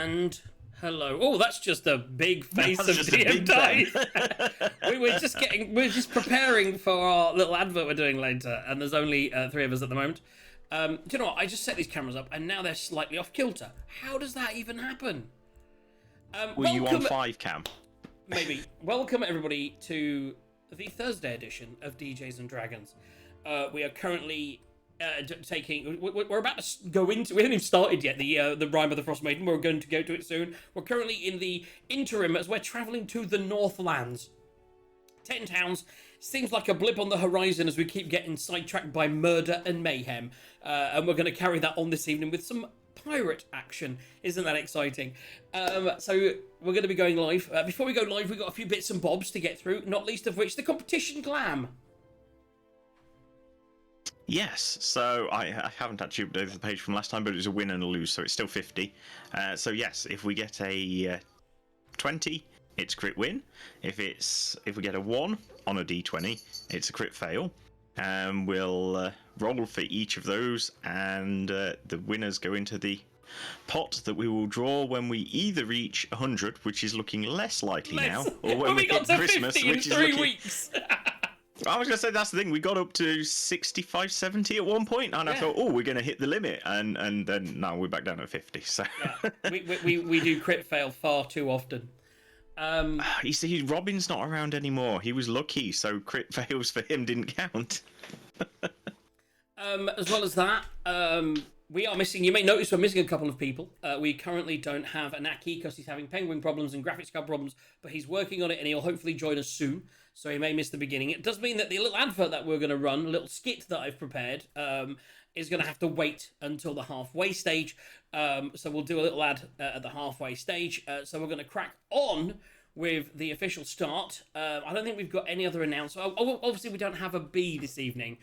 And hello. Oh, that's just a big face That's of just a DM big Dice. We're just preparing for our little advert we're doing later, and there's only 3 of us at the moment. Do you know what? I just set these cameras up, and now they're slightly off kilter. How does that even happen? Were you on 5 cam? Maybe. Welcome everybody to the Thursday edition of DJs and Dragons. We are currently taking. We're about to go into. We haven't even started yet. The Rime of the Frost Maiden. We're going to go to it soon. We're currently in the interim as we're travelling to the Northlands. 10 towns seems like a blip on the horizon as we keep getting sidetracked by murder and mayhem, and we're going to carry that on this evening with some pirate action. Isn't that exciting? So we're going to be going live. Before we go live, we've got a few bits and bobs to get through, not least of which the competition glam. Yes, so I haven't actually updated the page from last time, but it was a win and a lose, so it's still 50. So yes, if we get a 20, it's crit win. If we get a 1 on a d20, it's a crit fail. We'll roll for each of those, and the winners go into the pot that we will draw when we either reach 100, which is looking less likely now, or when we got hit to Christmas, 50 in which is 3 looking... weeks. I was going to say, that's the thing, we got up to 65, 70 at one point, and I thought, oh, we're going to hit the limit, and then now we're back down at 50, so... Yeah. We do crit fail far too often. You see, Robin's not around anymore. He was lucky, so crit fails for him didn't count. As well as that, we are missing. You may notice we're missing a couple of people. We currently don't have Anaki because he's having penguin problems and graphics card problems, but he's working on it and he'll hopefully join us soon. So he may miss the beginning. It does mean that the little advert that we're going to run, a little skit that I've prepared, is going to have to wait until the halfway stage. So we'll do a little ad at the halfway stage. So we're going to crack on with the official start. I don't think we've got any other announcement. Obviously, we don't have a bee this evening.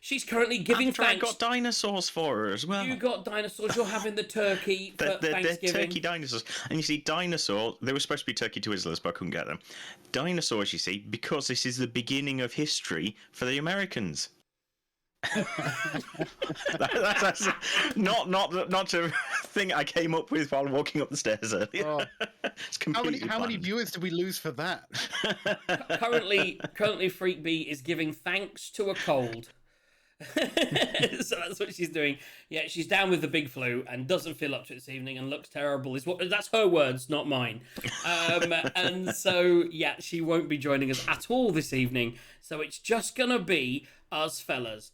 She's currently giving After thanks. I got dinosaurs for her as well. You got dinosaurs. You're having the turkey for They're Thanksgiving. turkey dinosaurs. And you see, dinosaur, they were supposed to be turkey Twizzlers, but I couldn't get them. Dinosaurs, you see, because this is the beginning of history for the Americans. that's not a thing I came up with while walking up the stairs earlier. Oh. It's completely How many planned. viewers did we lose for that? Currently, Freak Bee is giving thanks to a cold. So that's what she's doing. Yeah, she's down with the big flu and doesn't feel up to it this evening and looks terrible. That's her words, not mine. And so yeah, she won't be joining us at all this evening. So it's just gonna be us fellas.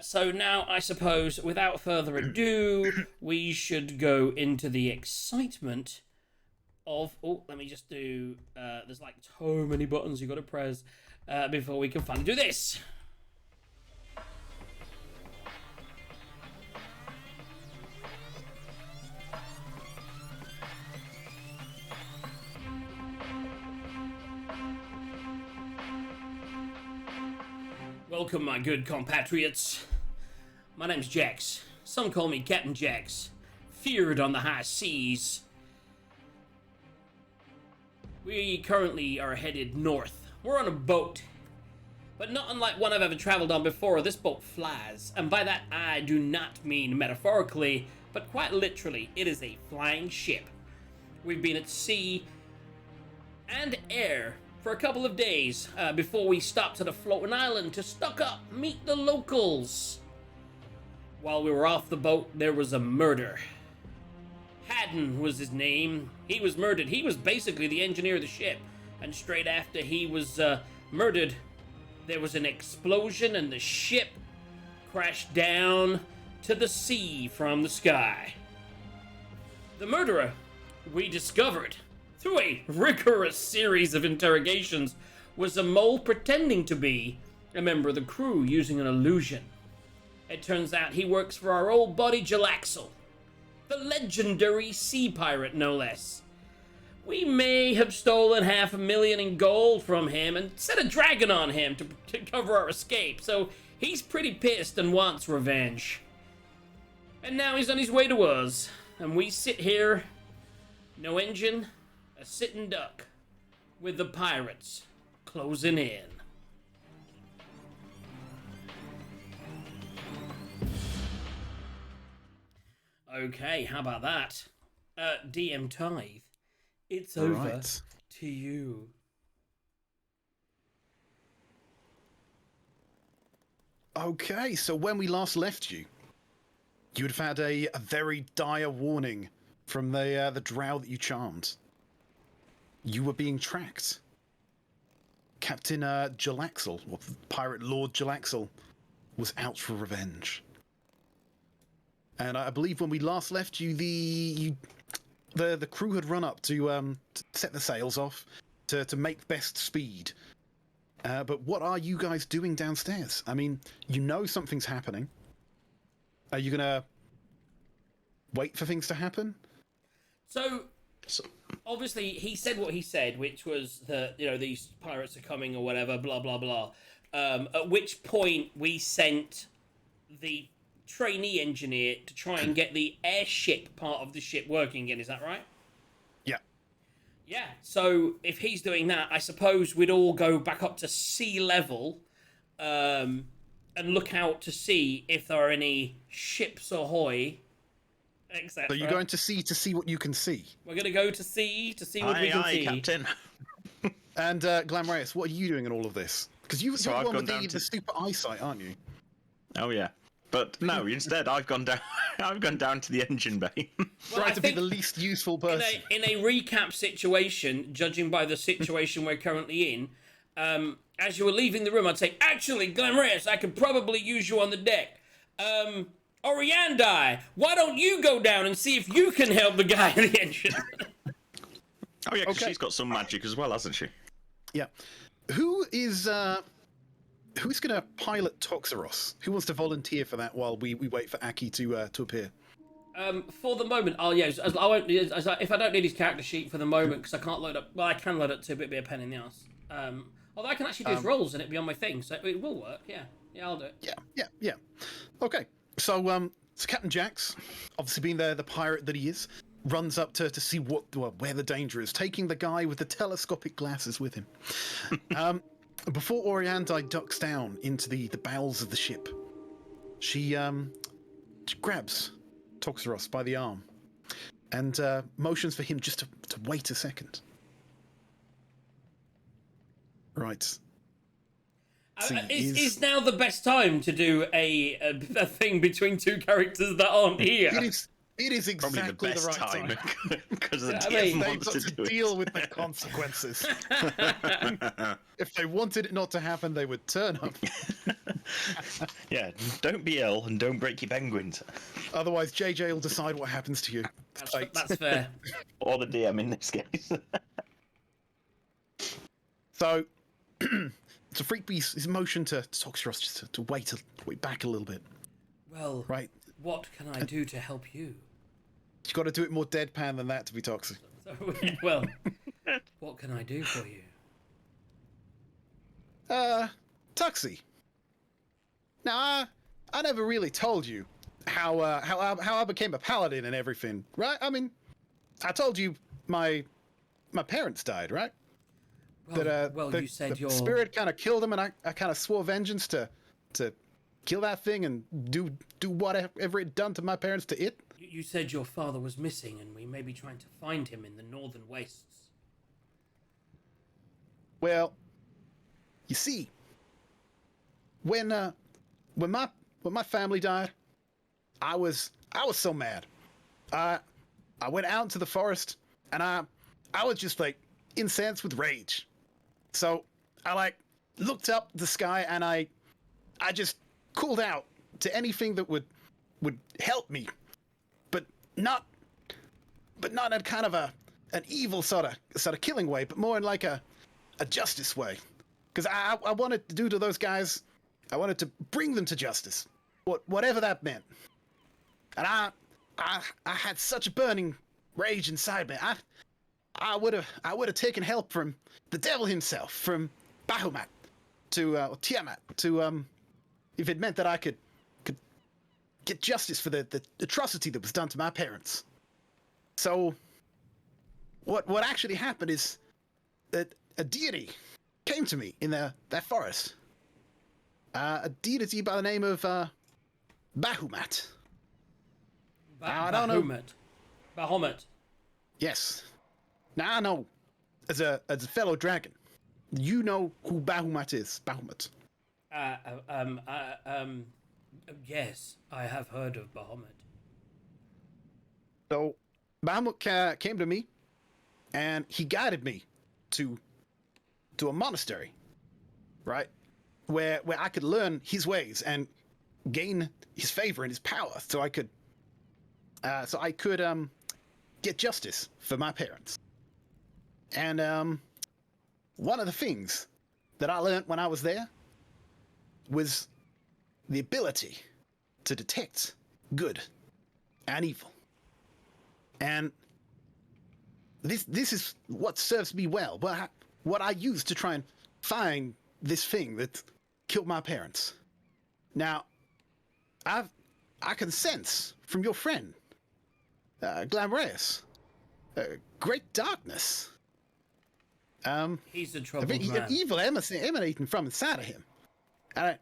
So now, I suppose, without further ado, we should go into the excitement of... Oh, let me just do... there's like so many buttons you've got to press before we can finally do this. Welcome, my good compatriots. My name's Jax. Some call me Captain Jax. Feared on the high seas. We currently are headed north. We're on a boat. But not unlike one I've ever traveled on before, this boat flies. And by that, I do not mean metaphorically, but quite literally, it is a flying ship. We've been at sea and air for a couple of days before we stopped at a floating island to stock up, meet the locals. While we were off the boat, there was a murder. Haddon was his name. He was murdered. He was basically the engineer of the ship. And straight after he was murdered, there was an explosion and the ship crashed down to the sea from the sky. The murderer, we discovered, through a rigorous series of interrogations, was a mole pretending to be a member of the crew using an illusion. It turns out he works for our old buddy Jalaxel, the legendary sea pirate, no less. We may have stolen $500,000 in gold from him and set a dragon on him to cover our escape, so he's pretty pissed and wants revenge. And now he's on his way to us, and we sit here, no engine, a sitting duck, with the pirates closing in. Okay, how about that? DM Tithe, it's All over right. to you. Okay, so when we last left you, you would have had a very dire warning from the drow that you charmed. You were being tracked. Captain Jalaxel, or Pirate Lord Jalaxel, was out for revenge. And I believe when we last left you, the crew had run up to set the sails off to make best speed. But what are you guys doing downstairs? I mean, you know something's happening. Are you gonna wait for things to happen? So, So, obviously, he said what he said, which was that, these pirates are coming or whatever, blah, blah, blah. At which point we sent the trainee engineer to try and get the airship part of the ship working again. Is that right? Yeah. Yeah. So if he's doing that, I suppose we'd all go back up to sea level, and look out to see if there are any ships ahoy, etc. So you're going to see what you can see. We're gonna go to sea to see what we aye, can aye, see. Captain. And Glamreus, what are you doing in all of this? Because you're So the I've one gone with down the to- super eyesight, aren't you? Oh yeah, but no. Instead, I've gone down. I've gone down to the engine bay. Well, Trying I to be think the least useful person. in a recap situation, judging by the situation we're currently in, as you were leaving the room, I'd say, actually, Glamreus, I could probably use you on the deck. Oriandai, why don't you go down and see if you can help the guy in the engine? Oh yeah, 'cause Okay. she's got some magic as well, hasn't she? Yeah. Who's going to pilot Toxeros? Who wants to volunteer for that while we wait for Aki to appear? For the moment, I won't. If I don't need his character sheet for the moment, because I can't load up. Well, I can load up to, but it'd be a pain in the ass. Although I can actually do his rolls and it'd be on my thing, so it will work. Yeah, I'll do it. Yeah. Okay. So Captain Jax, obviously being the pirate that he is, runs up to see where the danger is, taking the guy with the telescopic glasses with him. Before Oriandai ducks down into the bowels of the ship, she grabs Toxeros by the arm and motions for him just to wait a second. Right. See, Is now the best time to do a thing between two characters that aren't here? It is Probably exactly the best right time. because the Yeah, I DM mean- They've wants got to to do deal with the consequences. If they wanted it not to happen, they would turn up. Yeah, don't be ill and don't break your penguins, Otherwise, JJ will decide what happens to you. Fate. That's fair. or the DM in this case. So, so Freakbeast motion to Toxeros just to wait back a little bit. Well, Right, what can I do to help you? you got to do it more deadpan than that to be toxic. So, well, what can I do for you? Tuxie. Now, I never really told you how I became a paladin and everything, right? I mean, I told you my parents died, right? Well, the, you said the your spirit kind of killed them, and I kind of swore vengeance to kill that thing and do whatever it done to my parents to it. You said your father was missing, and we may be trying to find him in the northern wastes. Well, you see, when my family died, I was so mad. I went out into the forest, and I was just like incensed with rage. So I looked up the sky, and I just called out to anything that would help me, but not in kind of an evil sort of killing way, but more in like a justice way. Because I wanted to do to those guys, I wanted to bring them to justice, whatever that meant. And I had such a burning rage inside me. I would have taken help from the devil himself, from Bahamut to Tiamat, to if it meant that I could get justice for the atrocity that was done to my parents. So what actually happened is that a deity came to me in that forest. A deity by the name of Bahamut. I don't know. Bahamut. Yes. Now I know, as a fellow dragon, you know who Bahamut is. Bahamut. Uh, um, uh, um, yes, I have heard of Bahamut. So Bahamut came to me, and he guided me to a monastery, right, where I could learn his ways and gain his favor and his power, so I could get justice for my parents. And one of the things that I learned when I was there was the ability to detect good and evil. And this is what serves me well. What I use to try and find this thing that killed my parents. Now, I can sense from your friend, Glamreus, great darkness. He's a A troubled bit man. evil emanating from inside of him.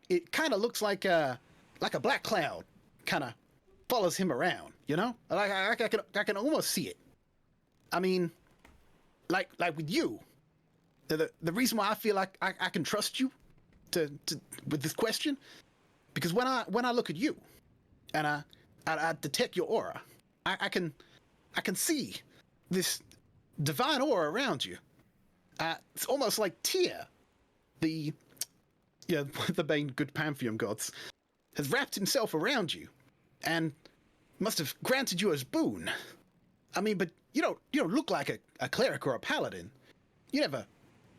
It kind of looks like a black cloud kind of follows him around, you know? Like I can almost see it. I mean, like with you, the reason why I feel like I can trust you to with this question, because when I look at you, and I detect your aura, I can see this divine aura around you. It's almost like Tyr, the the main good Pantheon gods, has wrapped himself around you, and must have granted you as boon. I mean, but you don't look like a cleric or a paladin. You never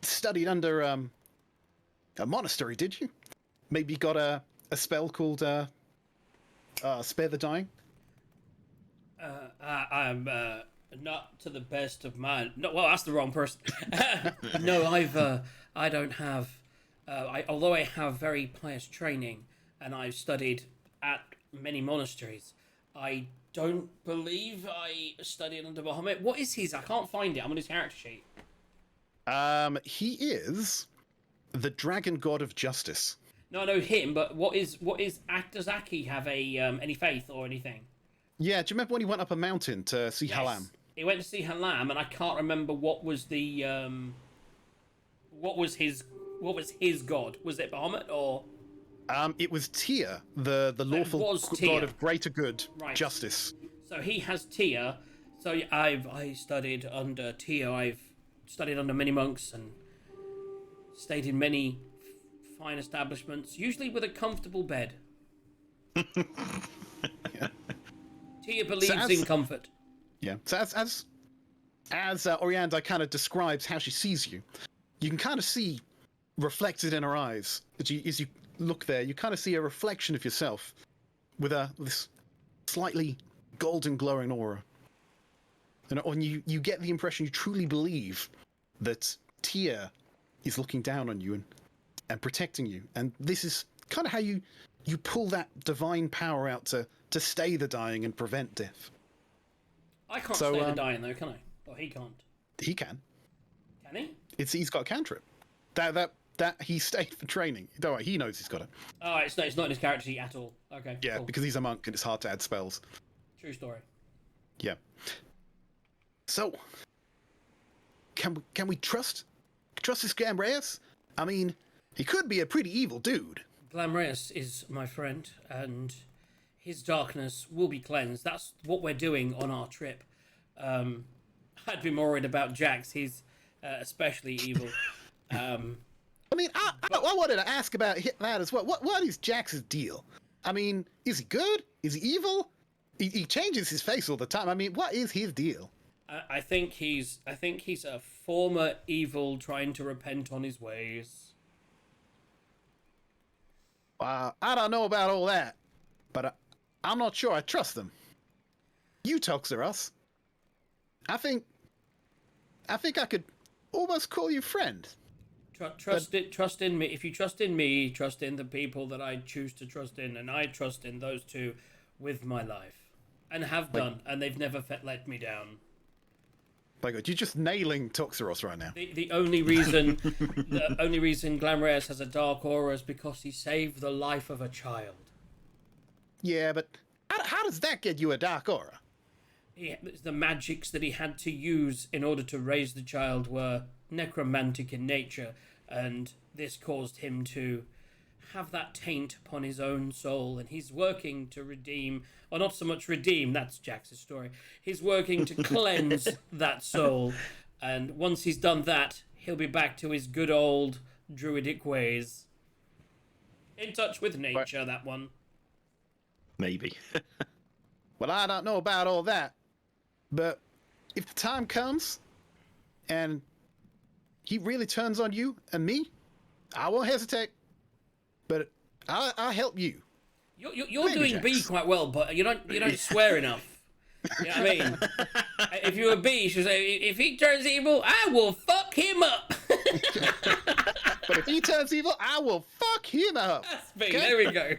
studied under a monastery, did you? Maybe got a spell called Spare the Dying? I'm not to the best of my. No, well, that's the wrong person. No, I don't have. Although I have very pious training and I've studied at many monasteries, I don't believe I studied under Bahamut. What is his? I can't find it. I'm on his character sheet. He is the dragon god of justice. No, I know him, but what is? Does Aki have a any faith or anything? Yeah, do you remember when he went up a mountain to see Halam? He went to see Halam, and I can't remember what was the what was his god? Was it Bahamut or? It was Tyr, the lawful was god Tyr. of greater good, Right. justice. So he has Tyr. So I studied under Tyr. I've studied under many monks and stayed in many fine establishments, usually with a comfortable bed. Tyr believes in comfort. Yeah. So as Orianda kind of describes how she sees you, you can kind of see reflected in her eyes as you look there. You kind of see a reflection of yourself with this slightly golden glowing aura. And you get the impression you truly believe that Tyr is looking down on you and protecting you. And this is kind of how you pull that divine power out to stay the dying and prevent death. I can't So, stay the dying though, can I? Or he can't. He can. Can he? He's got a cantrip. That he stayed for training. Don't worry, he knows he's got it. Oh, it's not in his character sheet at all. Okay. Yeah, cool. because he's a monk and it's hard to add spells. True story. Yeah. So, can we trust this Glamreus? I mean, he could be a pretty evil dude. Glamreus is my friend, and his darkness will be cleansed. That's what we're doing on our trip. I'd be more worried about Jax. He's especially evil. I mean, I wanted to ask about that as well. What is Jax's deal? I mean, is he good? Is he evil? He changes his face all the time. I mean, what is his deal? I think he's a former evil trying to repent on his ways. I don't know about all that, but I'm not sure I trust them. You, Toxeros. I think I could almost call you friend. Trust in me. If you trust in me, trust in the people that I choose to trust in, and I trust in those two with my life, and have done, and they've never let me down. My God, you're just nailing Toxeros right now. The only reason Glamreus has a dark aura is because he saved the life of a child. Yeah, but how does that get you a dark aura? the magics that he had to use in order to raise the child were necromantic in nature, and this caused him to have that taint upon his own soul, and he's working to redeem, or not so much redeem, that's Jax's story. He's working to cleanse that soul, and once he's done that, he'll be back to his good old druidic ways. In touch with nature, that one. Maybe. Well, I don't know about all that, but if the time comes and he really turns on you and me, I won't hesitate. But I'll help you. You're Maybe, doing B Jax. quite well, but you don't swear enough. You know what I mean? If you were B, you should say, if he turns evil, I will fuck him up. But if he turns evil, I will fuck him up. That's B. Okay? There we go.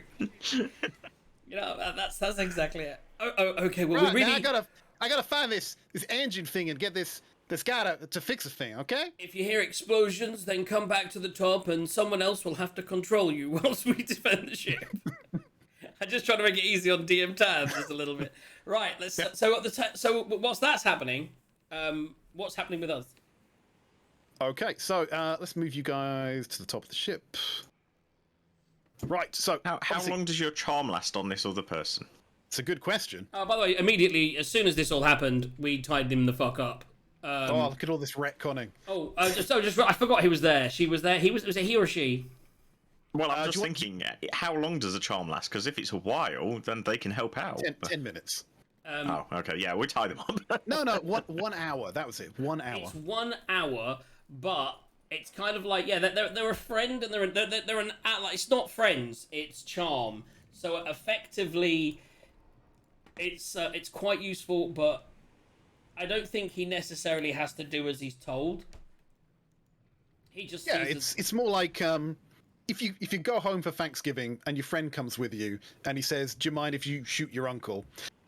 You know, that's exactly it. Oh, okay. Well, Right, we really. now I gotta find this engine thing and get this guy to fix the thing. Okay? If you hear explosions, then come back to the top, and someone else will have to control you whilst we defend the ship. I'm just trying to make it easy on DM tabs just a little bit. Right. Let's. So whilst that's happening, what's happening with us? Okay. So let's move you guys to the top of the ship. Right. So How obviously- long does your charm last on this other person? It's a good question. By the way, immediately as soon as this all happened, we tied him the fuck up. Oh, look at all this retconning. I forgot he was there. She was there. Was it he or she? Well, I'm do just you want- thinking, how long does a charm last? Because if it's a while, then they can help out. 10 minutes. Oh, okay, yeah, we tie them up. No, 1 hour. That was it. 1 hour. It's 1 hour, but it's kind of like they're a friend and they're an like it's not friends, it's charm. So effectively, it's quite useful, but I don't think he necessarily has to do as he's told. He just Yeah, sees it's more like if you go home for Thanksgiving and your friend comes with you and he says, "Do you mind if you shoot your uncle?"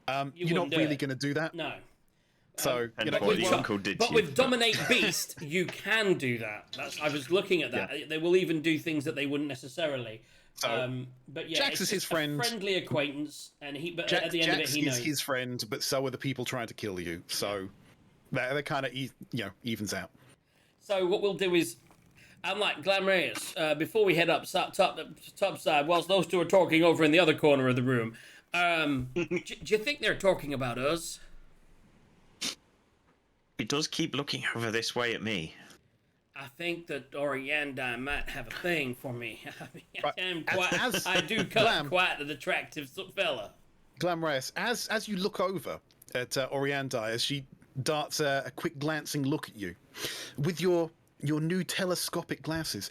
You're not wouldn't do really it. going to do that. no. So And you know, what with the Char- uncle did but to with you. Dominate Beast, you can do that. I was looking at that. They will even do things that they wouldn't necessarily. So, But yeah, Jax it's is his just a friend. friendly acquaintance, and Jax, at the end of it, Jax he is knows. his friend, but so are the people trying to kill you. So that kind of evens out. So what we'll do is, I'm like Glamorous. Before we head up top side, whilst those two are talking over in the other corner of the room, do you think they're talking about us? He does keep looking over this way at me. I think that Orianda might have a thing for me. As I do cut Glam- quite an attractive fella. Glamorous, as you look over at Oriandai, as she darts a quick glancing look at you, with your new telescopic glasses,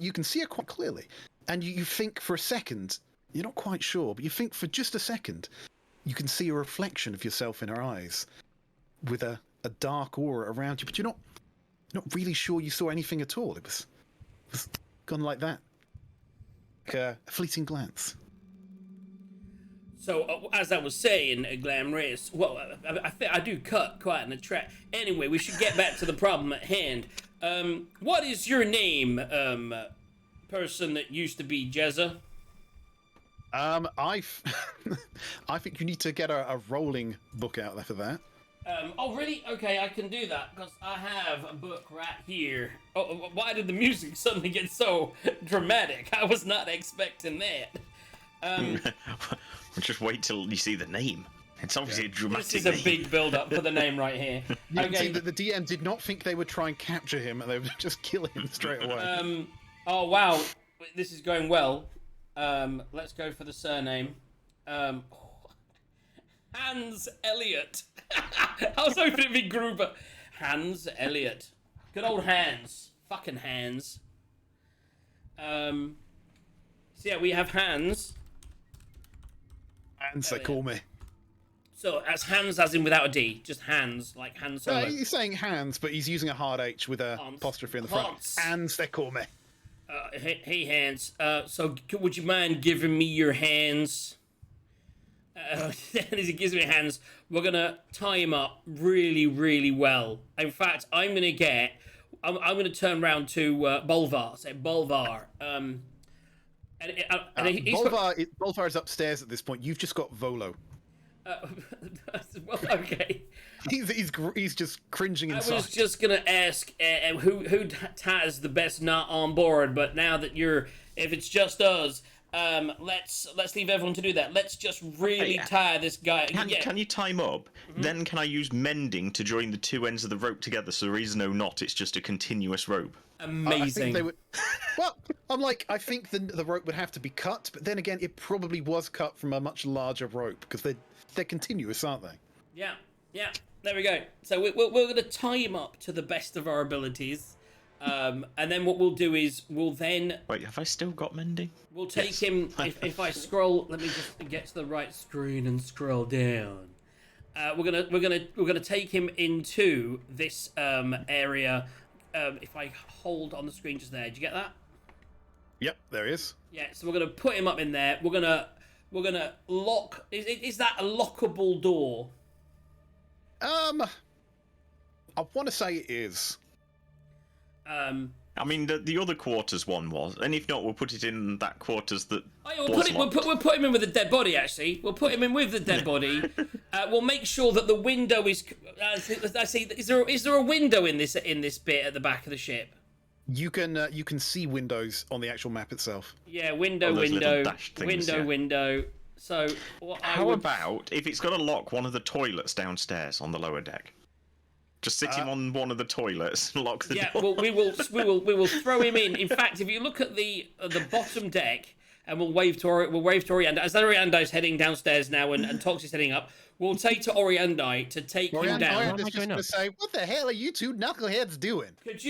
you can see her quite clearly, and you think for a second, you're not quite sure, but you think for just a second, you can see a reflection of yourself in her eyes, with a dark aura around you, but you're not really sure you saw anything at all. It was gone like that, like a fleeting glance. So, as I was saying, Glamorous, well, I do cut quite an attract. Anyway, we should get back to the problem at hand. What is your name, person that used to be Jezza? I think you need to get a rolling book out there for that. Oh, really? Okay, I can do that, because I have a book right here. Oh, why did the music suddenly get so dramatic? I was not expecting that. Just wait till you see the name. It's obviously a dramatic This is a name. big build-up for the name right here. You can see Okay. that the DM did not think they would try and capture him, and they would just kill him straight away. Oh, wow. This is going well. Let's go for the surname. Hans Elliot. I was hoping it'd be Gruber. Hans Elliot. Good old Hans. Fucking Hans. So yeah, we have Hans. And they call me. So as Hans as in without a D, just Hans, like Han No, Solo. he's saying hands, but he's using a hard H with a Hans. apostrophe in the front. Hans. And they call me. Hey Hans, would you mind giving me your hands? And as he gives me hands, we're gonna tie him up really, really well. In fact, I'm gonna turn round to Bolvar, say Bolvar. He's Bolvar is upstairs at this point. You've just got Volo. Well, okay. He's just cringing I inside. was just gonna ask who ties the best knot on board, but now that if it's just us, let's leave everyone to do that. Let's just really tie this guy. Can you time up? Mm-hmm. Then can I use mending to join the two ends of the rope together so there is no knot? It's just a continuous rope. Amazing. I think they would. Well, I think the rope would have to be cut, but then again, it probably was cut from a much larger rope because they're continuous, aren't they? Yeah. There we go. So we're going to tie him up to the best of our abilities, and then what we'll do is we'll Wait, have I still got mending? we'll take him. If I scroll, let me just get to the right screen and scroll down. We're gonna take him into this area. If I hold on the screen just there, did you get that? Yep, there he is. Yeah. So we're gonna put him up in there. We're gonna lock. Is that a lockable door? I want to say it is. I mean, the other quarters one was, and if not, we'll put it in that quarters that. We'll put him in with the dead body. Actually, we'll put him in with the dead body. We'll make sure that the window is. I see. Is there a window in this bit at the back of the ship? You can see windows on the actual map itself. Yeah, window. those little dashed things, yeah. Window. So How about if it's got to lock one of the toilets downstairs on the lower deck? Just sit him on one of the toilets and lock the door. Yeah, well, we will throw him in. In fact, if you look at the bottom deck, and we'll wave to Orianda. As Orianda's heading downstairs now, and Toxie's heading up, we'll take to Oriandai to take him down. Orianda's just going to say, "What the hell are you two knuckleheads doing?" Would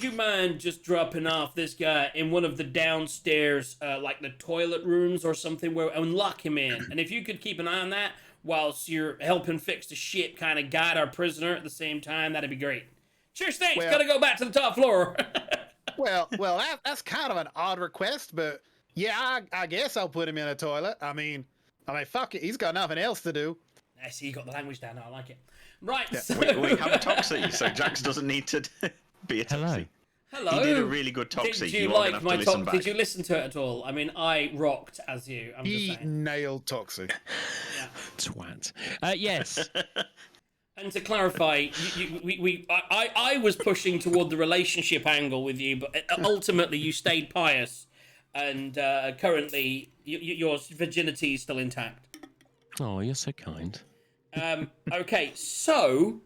you mind just dropping off this guy in one of the downstairs, like the toilet rooms or something, and lock him in? And if you could keep an eye on that whilst you're helping fix the ship, kind of guide our prisoner at the same time, that'd be great. Cheers, thanks. Gotta go back to the top floor. well, that's kind of an odd request, but yeah, I guess I'll put him in a toilet. I mean, fuck it, he's got nothing else to do. I see you got the language down now. I like it. Right. Yeah. So... We have a Toxie, so Jax doesn't need to be a Toxie. Hello. He did a really good Toxie. Did you like my Toxie? Did you listen to it at all? I mean, I rocked as you. I'm just saying. Nailed Toxie. Yeah. Twat. Yes. And to clarify, I was pushing toward the relationship angle with you, but ultimately you stayed pious, and currently your virginity is still intact. Oh, you're so kind. Okay, so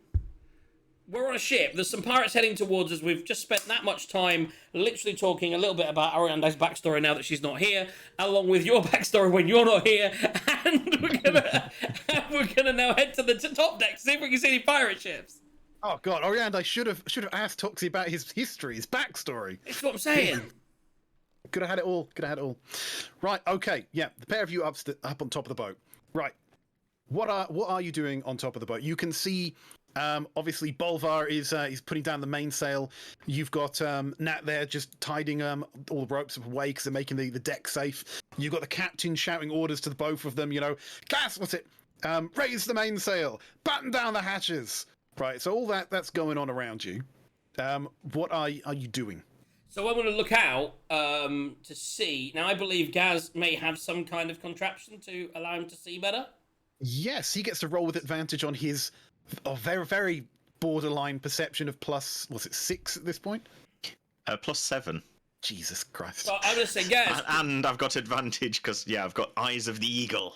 we're on a ship. There's some pirates heading towards us. We've just spent that much time literally talking a little bit about Orianda's backstory now that she's not here, along with your backstory when you're not here, and we're gonna now head to the top deck to see if we can see any pirate ships. Oh God, Orianda should have asked Toxie about his history, his backstory. That's what I'm saying. Could have had it all. Right. Okay. Yeah. The pair of you up on top of the boat. Right. What are you doing on top of the boat? You can see, obviously, Bolvar is putting down the mainsail. You've got Nat there just tidying all the ropes away because they're making the deck safe. You've got the captain shouting orders to the both of them. Gas, what's it? Raise the mainsail. Batten down the hatches. Right. So all that's going on around you. What are you doing? So I'm going to look out to see. Now, I believe Gaz may have some kind of contraption to allow him to see better. Yes, he gets to roll with advantage on his very, very borderline perception of plus, was it 6 at this point? +7. Jesus Christ. So I'm going to say, Gaz. And I've got advantage because, I've got Eyes of the Eagle.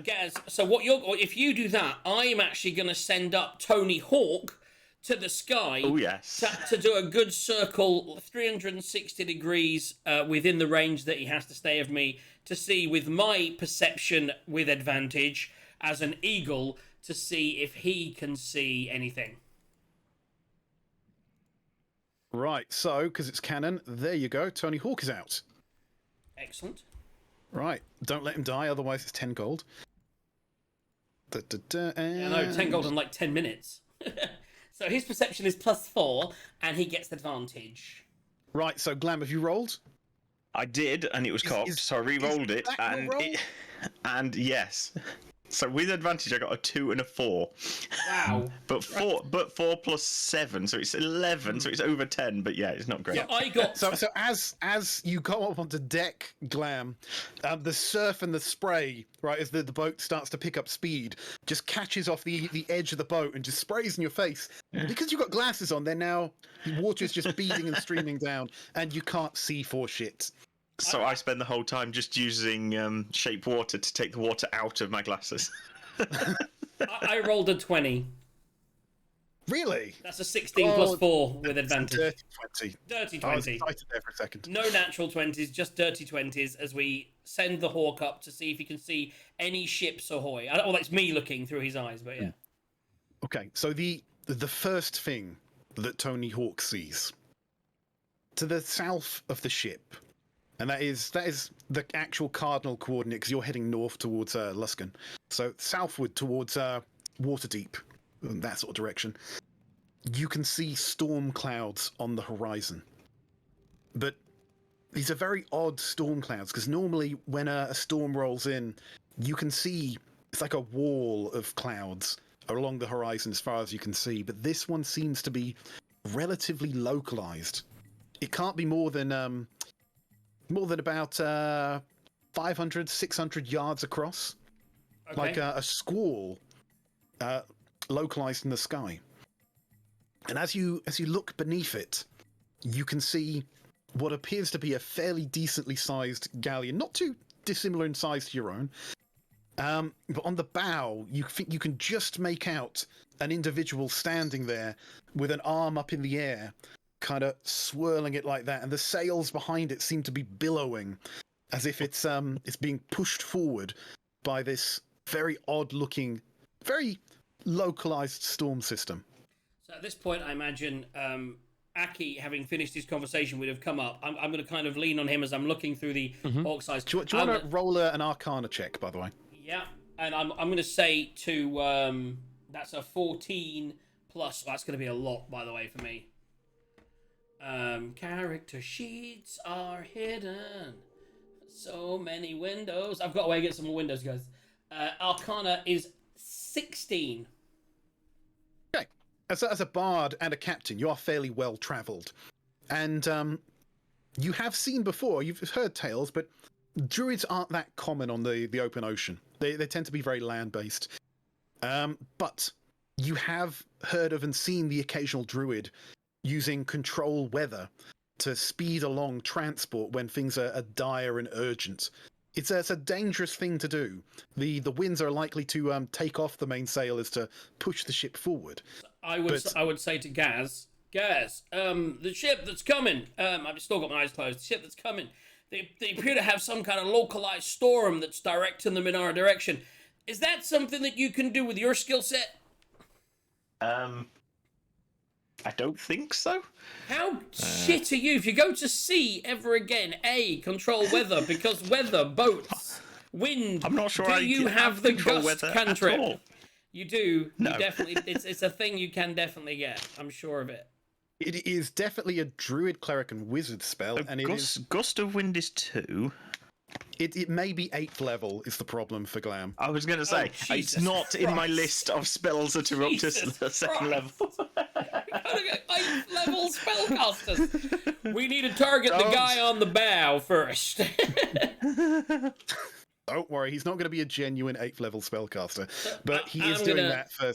Gaz, so if you do that, I'm actually going to send up Tony Hawk to the sky. Oh, yes. To do a good circle, 360 degrees within the range that he has to stay of me, to see with my perception with advantage as an eagle, to see if he can see anything. Right, so, because it's canon, there you go. Tony Hawk is out. Excellent. Right, don't let him die, otherwise it's 10 gold. Yeah, no, 10 gold in like 10 minutes. So his perception is +4, and he gets advantage. Right, so Glam, have you rolled? I did, and it was cocked, so I re-rolled it, and yes. So with advantage, I got a 2 and a 4. Wow. But 4 plus 7, so it's 11. So it's over 10. But yeah, it's not great. So I got. So as you go up onto deck, Glam, the surf and the spray, right, as the boat starts to pick up speed, just catches off the edge of the boat and just sprays in your face. Because you've got glasses on, the water is just beading and streaming down, and you can't see for shit. So I spend the whole time just using shape water to take the water out of my glasses. I rolled a 20. Really? That's a 16 plus 4 with advantage. Dirty 20. Dirty I was 20. excited there for a second. No natural 20s, just dirty 20s as we send the hawk up to see if he can see any ships ahoy. Well, that's me looking through his eyes, but yeah. Okay, so the first thing that Tony Hawk sees to the south of the ship, and that is the actual cardinal coordinate because you're heading north towards Luskan, so southward towards Waterdeep, that sort of direction. You can see storm clouds on the horizon, but these are very odd storm clouds because normally when a storm rolls in, you can see it's like a wall of clouds along the horizon as far as you can see, but this one seems to be relatively localized. It can't be more than about 500, 600 yards across, Okay. like a squall localized in the sky. And as you look beneath it, you can see what appears to be a fairly decently sized galleon, not too dissimilar in size to your own. But on the bow, you think you can just make out an individual standing there with an arm up in the air, kind of swirling it like that, and the sails behind it seem to be billowing, as if it's being pushed forward by this very odd-looking, very localized storm system. So at this point, I imagine Aki, having finished his conversation, would have come up. I'm going to kind of lean on him as I'm looking through the orc size. Do you want to roll an Arcana check, by the way? Yeah, and I'm going to say to that's a 14 plus. Well, that's going to be a lot, by the way, for me. Character sheets are hidden. So many windows. I've got to get some more windows, guys. Arcana is 16. Okay. As a bard and a captain, you are fairly well travelled. And you have seen before, you've heard tales, but druids aren't that common on the open ocean. They tend to be very land-based. But you have heard of and seen the occasional druid using control weather to speed along transport when things are dire and urgent. It's a dangerous thing to do. The winds are likely to take off the mainsail as to push the ship forward. I would say to Gaz, the ship that's coming. I've still got my eyes closed. The ship that's coming. They appear to have some kind of localized storm that's directing them in our direction. Is that something that you can do with your skill set? I don't think so. How shit are you if you go to sea ever again? Control weather, because weather, boats, wind. I'm not sure Do I you can have the control gust weather cantrip? at all. You do. No. You definitely. It's a thing you can definitely get. I'm sure of it. It is definitely a druid, cleric, and wizard spell, and Gust of Wind is 2. it may be 8th level is the problem for Glam. I was going to say, Jesus it's not in my Christ. list of spells that are up to Jesus the second level. Gotta get 8th level spellcasters. We need to target the guy on the bow first. Don't worry, he's not going to be a genuine 8th level spellcaster, but he is I'm doing gonna- that for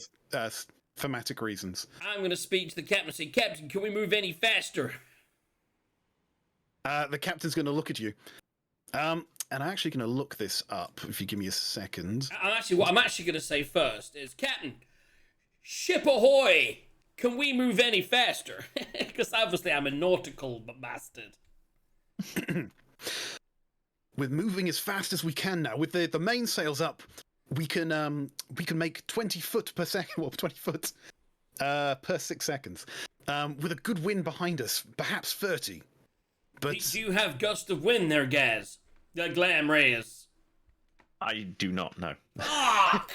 thematic reasons. I'm gonna speak to the captain and say, Captain, can we move any faster? The captain's going to look at you. And I'm actually going to look this up, if you give me a second. What I'm actually gonna say first is, Captain, ship ahoy! Can we move any faster? Because obviously I'm a nautical bastard. We're moving as fast as we can now. With the mainsails up, we can make 20 foot per second. Well, 20 foot per 6 seconds. With a good wind behind us, perhaps 30. But Do you have gust of wind there, Gaz? The Glam Reyes. I do not know. Ah!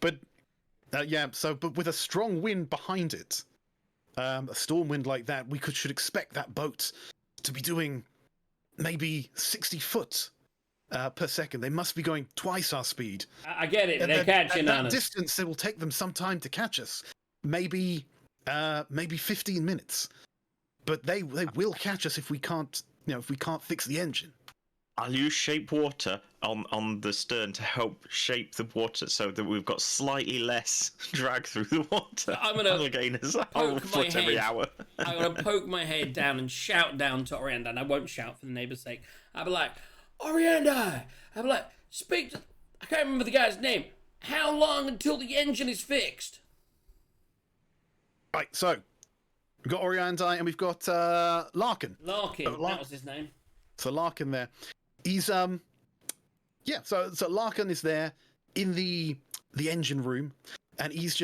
but with a strong wind behind it, a storm wind like that, should expect that boat to be doing maybe 60 foot per second. They must be going twice our speed. I get it. And They're catching at on that us. distance, it will take them some time to catch us. Maybe 15 minutes. But they will catch us if we can't fix the engine. I'll use shape water on the stern to help shape the water so that we've got slightly less drag through the water. I'm gonna That'll gain us a whole poke my foot every head. hour. I'm gonna poke my head down and shout down to Orianda, and I won't shout for the neighbor's sake. I'll be like, Orianda! I'll be like, speak to... I can't remember the guy's name. How long until the engine is fixed? Right, so we've got Oriandai and we've got Larkin. Larkin, Oh, that was his name. So Larkin there. He's so Larkin is there in the engine room, and he's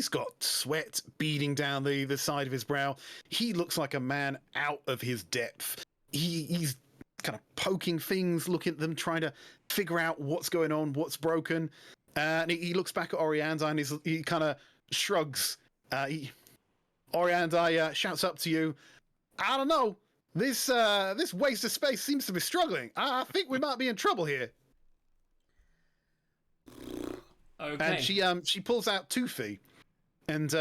got sweat beading down the side of his brow. He looks like a man out of his depth. He's kind of poking things, looking at them, trying to figure out what's going on, what's broken. And he looks back at Orianda and he kind of shrugs. Orianda shouts up to you, I don't know. This waste of space seems to be struggling. I think we might be in trouble here. Okay. And she pulls out Toofy, and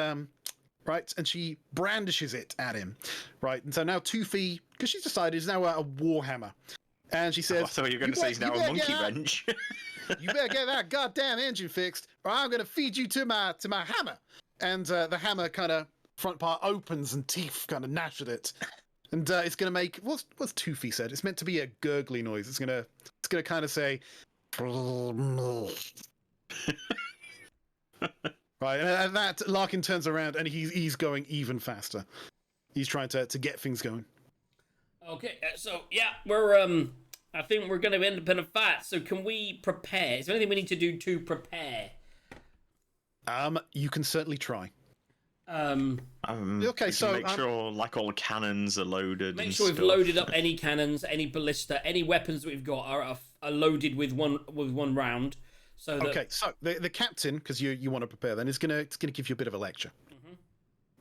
right, and she brandishes it at him, right. And so now Toofy, because she's decided, is now a warhammer, and she says, I thought you were going to say he's now a monkey wrench. "You better get that goddamn engine fixed, or I'm going to feed you to my hammer." And the hammer kind of front part opens and teeth kind of gnash at it. And it's gonna make what's Toofy said? It's meant to be a gurgly noise. It's gonna kind of say, right. And that Larkin turns around and he's going even faster. He's trying to get things going. Okay, so yeah, we're I think we're gonna end up in a fight. So can we prepare? Is there anything we need to do to prepare? You can certainly try. Okay, so make sure like all the cannons are loaded. Make and sure we've stuff. loaded up any cannons, any ballista, any weapons that we've got are loaded with one round. So that... Okay, so the captain, because you want to prepare, then it's gonna give you a bit of a lecture. Mhm.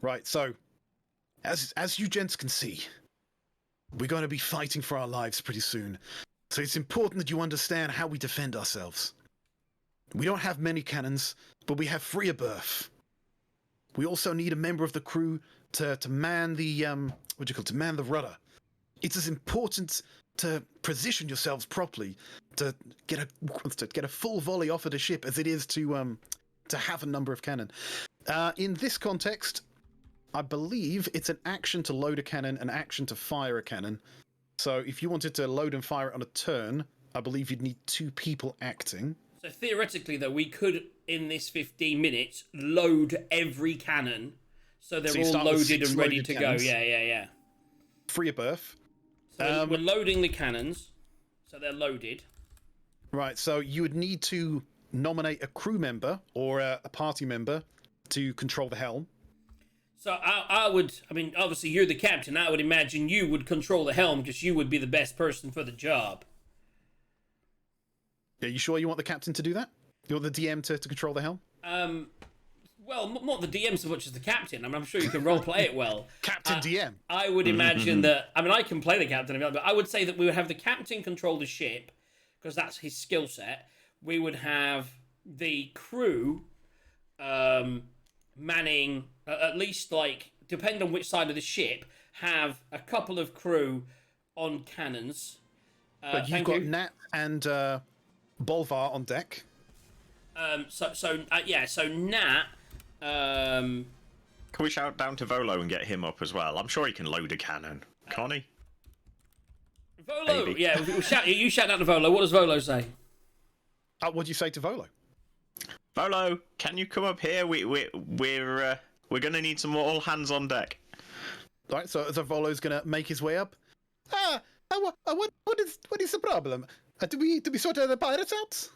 Right. So, as you gents can see, we're going to be fighting for our lives pretty soon. So it's important that you understand how we defend ourselves. We don't have many cannons, but we have free of birth. We also need a member of the crew to man the to man the rudder. It's as important to position yourselves properly to get a full volley off at a ship as it is to have a number of cannon. In this context, I believe it's an action to load a cannon, an action to fire a cannon. So if you wanted to load and fire it on a turn, I believe you'd need 2 people acting. So theoretically, though, we could, in this 15 minutes, load every cannon so they're you all start with loaded 6 and ready loaded to cannons. go. Yeah. Free of birth. So we're loading the cannons, so they're loaded. Right, so you would need to nominate a crew member or a party member to control the helm. So I mean, obviously you're the captain. I would imagine you would control the helm because you would be the best person for the job. Are you sure you want the captain to do that? You want the DM to control the helm? Well, not the DM so much as the captain. I mean, I'm sure you can roleplay it well. Captain DM. I would imagine that... I mean, I can play the captain, but I would say that we would have the captain control the ship, because that's his skill set. We would have the crew manning, at least, like, depending on which side of the ship, have a couple of crew on cannons. But you've got Nat and Bolvar on deck. So Nat... Can we shout down to Volo and get him up as well? I'm sure he can load a cannon. Can't he? Volo! Maybe. Yeah, you shout out to Volo. What does Volo say? What do you say to Volo? Volo, can you come up here? We're gonna need some all hands on deck. Right, so Volo's gonna make his way up. What is the problem? Do we sort the pirates out?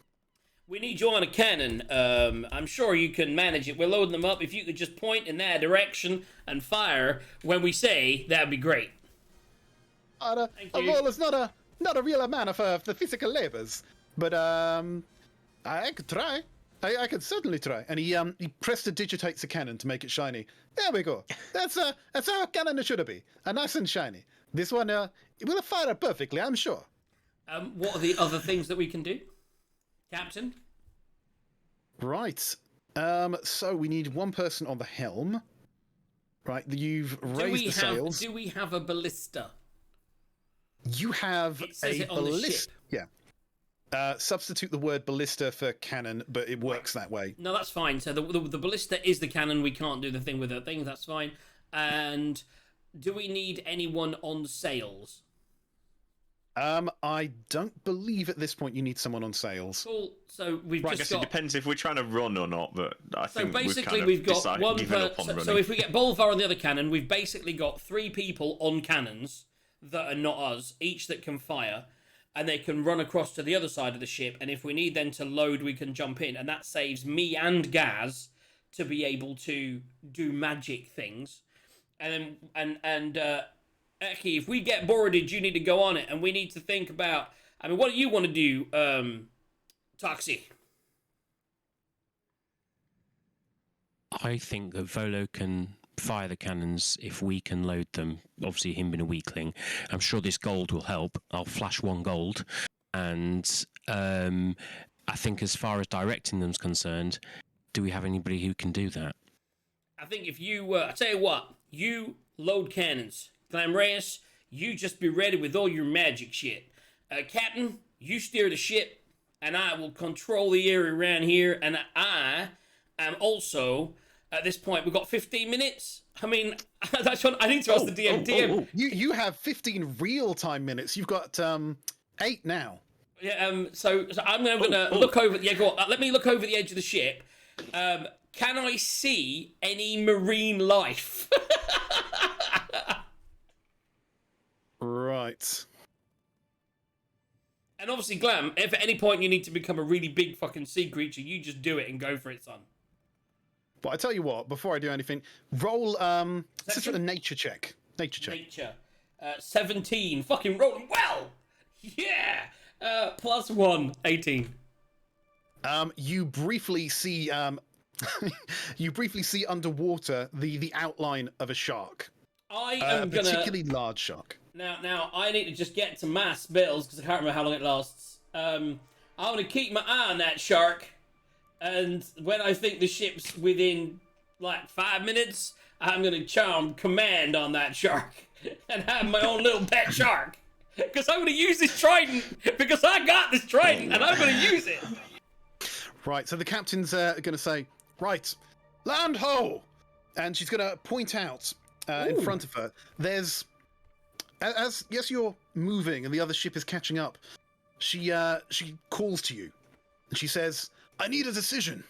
We need you on a cannon. I'm sure you can manage it. We're loading them up. If you could just point in that direction and fire when we say, that'd be great. Thank you. Volo's not a real man of the physical labors, but I could try. I could certainly try. And he prestidigitates the cannon to make it shiny. There we go. That's how a cannon should be. Nice and shiny. This one, it will fire perfectly, I'm sure. What are the other things that we can do, Captain? Right. So we need one person on the helm. Right. You've raised the sails. Do we have a ballista? You have It says a it on the ballista. ship. Yeah. Substitute the word ballista for cannon, but it works that way. No, that's fine. So the ballista is the cannon. We can't do the thing with the thing. That's fine. And do we need anyone on sails? I don't believe at this point you need someone on sails. Cool. So we've Right, I just guess got. it depends if we're trying to run or not, but I So think basically, we've got kind of one given per. up on So running. if we get Bolvar on the other cannon, we've basically got 3 people on cannons that are not us, each that can fire, and they can run across to the other side of the ship. And if we need them to load, we can jump in, and that saves me and Gaz to be able to do magic things. And then Eki, if we get boarded, you need to go on it, and we need to think about. I mean, what do you want to do, Toxie? I think that Volo can fire the cannons if we can load them. Obviously, him being a weakling. I'm sure this gold will help. I'll flash 1 gold. And I think as far as directing them's concerned, do we have anybody who can do that? I think if you, I tell you what, you load cannons. Glamreus, you just be ready with all your magic shit. Captain, you steer the ship, and I will control the area around here, and I am also, at this point, we've got 15 minutes. I mean, that's what I need to ask the DM. You have 15 real-time minutes. You've got 8 now. Yeah, so I'm gonna look over. Yeah, go on. Let me look over the edge of the ship. Can I see any marine life? Right. And obviously, Glam, if at any point you need to become a really big fucking sea creature, you just do it and go for it, son. But I tell you what, before I do anything, roll just a nature check. Nature check. Nature. 17. Fucking rolling well! Yeah! +1. 18. You briefly see you briefly see underwater the outline of a shark. I A am gonna... particularly large shark. Now, I need to just get to my spells, because I can't remember how long it lasts. I'm gonna keep my eye on that shark, and when I think the ship's within, like, 5 minutes, I'm gonna charm command on that shark, and have my own little pet shark. Because I'm gonna use this trident, because I got this trident, and I'm gonna use it. Right, so the captain's going to say, right, land ho! And she's going to point out in front of her, there's, as yes, you're moving and the other ship is catching up, she calls to you. And she says, I need a decision.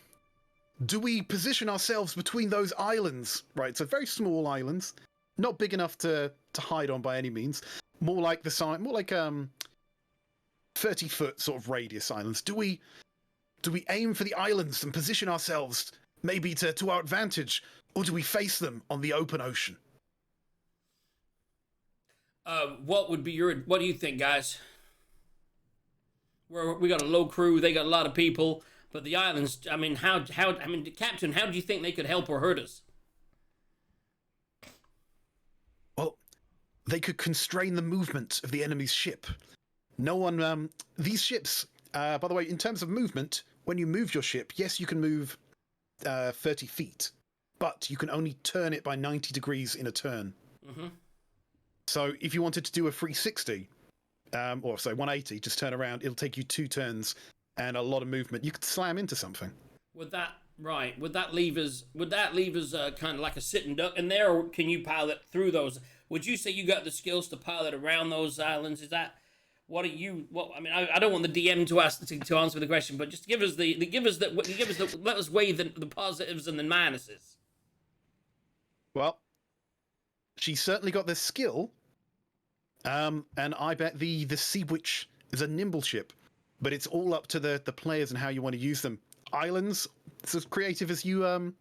Do we position ourselves between those islands? Right, so very small islands, not big enough to hide on by any means. More like 30-foot sort of radius islands. Do we aim for the islands and position ourselves maybe to our advantage, or do we face them on the open ocean? What would be your... What do you think, guys? We got a low crew, they got a lot of people, but the islands, I mean, Captain, how do you think they could help or hurt us? Well, they could constrain the movement of the enemy's ship. No one, these ships, by the way, in terms of movement, when you move your ship, yes, you can move 30 feet, but you can only turn it by 90 degrees in a turn. Mm-hmm. So if you wanted to do a 360, or say 180, just turn around, it'll take you 2 turns and a lot of movement. You could slam into something. Would that leave us kind of like a sitting duck in there, or can you pilot through those? Would you say you got the skills to pilot around those islands? Is that I don't want the DM to answer the question, but just let us weigh the positives and the minuses. Well, she's certainly got the skill. And I bet the Sea Witch is a nimble ship, but it's all up to the players and how you want to use them. Islands, it's as creative as you want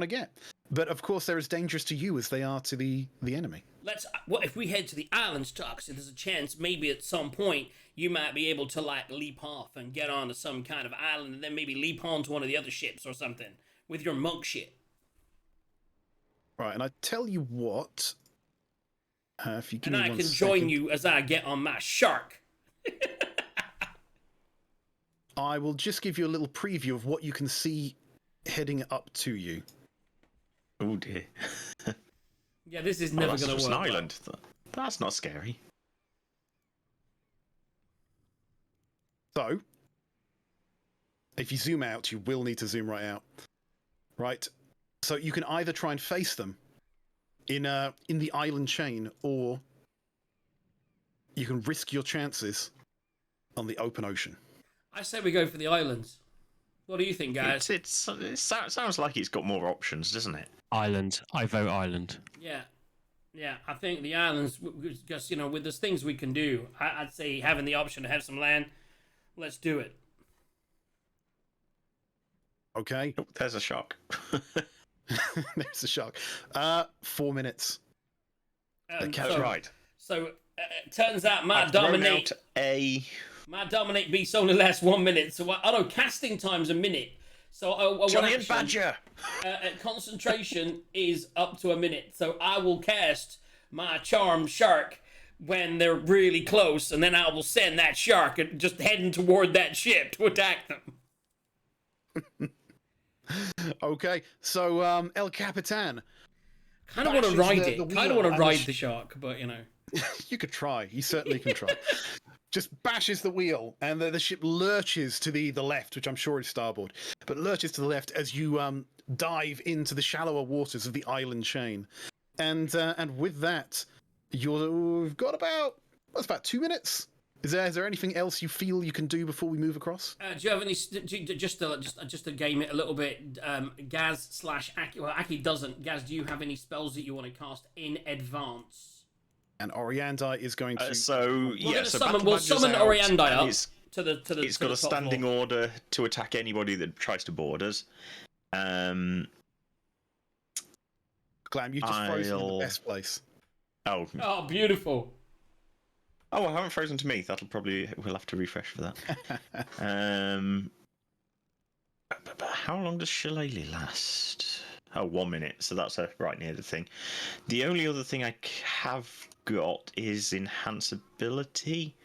to get. But of course, they're as dangerous to you as they are to the enemy. What if we head to the islands, Tux? There's a chance maybe at some point you might be able to like leap off and get onto some kind of island, and then maybe leap onto one of the other ships or something with your monk shit. Right, and I tell you what, if you give and me I one can join second. you as I get on my shark. I will just give you a little preview of what you can see heading up to you. Oh dear. Yeah, this is Oh, never that's going to just work. an well. island. That's not scary. So, if you zoom out, you will need to zoom right out. Right? So you can either try and face them in the island chain, or you can risk your chances on the open ocean. I say we go for the islands. What do you think, guys? It sounds like it's got more options, doesn't it? Island. I vote island. Yeah. Yeah, I think the islands, because, with those things we can do, I'd say having the option to have some land, let's do it. Okay? Oh, there's a shark. There's a shark. 4 minutes. That's So, right. So, it turns out my I've thrown dominate... out a... My dominate beast only lasts 1 minute, so I know casting time's a minute. So one Giant action, badger! concentration is up to a minute. So I will cast my charmed shark when they're really close, and then I will send that shark just heading toward that ship to attack them. Okay, so El Capitan, Kind of want to bashes ride the it. Kind wheel of want to and ride the shark, but you could try. You certainly can try. Just bashes the wheel, and the ship lurches to the left, which I'm sure is starboard, but lurches to the left as you dive into the shallower waters of the island chain, and with that, you've got about 2 minutes. Is there anything else you feel you can do before we move across? do you have any just to game it a little bit? Gaz / Aki. Well, Aki doesn't. Gaz, do you have any spells that you want to cast in advance? And Oriandi is going to. We'll so summon Battle Badger's out, Oriandi and up It's to the. it's to got the a top standing floor. order to attack anybody that tries to board us. Glam, you just frozen in the I'll- best place. Oh, Oh, beautiful. I haven't frozen to me. We'll have to refresh for that. But how long does Shillelagh last? Oh, 1 minute. So that's right near the thing. The only other thing I have got is enhance ability.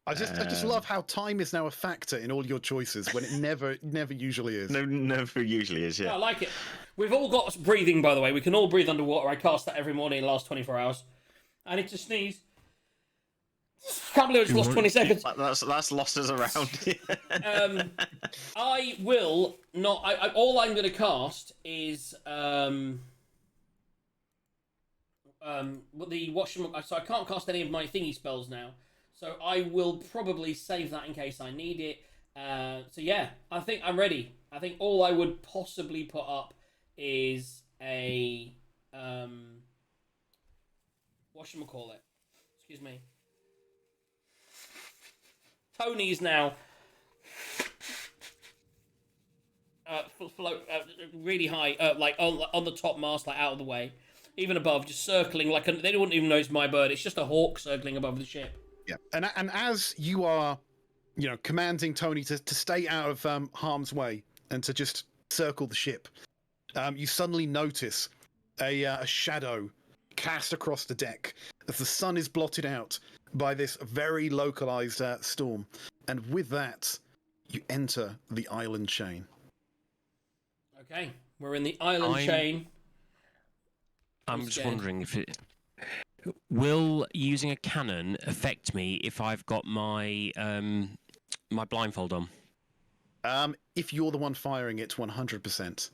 I just love how time is now a factor in all your choices when it never usually is. No, never usually is. I Yeah. like it. We've all got breathing, by the way. We can all breathe underwater. I cast that every morning in the last 24 hours. I need to sneeze. Can't believe I just lost 20 seconds. That's lost us around. I will not. All I'm going to cast is the washroom. So I can't cast any of my thingy spells now. So I will probably save that in case I need it. So yeah, I think I'm ready. I think all I would possibly put up is a whatchamacallit. Excuse me. Tony's now float really high, like on the top mast, like out of the way, even above, just circling like they wouldn't even know it's my bird. It's just a hawk circling above the ship. Yeah, and as you are, commanding Tony to stay out of harm's way and to just circle the ship, you suddenly notice a shadow cast across the deck as the sun is blotted out by this very localized storm, and with that, you enter the island chain. Okay, we're in the island chain. I'm I'm just scared. wondering if it will using a cannon affect me if I've got my my blindfold on. If you're the one firing it, 100%.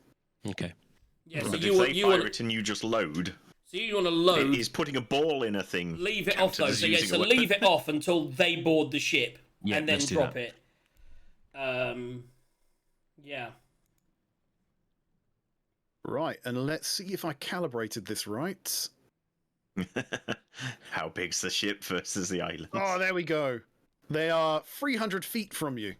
Okay. Yeah, so But you if want they you fire want it and you just load, so you want to load. he's putting a ball in a thing. Leave it off counted though. as So yeah, using so a weapon. leave it off until they board the ship, Yeah, and then let's do drop that. it. Yeah. Right, and let's see if I calibrated this right. How big's the ship versus the island? Oh, there we go. They are 300 feet from you.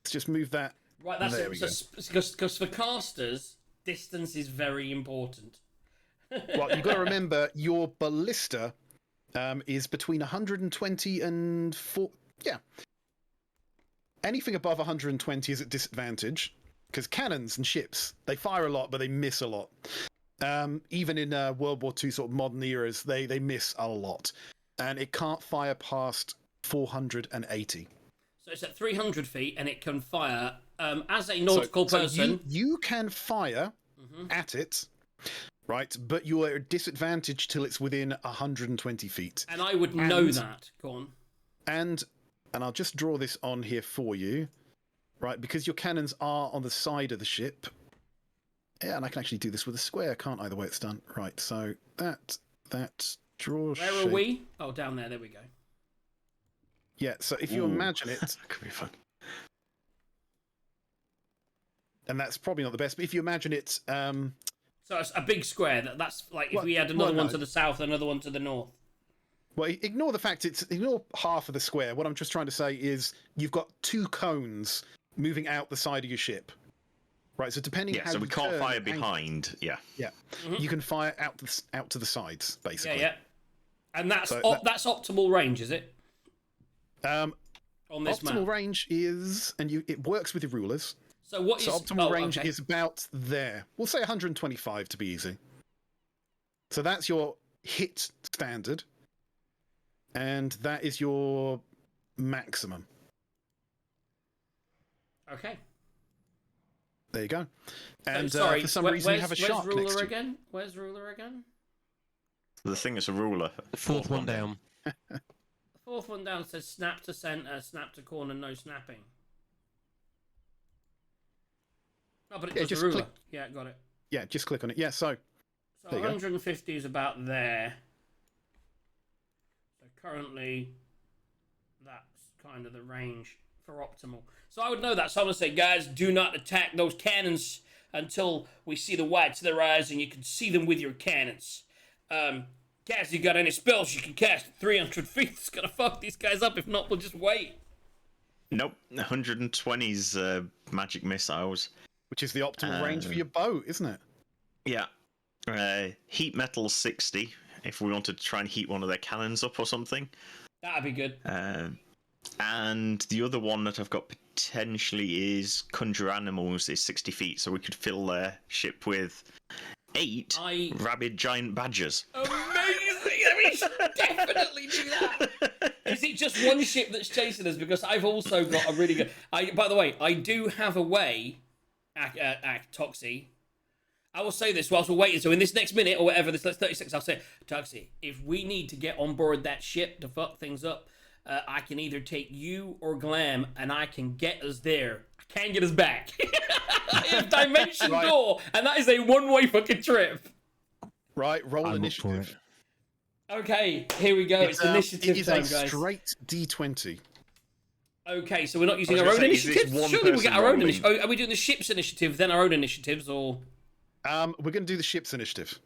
Let's just move that. Right, that's There it. we Because for casters, distance is very important. Well, you've got to remember your ballista is between 120 and 4. Yeah. Anything above 120 is at disadvantage because cannons and ships, they fire a lot, but they miss a lot. Even in World War II sort of modern eras, they miss a lot. And it can't fire past 480. So it's at 300 feet, and it can fire. As a nautical person, you can fire at it, right? But you are at disadvantage till it's within 120 feet. and I would know that. Go on. And I'll just draw this on here for you, right? Because your cannons are on the side of the ship. Yeah, and I can actually do this with a square, can't I? The way it's done. Right. So that draw. Where are we? Oh, down there. There we go. Yeah. So if you imagine it, That could be fun. and that's probably not the best, but if you imagine it, So it's a big square. That's like if we had another one to the south, another one to the north. well, ignore the fact ignore half of the square. What I'm just trying to say is you've got two cones moving out the side of your ship, right? So depending Yeah, how so we you can't turn fire and angle- behind. Yeah. Yeah, you can fire out to the sides, basically. Yeah. And that's So that's optimal range, is it? Um, On this optimal map. range is, and it works with your rulers. So what is So optimal range okay. is about there. We'll say 125 to be easy. So that's your hit standard, and that is your maximum. Okay. There you go. So, And sorry, for some reason, you have a shark where's ruler next to you. again? Where's ruler again? The thing is a ruler. Fourth one down. The fourth one down says snap to center, snap to corner, no snapping. Oh, but it does just the ruler. click- Yeah, got it. Yeah, just click on it. Yeah, so So There you go. 150 is about there. So currently, that's kind of the range for optimal. So I would know that. So I'm going to say, guys, do not attack those cannons until we see the whites of their eyes and you can see them with your cannons. Guys, you got any spells you can cast at 300 feet? It's going to fuck these guys up. If not, we'll just wait. Nope, 120's magic missiles. which is the optimal range for your boat, isn't it? Yeah. Heat metal 60, if we wanted to try and heat one of their cannons up or something. That'd be good. And the other one that I've got potentially is Conjure Animals is 60 feet, so we could fill their ship with 8 rabid giant badgers. Amazing! We should definitely do that. Is it just one ship that's chasing us? Because I've also got a really good. By the way, I do have a way, Toxie. I will say this whilst we're waiting. So in this next minute or whatever, this 36, I'll say, Toxie, if we need to get on board that ship to fuck things up, I can either take you or Glam, and I can get us there. I can't get us back. It's Dimension Door, and that is a one-way fucking trip. Right, roll I'm up for initiative. it. Okay, here we go. It's initiative it is time, a guys. straight D20. Okay, so we're not using I our was own gonna say, is this initiatives? one Surely we person get our own rolling? initiative. Oh, are we doing the ship's initiative, then our own initiatives, or... We're going to do the ship's initiative.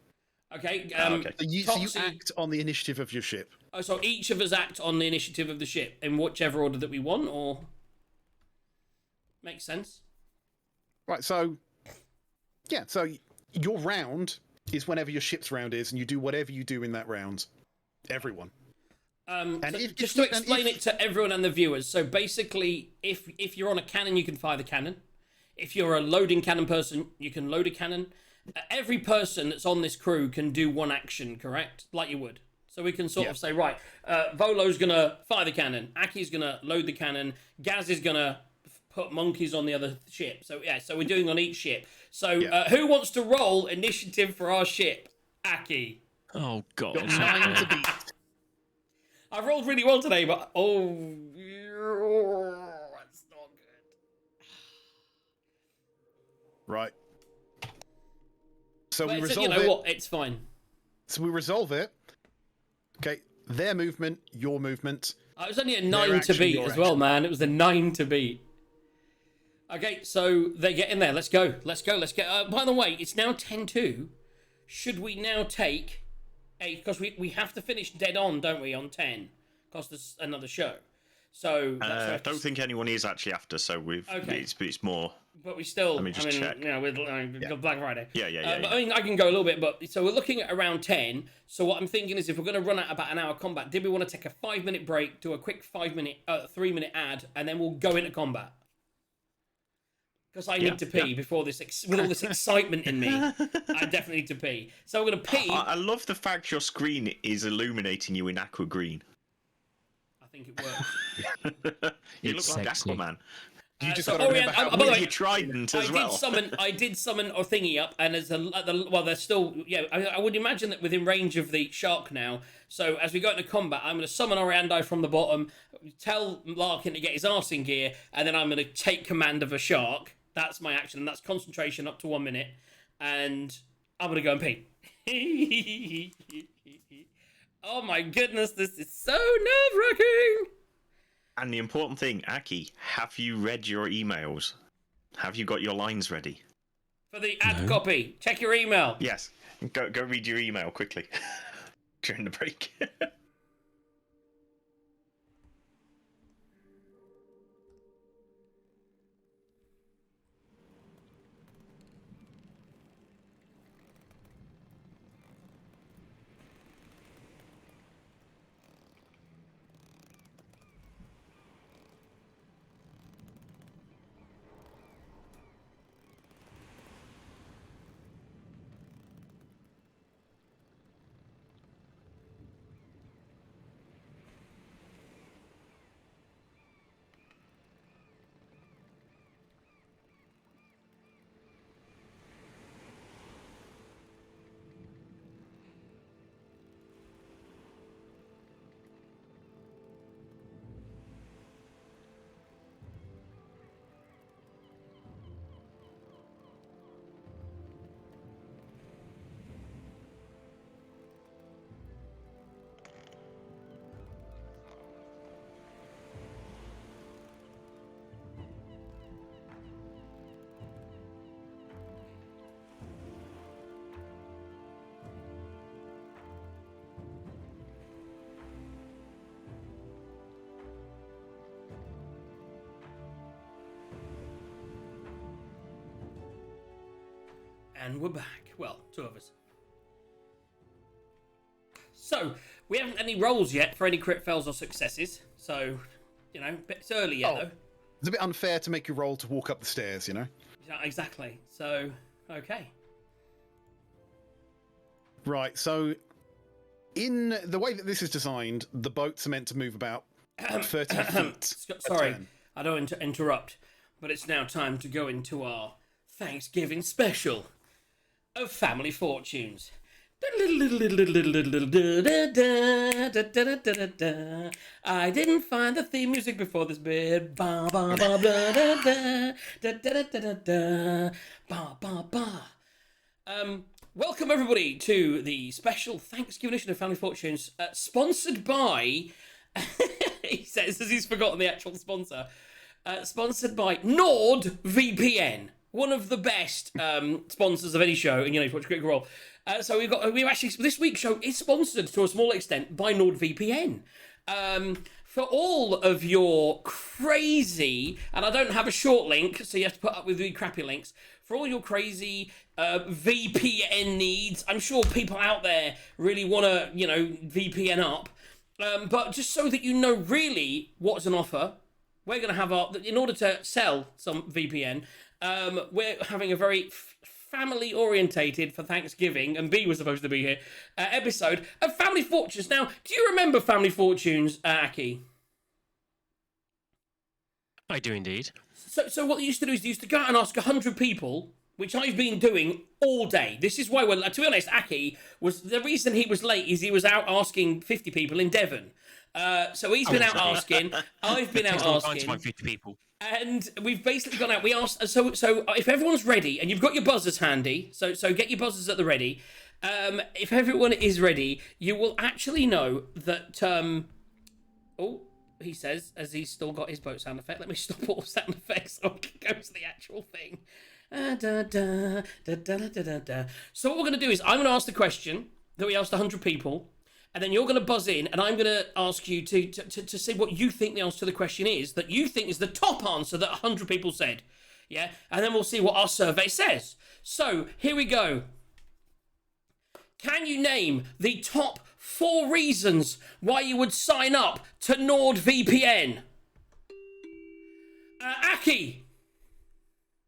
Okay, okay. So you Toxie- act on the initiative of your ship. Oh, so each of us act on the initiative of the ship in whichever order that we want, or... Makes sense. Right, so... Yeah, so your round is whenever your ship's round is, and you do whatever you do in that round. Everyone. So if- just if- to and explain if- it to everyone and the viewers, so basically, if you're on a cannon, you can fire the cannon. If you're a loading cannon person, you can load a cannon. Every person that's on this crew can do one action, correct? Like you would. So we can sort of say, right, Volo's going to fire the cannon, Aki's going to load the cannon, Gaz is going to put monkeys on the other ship. So, yeah, so we're doing on each ship. So who wants to roll initiative for our ship? Aki. Oh, God. Got 9 to beat. I rolled really well today, but that's not good. Right. So we But resolve you know it. what? It's fine. So we resolve it. Okay, their movement, your movement. It was only a Their 9 to action, beat your as well, action. man. It was a 9 to beat. Okay, so they get in there. Let's go. Let's go. Let's get. By the way, it's now 10-2. Should we now take a? Because we have to finish dead on, don't we? On 10, because there's another show. So that's I right. don't think anyone is actually after, so Okay. it's more. But we still. Let me just check. You know, with Black Friday. Yeah. But I mean, I can go a little bit, but so we're looking at around 10. So what I'm thinking is, if we're going to run at about an hour combat, did we want to take a 5-minute break, do a quick 3-minute ad, and then we'll go into combat? Because I need to pee before this, with all this excitement in me. I definitely need to pee. So we're going to pee. I love the fact your screen is illuminating you in aqua green. think it works. You It's look like sexy. Aquaman. You just so got to remember Orient- how by the With way, your trident as well. I did summon a thingy up, and as well, they're still. Yeah, I would imagine that within range of the shark now. So as we go into combat, I'm going to summon Oriando from the bottom, tell Larkin to get his arse in gear, and then I'm going to take command of a shark. That's my action, and that's concentration up to 1 minute. And I'm going to go and pee. Oh my goodness, this is so nerve-wracking. And the important thing, Aki, have you read your emails? Have you got your lines ready? For the ad copy, check your email. Yes. Go read your email quickly during the break. And we're back. Well, two of us. So, we haven't any rolls yet for any crit fails or successes. So, you know, it's early yet, though. It's a bit unfair to make you roll to walk up the stairs, you know? Yeah, exactly. So, okay. Right, so in the way that this is designed, the boats are meant to move about 30 feet. Sorry, turn. I don't want to interrupt, but it's now time to go into our Thanksgiving special of Family Fortunes. I didn't find the theme music before this bit. Ba ba ba blah, da da da da da da da ba ba ba. Welcome everybody to the special Thanksgiving edition of Family Fortunes, sponsored by. He says as he's forgotten the actual sponsor. Sponsored by NordVPN, one of the best sponsors of any show in Watch Critical Role. So we've actually this week's show is sponsored to a small extent by NordVPN. For all of your crazy, and I don't have a short link, so you have to put up with the crappy links. For all your crazy VPN needs, I'm sure people out there really want to, VPN up. But just so that you know really what's on offer, we're going to have in order to sell some VPN, we're having a very family-orientated for Thanksgiving, and B was supposed to be here, episode of Family Fortunes. Now, do you remember Family Fortunes, Aki? I do indeed. So what they used to do is they used to go out and ask 100 people, which I've been doing all day. This is why to be honest, Aki the reason he was late is he was out asking 50 people in Devon. So he's been out asking. I've been out asking. 50 people. And we've basically gone out. We asked. So if everyone's ready and you've got your buzzers handy, so get your buzzers at the ready. If everyone is ready, you will actually know that. Oh, he says as he's still got his boat sound effect. Let me stop all sound effects so I can go to the actual thing. So what we're going to do is I'm going to ask the question that we asked 100 people. And then you're going to buzz in, and I'm going to ask you to say what you think the answer to the question is, that you think is the top answer that 100 people said. Yeah? And then we'll see what our survey says. So, here we go. Can you name the top 4 reasons why you would sign up to NordVPN? Aki!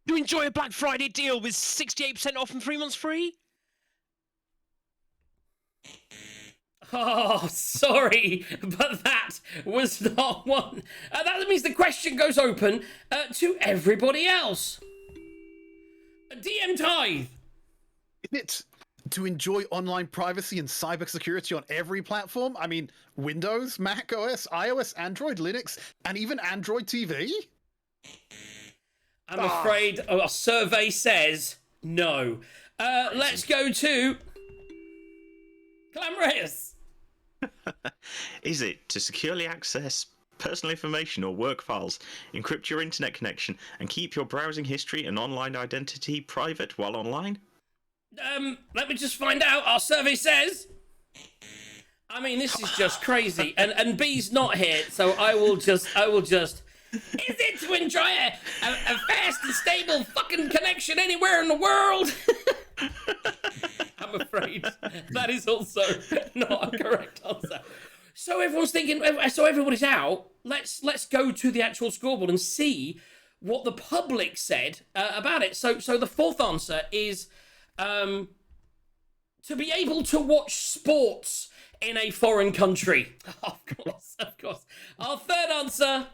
You enjoy a Black Friday deal with 68% off and 3 months free? Oh, sorry, but that was not one. That means the question goes open to everybody else. DM Tithe. It's to enjoy online privacy and cybersecurity on every platform. I mean, Windows, Mac OS, iOS, Android, Linux, and even Android TV. I'm afraid a survey says no. Let's go to Clamreus. Is it to securely access personal information or work files, encrypt your internet connection, and keep your browsing history and online identity private while online? Let me just find out. Our survey says. I mean, this is just crazy. And B's not here, so I will just. Is it to enjoy a fast and stable fucking connection anywhere in the world? I'm afraid that is also not a correct answer. So everyone's thinking. So everybody's out. Let's go to the actual scoreboard and see what the public said about it. So the fourth answer is to be able to watch sports in a foreign country. Of course. Our third answer.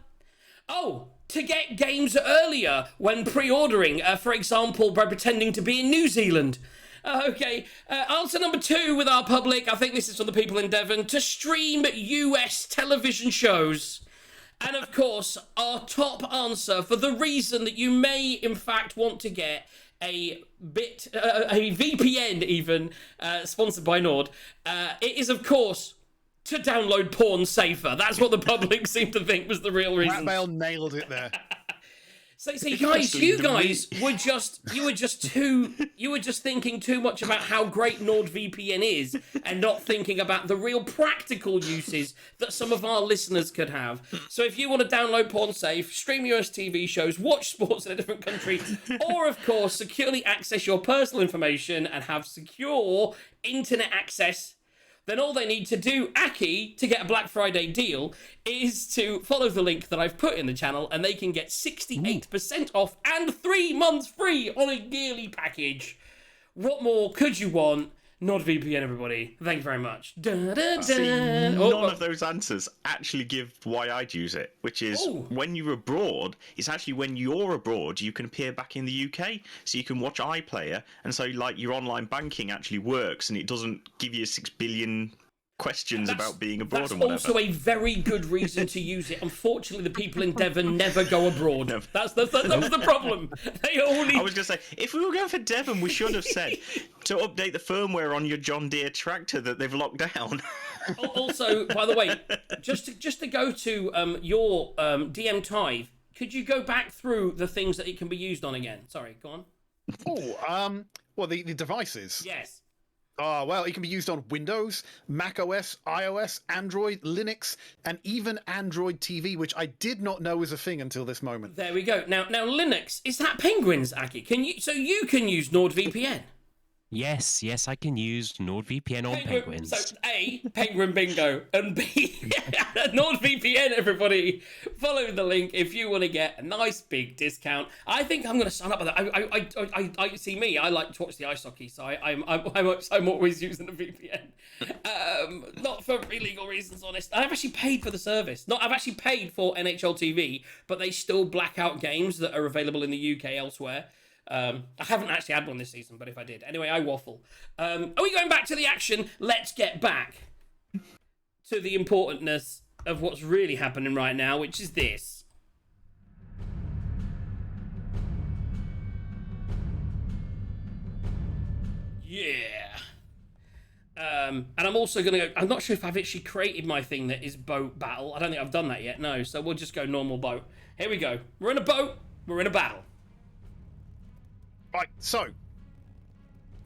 Oh, to get games earlier when pre-ordering, for example, by pretending to be in New Zealand. Okay, answer number 2 with our public, I think this is from the people in Devon, to stream US television shows. And of course, our top answer, for the reason that you may in fact want to get a VPN even, sponsored by Nord, it is of course to download porn safer. That's what the public seemed to think was the real reason. Ratmail nailed it there. So guys, you were just thinking too much about how great NordVPN is and not thinking about the real practical uses that some of our listeners could have. So if you want to download porn safe, stream US TV shows, watch sports in a different country, or of course securely access your personal information and have secure internet access, then all they need to do, Aki, to get a Black Friday deal, is to follow the link that I've put in the channel, and they can get 68% off and 3 months free on a yearly package. What more could you want? NordVPN, everybody. Thank you very much. See, none of those answers actually give why I'd use it, which is when you're abroad, it's actually when you're abroad, you can appear back in the UK, so you can watch iPlayer, and so like your online banking actually works, and it doesn't give you 6 billion questions about being abroad and whatever. That's also a very good reason to use it. Unfortunately, the people in Devon never go abroad. That was the problem. They only... I was going to say, if we were going for Devon, we should have said to update the firmware on your John Deere tractor that they've locked down. Also, by the way, just to go to your DM Tithe, could you go back through the things that it can be used on again? Sorry, go on. Well, the devices. Yes. Oh, well, it can be used on Windows, Mac OS, iOS, Android, Linux, and even Android TV, which I did not know was a thing until this moment. There we go. Now Linux, is that Penguins, Aki? So you can use NordVPN? Yes, I can use NordVPN on Penguins. So A, Penguin Bingo, and B, NordVPN, everybody. Follow the link if you want to get a nice big discount. I think I'm going to sign up with that. I see me. I like to watch the ice hockey, so I'm always using the VPN. Not for illegal reasons, honest. I've actually paid for the service. I've actually paid for NHL TV, but they still black out games that are available in the UK elsewhere. I haven't actually had one this season, but if I did. Anyway, I waffle. Are we going back to the action? Let's get back to the importantness of what's really happening right now, which is this. Yeah. And I'm also going to go... I'm not sure if I've actually created my thing that is boat battle. I don't think I've done that yet, no. So we'll just go normal boat. Here we go. We're in a boat. We're in a battle. Right, so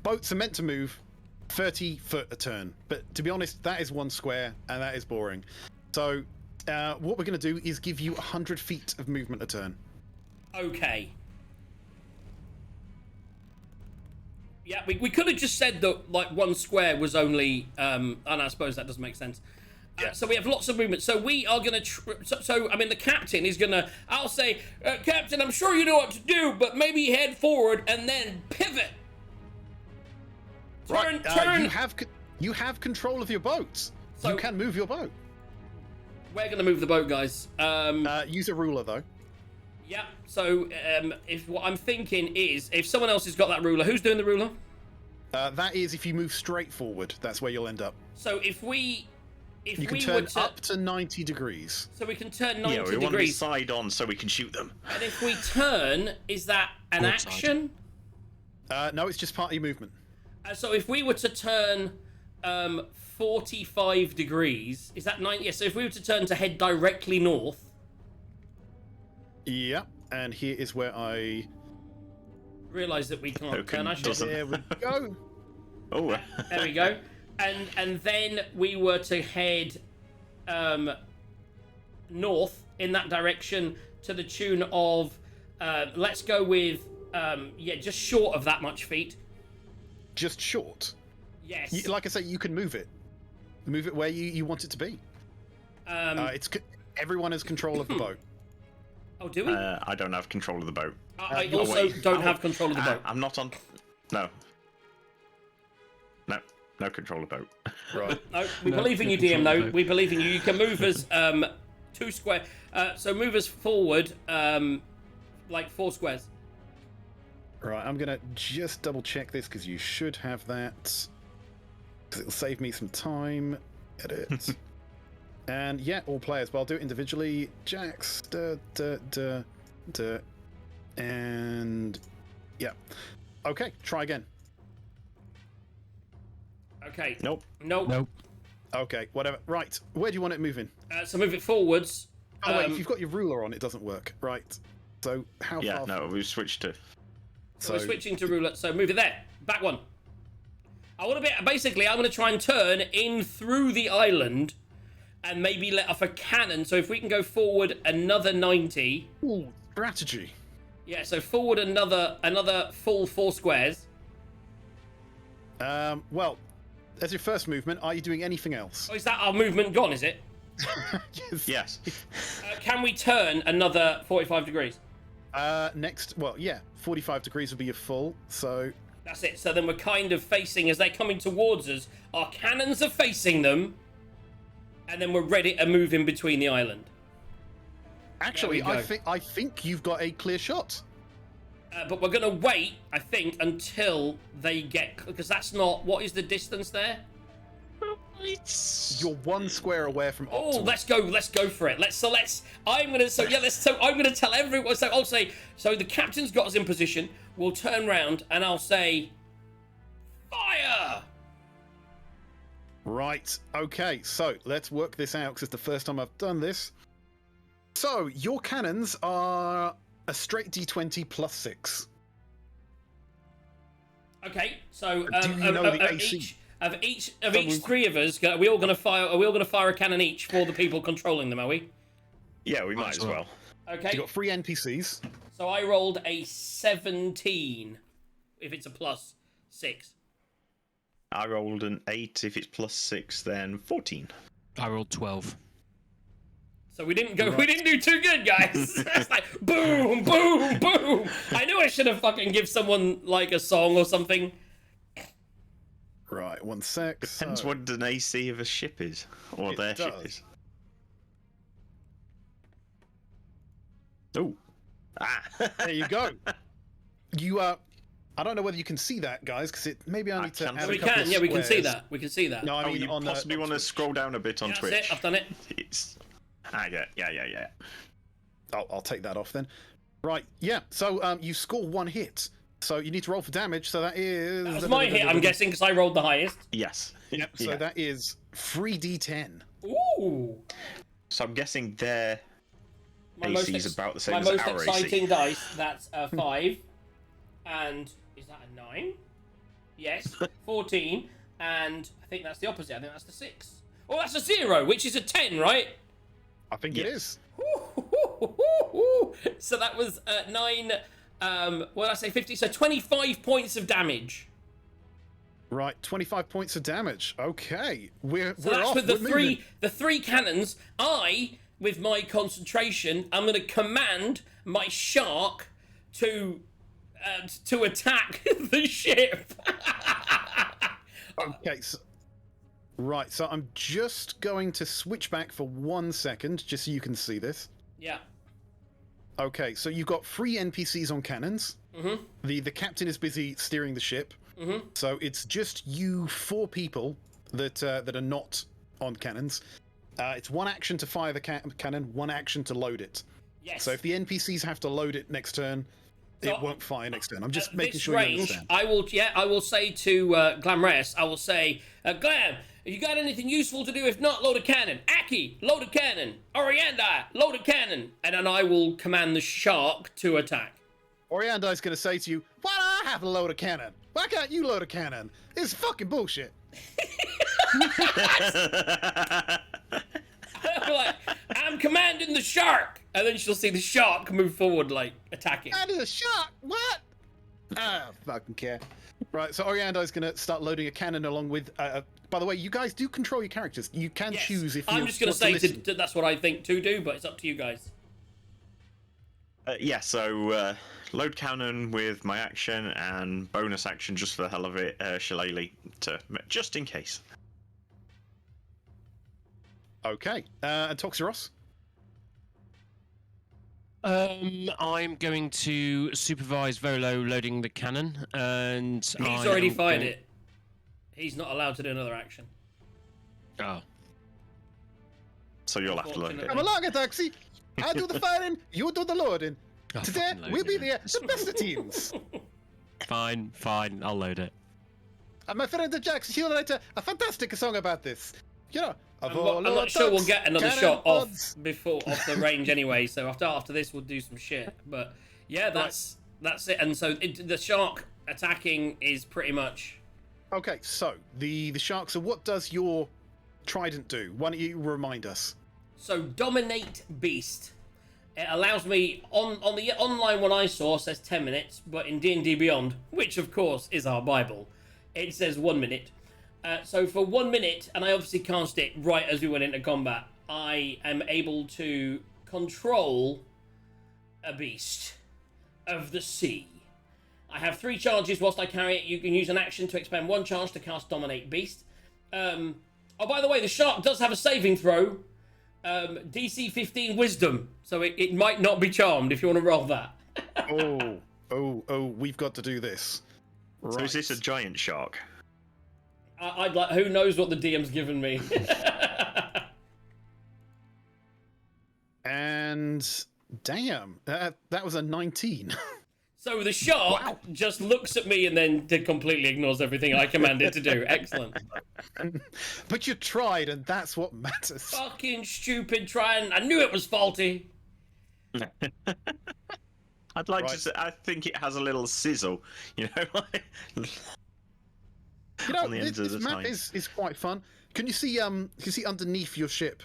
boats are meant to move 30 foot a turn, but to be honest, that is 1 square and that is boring. So what we're going to do is give you 100 feet of movement a turn. Okay. Yeah, we could have just said that like 1 square was only, and I suppose that doesn't make sense. So we have lots of movement. So we are going to... I mean, the captain is going to... I'll say, Captain, I'm sure you know what to do, but maybe head forward and then pivot. Turn. You have control of your boats. So You can move your boat. we're going to move the boat, guys. Use a ruler though. Yeah. So if what I'm thinking is, if someone else has got that ruler, who's doing the ruler? That is if you move straight forward. That's where you'll end up. So if we You can we turn were to, up to 90 degrees. so we can turn 90 Yeah, we want to be degrees. side on so we can shoot them. And if we turn, is that an Port side. action? No, it's just part of your movement. So if we were to turn 45 degrees, is that 90? Yeah, so if we were to turn to head directly north, Yeah, and here is where I. realise that we can't Okay, turn our ship. doesn't- There we go. Oh, There we go. And then we were to head north in that direction to the tune of, let's go with, just short of that much feet. Just short. Yes. Like I say, you can move it. Move it where you want it to be. Everyone has control of the boat. Oh, do we? I don't have control of the boat. I oh, also wait. don't Oh, have control of the boat. I'm not on. No. No control of the boat. Right. No, we No, believe in you, control DM. the No, boat. we believe in you. You can move us 2 square. So move us forward like 4 squares. Right, I'm gonna just double check this because you should have that. Because it'll save me some time. Edit. And yeah, all players, but I'll do it individually. Jax, and yeah. Okay, try again. Okay. Nope. Nope. Nope. Okay, whatever. Right, where do you want it moving? So move it forwards. Oh wait, if you've got your ruler on, it doesn't work. Right. So how Yeah, far? no, we've switched to. So we're switching to ruler. So move it there. Back one. I want to be basically. I'm going to try and turn in through the island, and maybe let off a cannon. So if we can go forward another 90. Ooh, strategy. Yeah. So forward another full 4 squares. Well, as your first movement, are you doing anything else? Oh, is that our movement gone? Is it? Yes. Yes. Can we turn another 45 degrees? Next, well, yeah, 45 degrees would be your full. So That's it. So then we're kind of facing, as they're coming towards us, our cannons are facing them, and then we're ready to move in between the island. actually, There we go. I think you've got a clear shot. But we're going to wait, I think, until they get... Because that's not... What is the distance there? It's. You're 1 square away from Oh, optimal. let's go for it. I'm gonna tell everyone. So I'll say, so the captain's got us in position. We'll turn round and I'll say, fire. Right. Okay. So let's work this out because it's the first time I've done this. So your cannons are a straight D20 plus 6. Okay. So Do you know the AC? of each So 3 of us, are we all gonna fire? Are we all gonna fire a cannon each for the people controlling them? Are we? Yeah, we might as well. Okay. You got 3 NPCs. So I rolled a 17. If it's a plus 6. I rolled an 8. If it's plus 6, then 14. I rolled 12. So we didn't go. We didn't do too good, guys. It's like boom, boom, boom. I knew I should have fucking give someone like a song or something. Right. 1 sec. Depends so- what an AC of a ship is, or It their ship does. is. Oh. Ah. There you go. You I don't know whether you can see that, guys, because it maybe I need to can add see a We couple can. of Yeah, we can see squares. that. We can see that. No, I Oh, mean you on possibly on want to Twitch. scroll down a bit on That's Twitch. it. I've done it. It's. Yeah. I'll take that off then. Right. Yeah. So you score 1 hit. So you need to roll for damage. So that is. That was my hit, I'm guessing, because I rolled the highest. Yes. Yep. So Yeah. that is 3d10. Ooh. So I'm guessing their My AC is about the same my as most our exciting AC. dice. That's a 5, and is that a 9? Yes. 14, and I think that's the opposite. I think that's the 6. Oh, that's a 0, which is a 10, right? I think it Yes. is. So that was 9. What did I say? 50. So 25 points of damage. Right. 25 points of damage. Okay. We're So we're that's off. with We're moving. the 3 cannons. I, with my concentration, I'm going to command my shark to attack the ship. Okay. So, Right, so I'm just going to switch back for 1 second, just so you can see this. Yeah. Okay, so you've got 3 NPCs on cannons. Mm-hmm. The captain is busy steering the ship. Mm-hmm. So it's just you 4 people that are not on cannons. It's 1 action to fire the cannon, 1 action to load it. Yes. So if the NPCs have to load it next turn, So, it won't fire next turn. I'm just at making this sure you range, understand. I will say to Glamress, I will say, Glam, you got anything useful to do? If not, load a cannon. Aki, load a cannon. Orianda, load a cannon. And then I will command the shark to attack. Oriandi's going to say to you, why do I have to load a cannon? Why can't you load a cannon? It's fucking bullshit. Like, I'm commanding the shark. And then she'll see the shark move forward, like, attacking. That is a shark. What? Ah, fucking care. Right, so Oriandi's going to start loading a cannon along with... by the way, you guys do control your characters. You can Yes. choose if you I'm just going to want say listen. that's what I think to do, but it's up to you guys. Yeah, so load cannon with my action and bonus action just for the hell of it, Shillelagh, just in case. Okay, and Toxeros? I'm going to supervise Volo loading the cannon, and He's already fired it. He's not allowed to do another action. Oh, So you'll have to load it. Come along, Taxi. I do the firing, you do the loading. I'll Today, fucking load we'll be it. the best of teams. Fine, I'll load it. And my friend Jax, he'll write a fantastic song about this. You know, of I'm all not our sure we'll ducks, get another cannon shot off pods. off the range anyway. So after this, we'll do some shit. But yeah, that's it. And so the shark attacking is pretty much. Okay, so the shark. So what does your trident do? Why don't you remind us? So dominate beast. It allows me on the online one I saw says 10 minutes, but in D&D Beyond, which of course is our Bible, it says 1 minute. So for 1 minute, and I obviously cast it right as we went into combat, I am able to control a beast of the sea. I have 3 charges whilst I carry it. You can use an action to expend 1 charge to cast Dominate Beast. Oh, by the way, the shark does have a saving throw. DC 15 Wisdom, so it might not be charmed if you want to roll that. oh, we've got to do this. Right. So is this a giant shark? I'd like. Who knows what the DM's given me? And damn, that was a 19. So the shark just looks at me and then completely ignores everything I commanded to do. Excellent. But you tried, and that's what matters. Fucking stupid trying. I knew it was faulty. I'd like to say, I think it has a little sizzle, you know, like, You know, on the ends of this the map tines. is quite fun. Can you see underneath your ship?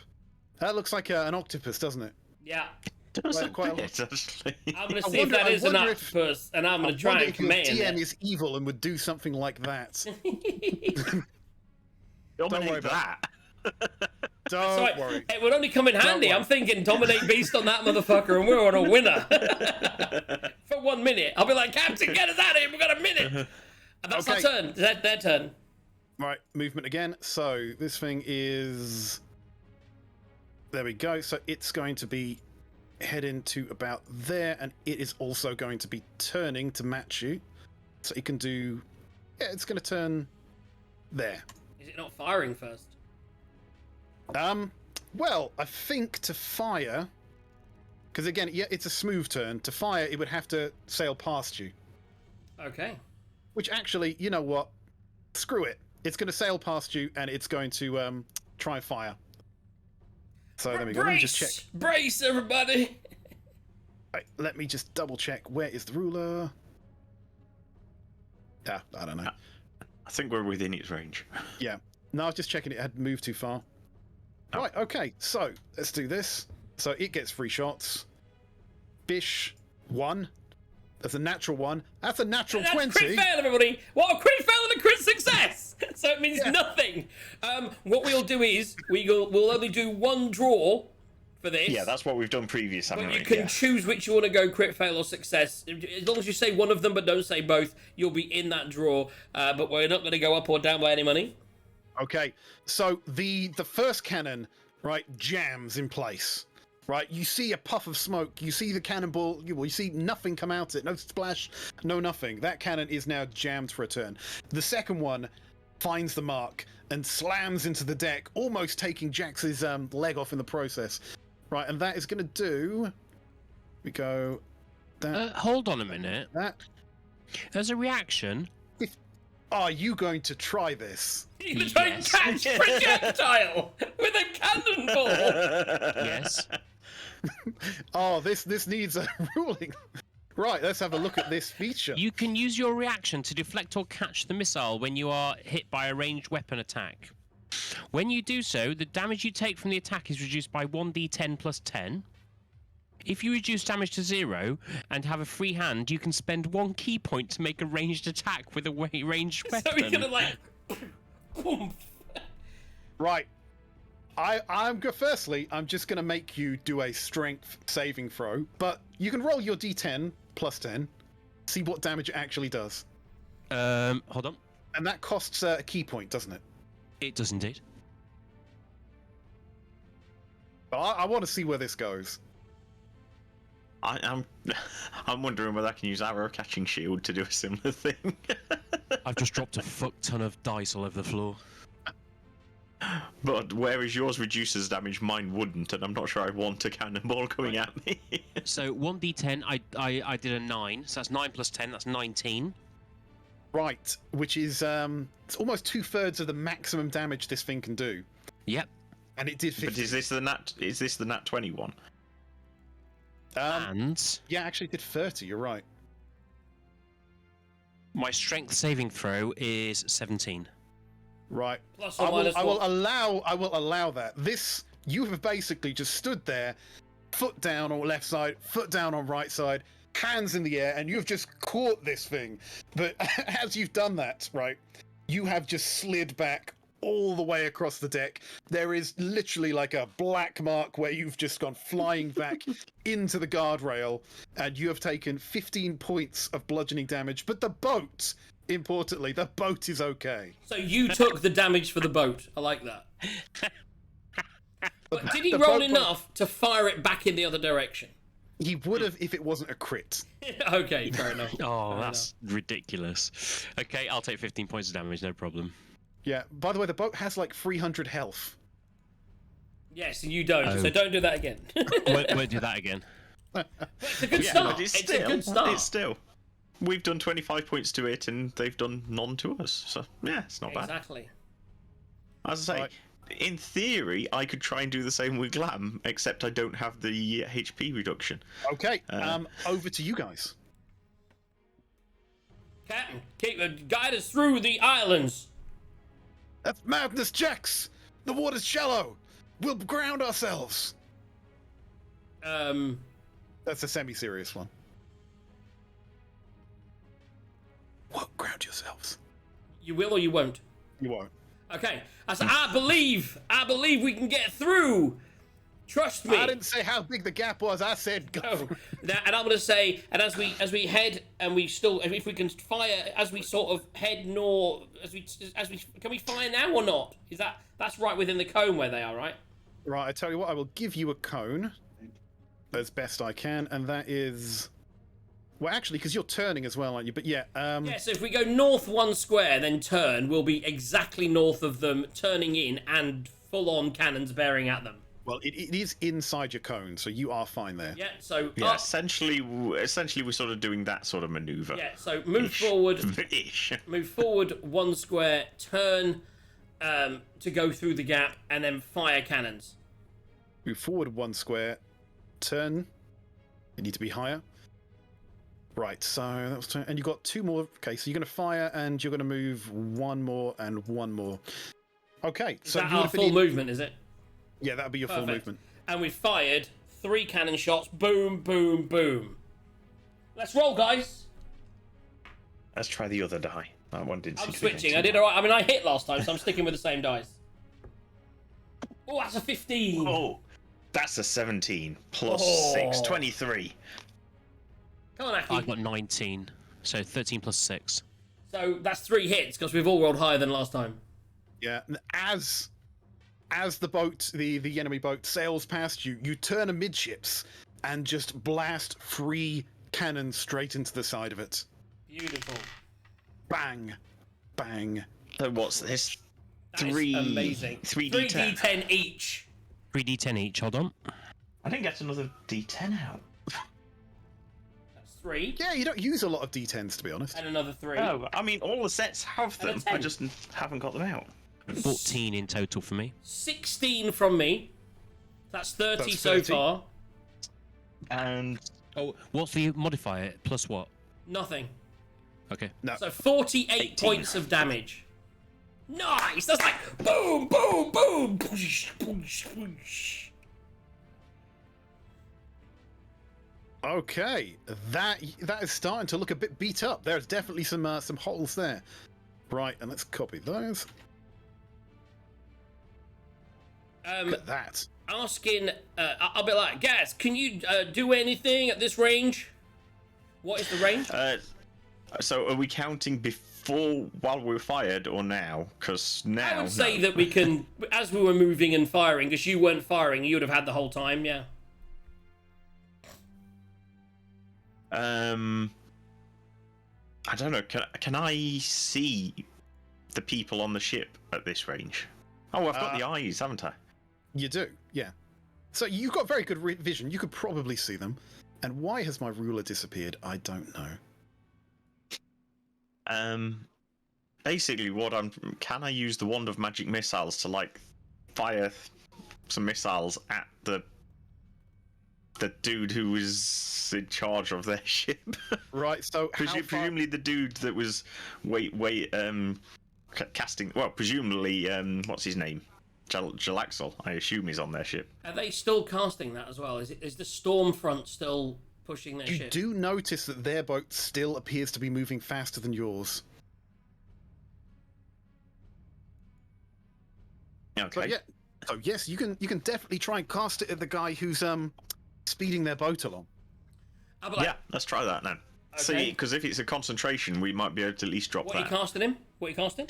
That looks like an octopus, doesn't it? Yeah. Does Well, it quite a bit, actually? I'm going to I see wonder- if that I is an wonder if- octopus, and I'm I going to try wonder and if your command DM it. is evil and would do something like that. Dominate worry about that. Don't Sorry, worry. it would only come in handy. worry. I'm thinking dominate beast on that motherfucker, and we're on a winner. For 1 minute, I'll be like, Captain, get us out of here. We've got a minute. And that's our Okay. turn. Their turn. Right, movement again. So this thing is... There we go. So it's going to be heading to about there, and it is also going to be turning to match you. So it can do... Yeah, it's going to turn there. Is it not firing first? Well, I think to fire... Because again, yeah, it's a smooth turn. To fire, it would have to sail past you. Okay. Which actually, you know what? Screw it. It's going to sail past you, and it's going to try and fire. So there we go. Let me just check. Brace, everybody. Right, let me just double check. Where is the ruler? Yeah, I don't know. I think we're within its range. Yeah. No, I was just checking it had moved too far. Oh. Right, okay. So let's do this. So it gets 3 shots. Bish, 1. That's a natural 1. That's a natural That's 20. crit fail, everybody. What a crit fail and a crit success. So it means nothing. What we'll do is we'll only do 1 draw for this. Yeah, that's what we've done previous, haven't But we? you can Yeah. choose which you want to go crit fail or success. As long as you say one of them but don't say both, you'll be in that draw. But we're not going to go up or down by any money. Okay, so the first cannon, right, jams in place. Right, you see a puff of smoke. You see the cannonball. You see nothing come out it. No splash, no nothing. That cannon is now jammed for a turn. The second one finds the mark and slams into the deck, almost taking Jax's leg off in the process. Right, and that is going to do. We go. That. Hold on a minute. That. As a reaction, Are you going to try this? You try and catch a projectile with a cannonball. yes. Oh, this needs a ruling. Right, let's have a look at this feature. You can use your reaction to deflect or catch the missile when you are hit by a ranged weapon attack. When you do so, the damage you take from the attack is reduced by 1d10 plus 10. If you reduce damage to 0 and have a free hand, you can spend 1 key point to make a ranged attack with a ranged weapon. So we're gonna like. Boom. Right. Firstly, I'm just going to make you do a strength saving throw, but you can roll your d10 plus 10, see what damage it actually does. Hold on. And that costs a key point, doesn't it? It does indeed. But I want to see where this goes. I'm wondering whether I can use arrow catching shield to do a similar thing. I've just dropped a fuck ton of dice all over the floor. But whereas yours reduces damage, mine wouldn't, and I'm not sure I want a cannonball coming at me. So 1d10, I did a 9, so that's 9 plus 10, that's 19. Right, which is it's almost 2/3 of the maximum damage this thing can do. Yep. And it did 50. But is this the nat 21? And Yeah, actually it did 30, you're right. my strength saving throw is 17. Right. Plus or I minus will what? allow that. This, you have basically just stood there, foot down on left side, foot down on right side, hands in the air, and you've just caught this thing. But as you've done that, right, you have just slid back all the way across the deck. There is literally like a black mark where you've just gone flying back into the guardrail, and you have taken 15 points of bludgeoning damage. But the boat, importantly, the boat is okay. So you took the damage for the boat. I like that. But did he The roll boat- enough to fire it back in the other direction? He would have if it wasn't a crit. Okay, fair enough. Oh, Fair that's ridiculous. Okay, I'll take 15 points of damage, no problem. Yeah. By the way, the boat has like 300 health. Yes, and you don't, Oh. so don't do that again. Won't do that again. It's a good Yeah, start. but It's a good start. It's still. We've done 25 points to it, and they've done none to us. So yeah, it's not bad. Exactly. As I say, Right. in theory, I could try and do the same with Glam, except I don't have the HP reduction. Okay. Over to you guys. Captain, guide us through the islands. That's madness, Jax. The water's shallow. We'll ground ourselves. That's a semi-serious one. What? Ground yourselves. You will or you won't. You won't. Okay. I believe we can get through. Trust me. I didn't say how big the gap was. I said go. Oh, now, and I'm gonna say, and as we head, and we still, if we can fire, as we sort of head north, as we can we fire now or not? Is that's right within the cone where they are, right? Right. I tell you what. I will give you a cone as best I can, and that is. Well, actually, because you're turning as well, aren't you? But yeah. Yeah. So if we go north 1 square, then turn, we'll be exactly north of them, turning in and full-on cannons bearing at them. Well, it is inside your cone, so you are fine there. Yeah. So Yeah, up. essentially, we're sort of doing that sort of maneuver. Yeah. So move forward. Ish. Move forward 1 square, turn to go through the gap, and then fire cannons. Move forward 1 square, turn. You need to be higher. Right, so that was turn, and you've got 2 more. Okay, so you're going to fire, and you're going to move 1 more and 1 more. Okay, Is so that you our would've been full in- movement, is it? Yeah, that'll be your full Perfect. movement. And we fired 3 cannon shots. Boom, boom, boom. Let's roll, guys. Let's try the other die. That one didn't. I'm seem to be switching. going I too did alright. I mean, I hit last time, so I'm sticking with the same dice. Oh, that's a 15. well. Oh, that's a 17 plus Oh. 6, 23. Come on, Aki. I got 19, so 13 plus 6. So that's 3 hits because we've all rolled higher than last time. Yeah. And as the boat, the enemy boat sails past you, you turn amidships and just blast 3 cannons straight into the side of it. Beautiful. Bang, bang. So what's this? That is Three. amazing. 3d10. 3d10 each. 3d10 each. Hold on. I didn't get another d10 out. That's 3. Yeah, you don't use a lot of D10s, to be honest. And another 3. Oh, I mean, all the sets have And a them. 10. I just haven't got them out. 14 in total for me. 16 from me. That's 30 That's so 30. far. And Oh, what's the modifier? Plus what? Nothing. Okay. No. So 48 18. points of damage. Nice! That's like boom, boom, boom. Poosh, poosh, poosh. Okay, that is starting to look a bit beat up. There's definitely some holes there. Right, and let's copy those. Look at that. Asking, I'll be like, Gaz, can you do anything at this range? What is the range? so are we counting before, while we were fired, or now? Because now. I would say no. that we can, as we were moving and firing, because you weren't firing, you would have had the whole time, yeah. I don't know. Can I see the people on the ship at this range? Oh, I've got the eyes, haven't I? You do, yeah. So you've got very good vision. You could probably see them. And why has my ruler disappeared? I don't know. Basically, can I use the wand of magic missiles to like fire some missiles at the dude who was in charge of their ship? Right. So how far... presumably the dude that was casting. Well, presumably what's his name? Jalaxel. I assume he's on their ship. Are they still casting that as well? Is the Stormfront still pushing their You ship? do notice that their boat still appears to be moving faster than yours. Okay. But yeah. So yes, you can definitely try and cast it at the guy who's speeding their boat along. I'll be like, Yeah, let's try that then. See, Okay. because if it's a concentration, we might be able to at least drop what are you that. casting him? What are you casting?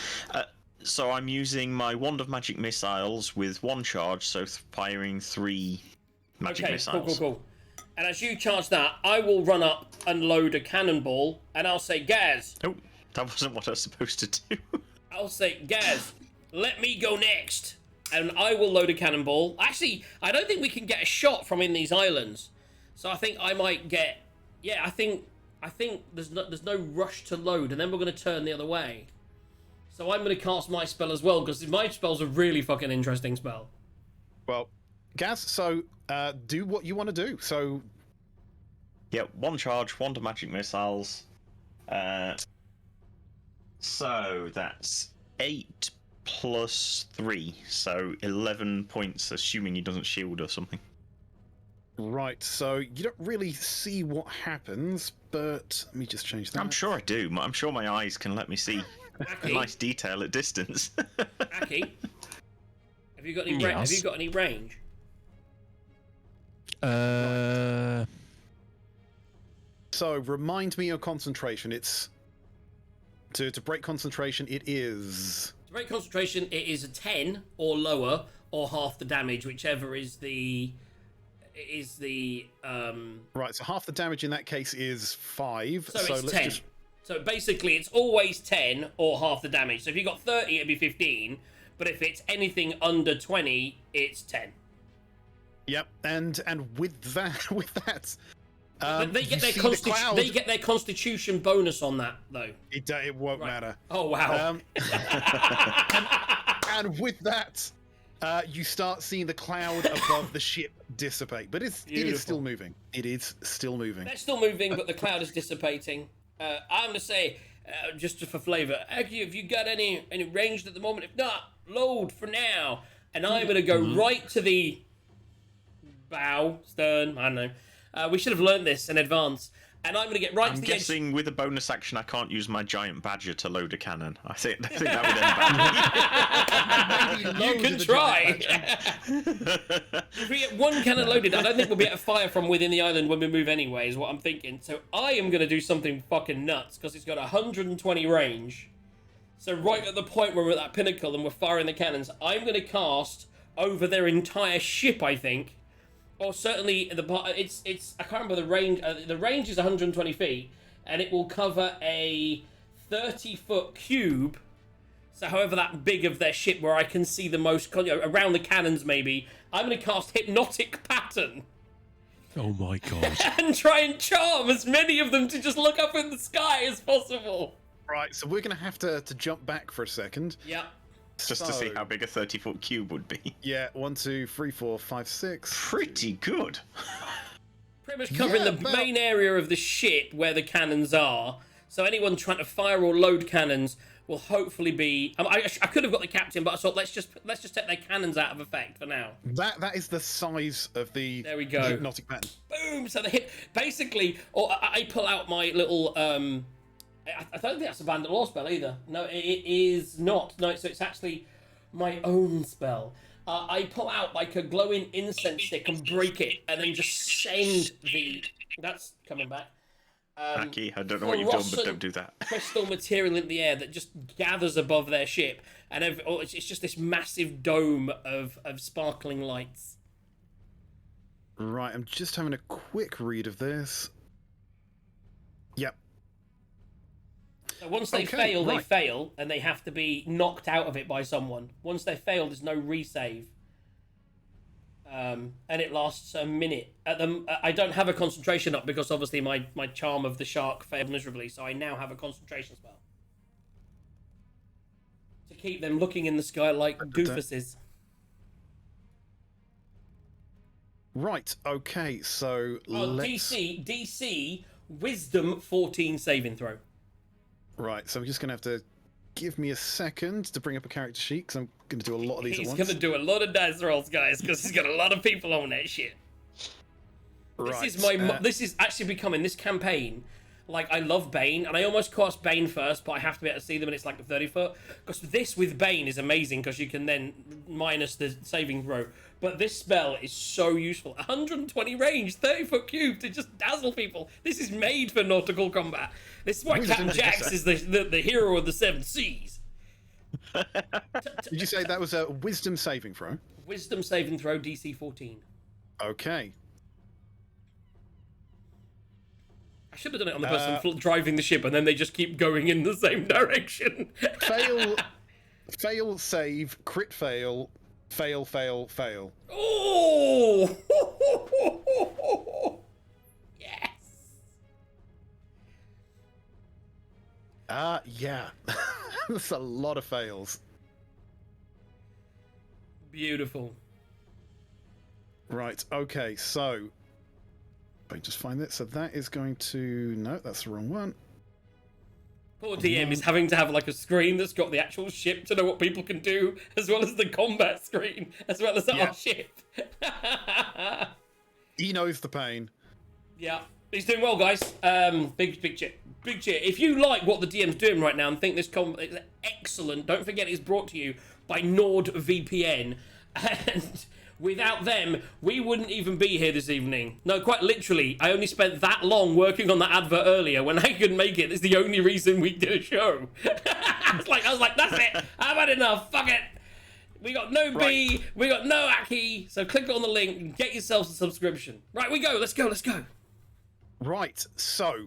So I'm using my wand of magic missiles with 1 charge, so firing 3 magic Okay, missiles. cool. And as you charge that, I will run up and load a cannonball, and I'll say, Gaz, Oh, that wasn't what I was supposed to do. I'll say, Gaz, let me go next. And I will load a cannonball. Actually, I don't think we can get a shot from in these islands. So I think I might get... Yeah, I think there's no rush to load, and then we're going to turn the other way. So I'm going to cast my spell as well, because my spell's a really fucking interesting spell. Well, Gaz, so do what you want to do. So Yeah, 1 charge, wand of magic missiles. So that's 8 plus 3, so 11 points, assuming he doesn't shield or something. right, so you don't really see what happens, but let me just change that. I'm sure I do. I'm sure my eyes can let me see a Aki, nice detail at distance. Aki, have you got any Yes. have you got any range? So remind me of concentration. It's to break concentration. It is To break concentration, it is a 10 or lower, or half the damage, whichever is the right. So half the damage in that case is 5. So it's let's 10. just So basically, it's always 10 or half the damage. So if you got 30, it'd be 15. But if it's anything under 20, it's 10. yep. And with that They you get their see the cloud. they get their constitution bonus on that though. It won't Right. matter. Oh wow. And with that, you start seeing the cloud above the ship dissipate. But it is Beautiful. still moving. It is still moving. They're still moving, but the cloud is dissipating. I'm gonna say, just for flavour, Aki, have you got any ranged at the moment? If not, load for now. And I'm gonna go right to the bow, stern. I don't know. We should have learned this in advance. And I'm gonna get right I'm to the edge. guessing with a bonus action, I can't use my giant badger to load a cannon. I think that would end badly. You can try. If we get 1 cannon loaded, I don't think we'll be able to fire from within the island when we move anyway, is what I'm thinking. So I am going to do something fucking nuts, because it's got 120 range. So right at the point where we're at that pinnacle and we're firing the cannons, I'm going to cast over their entire ship, I think. Or certainly, it's I can't remember the range. The range is 120 feet, and it will cover a 30-foot cube. So however that big of their ship, where I can see the most, around the cannons maybe, I'm going to cast Hypnotic Pattern. Oh my god. And try and charm as many of them to just look up in the sky as possible. Right, so we're going to have to jump back for a second. Yeah. Just to see how big a 30-foot cube would be. Yeah, 1, 2, 3, 4, 5, 6. Pretty good. Pretty much covering Yeah, the main area of the ship where the cannons are. So anyone trying to fire or load cannons will hopefully be. I could have got the captain, but I thought let's just take their cannons out of effect for now. That is the size of the, There we go. the hypnotic pattern. Boom! So the hit basically. Or I pull out my little. I don't think that's a bandit law spell either. No, it is not. No, so it's actually my own spell. I pull out like a glowing incense stick and break it, and then just send the. That's coming back. Aki, I don't know what you've done, but don't do that. Crystal material in the air that just gathers above their ship, and it's just this massive dome of sparkling lights. Right, I'm just having a quick read of this. Yep. So once they Okay, fail, right. they fail, and they have to be knocked out of it by someone. Once they fail, there's no resave. And it lasts a minute. I don't have a concentration up because obviously my charm of the shark failed miserably, so I now have a concentration spell. To keep them looking in the sky like doofuses. Right, okay, so let's... DC, Wisdom 14 saving throw. Right, so we're just going to have to give me a second to bring up a character sheet, because I'm going to do a lot of these He's at going once. to do a lot of dice rolls, guys, because he's got a lot of people on that shit. Right, This is actually becoming, this campaign, like, I love Bane, and I almost cast Bane first, but I have to be able to see them, and it's like a 30-foot. Because this with Bane is amazing, because you can then minus the saving throw. But this spell is so useful. 120 range, 30-foot cube to just dazzle people. This is made for nautical combat. This is why Captain Jax is the hero of the Seven Seas. Did you say that was a wisdom saving throw? Wisdom saving throw, DC 14. Okay. I should have done it on the person driving the ship, and then they just keep going in the same direction. Fail, save, crit fail, fail, fail, fail. Oh! Yes! Yeah. That's a lot of fails. Beautiful. Right, okay, so... I just find it. So that is going to... No, that's the wrong one. Poor DM is having to have like a screen that's got the actual ship to know what people can do, as well as the combat screen, as well as our ship. He knows the pain. Yeah, he's doing well, guys. Big cheer. Big cheer. If you like what the DM's doing right now and think this is excellent, don't forget it's brought to you by NordVPN. And without them, we wouldn't even be here this evening. No, quite literally, I only spent that long working on that advert earlier. When I couldn't make it, it's the only reason we did a show. I was like, that's it. I've had enough. Fuck it. We got no B, we got no Aki. So click on the link and get yourselves a subscription. Right, we go. Let's go. Right, so...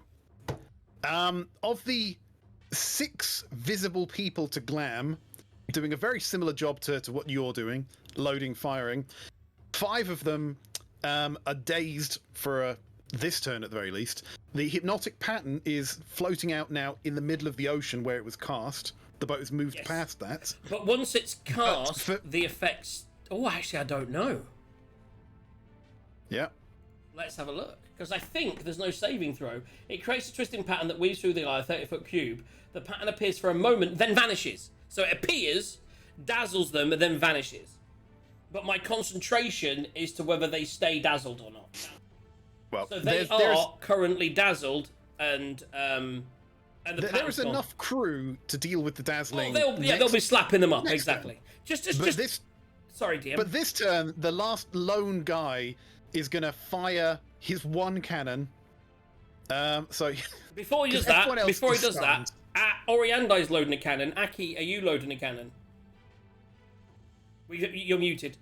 of the 6 visible people to Glam, doing a very similar job to what you're doing, loading, firing, 5 of them are dazed for this turn at the very least. The hypnotic pattern is floating out now in the middle of the ocean where it was cast. The boat has moved past that. But once it's cast, the effects... Oh, actually, I don't know. Yeah. Let's have a look. Because I think there's no saving throw. It creates a twisting pattern that weaves through the eye, a 30-foot cube. The pattern appears for a moment, then vanishes. So it appears, dazzles them, and then vanishes. But my concentration is to whether they stay dazzled or not. Well, So they are currently dazzled, and the there is enough crew to deal with the dazzling. They'll be slapping them up, exactly. Turn. Sorry, DM. But this turn, the last lone guy is going to fire his one cannon. So Before he does 'cause everyone that, else is stunned. Oriandai's loading a cannon. Aki, are you loading a cannon? You're muted.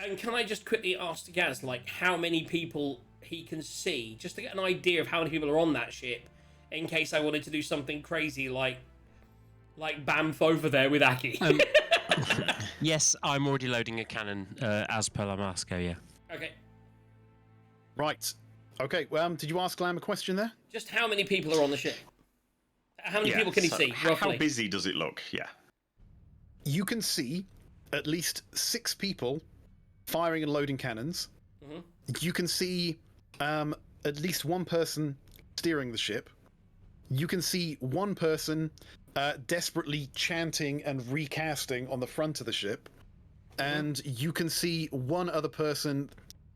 And can I just quickly ask Gaz, like, how many people he can see, just to get an idea of how many people are on that ship, in case I wanted to do something crazy like Bamf over there with Aki. Yes, I'm already loading a cannon, as per Lamasco, yeah. Okay. Right. Okay. Did you ask Lam a question there? Just how many people are on the ship? How many people can he see, How roughly? busy does it look? Yeah. You can see at least 6 people firing and loading cannons. Mm-hmm. You can see at least 1 person steering the ship. You can see 1 person desperately chanting and recasting on the front of the ship. And you can see 1 other person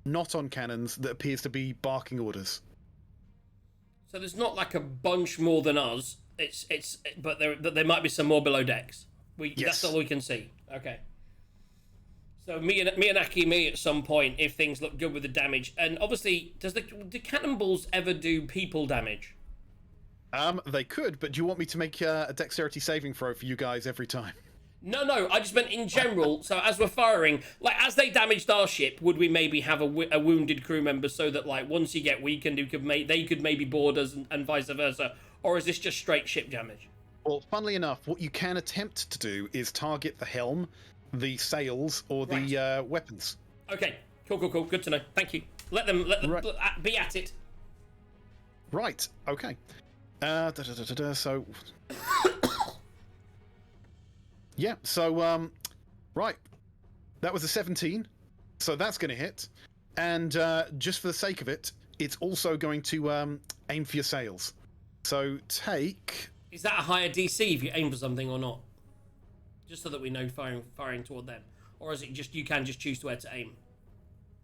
not on cannons that appears to be barking orders. So there's not like a bunch more than us. But there might be some more below decks. Yes. That's all we can see. Okay. So me and Aki at some point if things look good with the damage. And obviously, do cannonballs ever do people damage? They could, but do you want me to make a dexterity saving throw for you guys every time? No, I just meant in general. So as we're firing, like as they damaged our ship, would we maybe have a wounded crew member so that like once you get weakened, they could maybe board us and vice versa? Or is this just straight ship damage? Well, funnily enough, what you can attempt to do is target the helm, the sails, or the weapons. Okay, cool. Good to know. Thank you. Let them Right. be at it. Right. Okay. So. Yeah. So. Right. That was a 17. So that's going to hit, and just for the sake of it, it's also going to aim for your sails. So take. Is that a higher DC if you aim for something or not? Just so that we know firing toward them, or is it just you can just choose where to aim?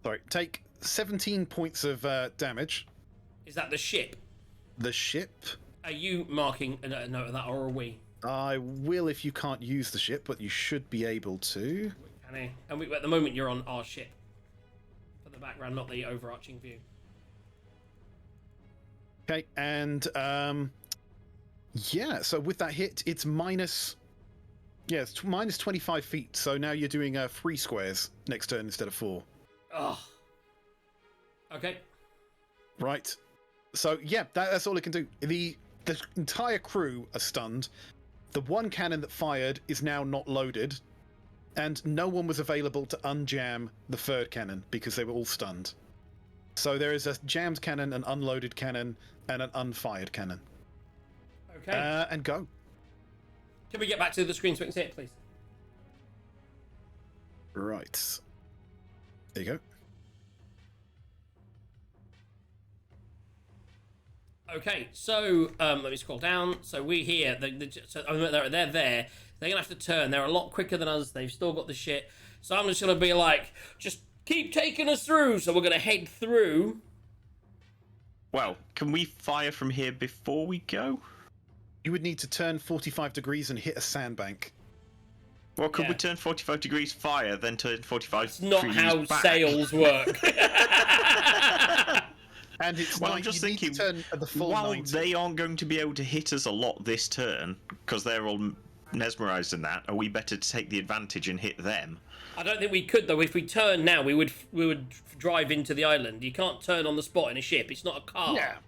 Sorry. Take 17 points of damage. Is that the ship? The ship. Are you marking a note of that, or are we? I will if you can't use the ship, but you should be able to. Can I? And at the moment you're on our ship. For the background, not the overarching view. Okay, and yeah, so with that hit, it's minus. Yeah, it's minus 25 feet. So now you're doing 3 squares next turn instead of 4. Oh. Okay. Right. So yeah, that's all it can do. The entire crew are stunned. The 1 cannon that fired is now not loaded, and no one was available to unjam the 3rd cannon because they were all stunned. So there is a jammed cannon, an unloaded cannon, and an unfired cannon. Okay. And go. Can we get back to the screen so we can see it, please? Right. There you go. Okay, so let me scroll down. So we here, they're there. They're gonna have to turn. They're a lot quicker than us. They've still got the shit. So I'm just gonna be like, just keep taking us through. So we're gonna head through. Well, can we fire from here before we go? You would need to turn 45 degrees and hit a sandbank. Well, could we Yeah. turn 45 degrees fire, then turn 45 It's not degrees how back? sails work. And it's Well, not, I'm just you need thinking, to turn at the full while 90. they aren't going to be able to hit us a lot this turn, because they're all mesmerised in that, are we better to take the advantage and hit them? I don't think we could though. If we turn now, we would drive into the island. You can't turn on the spot in a ship. It's not a car. Yeah.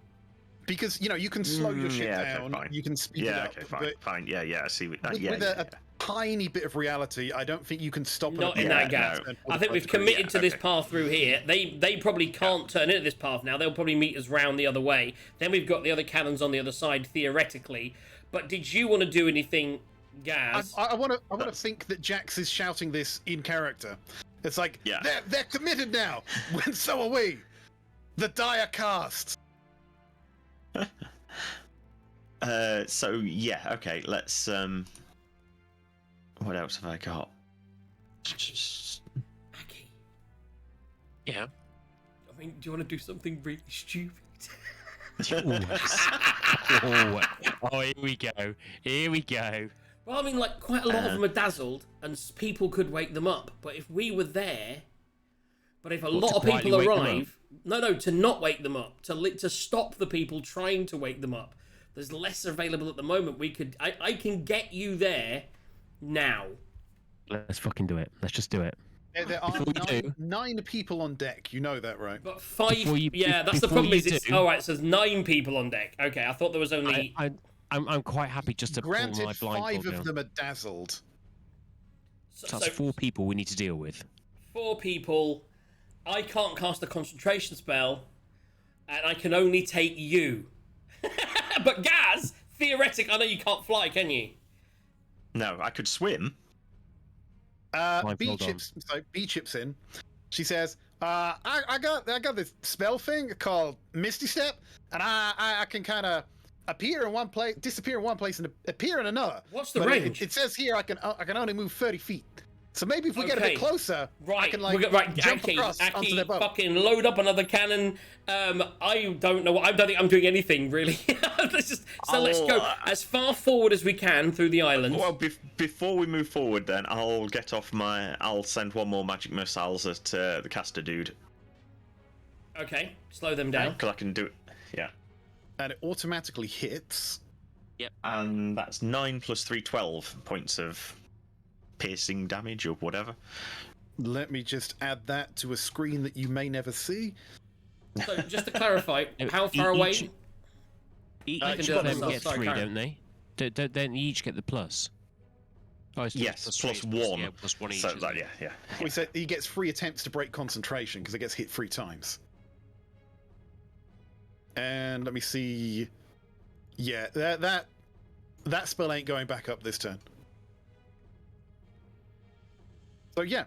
Because, you can slow your ship yeah, okay, down, fine. you can speed it Yeah, up. okay, but fine. Yeah, I see. with, Yeah, with a tiny bit of reality, I don't think you can stop it. Not in Yeah, that gap. no. I think we've 45 committed to this okay. path through here. They probably can't turn into this path now. They'll probably meet us round the other way. Then we've got the other cannons on the other side, theoretically. But did you want to do anything, Gaz? I want to think that Jax is shouting this in character. It's like, Yeah. they're committed now, when so are we. The die are cast. So yeah, okay. Let's. What else have I got? Aki, Yeah. I mean, do you want to do something really stupid? Oh, here we go. Here we go. Well, I mean, like, quite a lot of them are dazzled, and people could wake them up. But if we were there, But if a What, lot to of people quietly wake them up? arrive, no, to not wake them up, to stop the people trying to wake them up. There's less available at the moment. I can get you there now. Let's fucking do it. Let's just do it. There are Before you do- nine people on deck. You know that, right? But five, Before you- that's the before problem. you Is it's do- all right? So there's 9 people on deck. Okay, I thought there was only. I'm quite happy just to pull Granted, my 5 blindfold of down. them are dazzled. So, So that's 4 people we need to deal with. 4 people. I can't cast a concentration spell, and I can only take you. But Gaz, theoretic, I know you can't fly, can you? No, I could swim. B chips in. She says, I got this spell thing called Misty Step, and I can kind of appear in one place, disappear in one place, and appear in another. What's the But range? It says here I can only move 30 feet. So maybe if we get a Okay. bit closer, Right, I can like right, jump Aki, across onto their boat. fucking load up another cannon. I don't know. I don't think I'm doing anything really. Let's go as far forward as we can through the island. Well, before we move forward, then I'll get off I'll send one more magic missiles at the caster dude. Okay, slow them down. Because I can do it. Yeah. And it automatically hits. And that's 9 plus 3, 12 points of piercing damage or whatever. Let me just add that to a screen that you may never see. So just to clarify, how far Each- away? Each I can of do it them myself. get Sorry, 3, Karen. don't they? Don't you each get the plus? Oh, it's Yes, plus plus 3, 1. Yeah, plus 1 each. So isn't that, it? yeah. We said he gets 3 attempts to break concentration because it gets hit 3 times. And let me see. Yeah, that spell ain't going back up this turn. So yeah,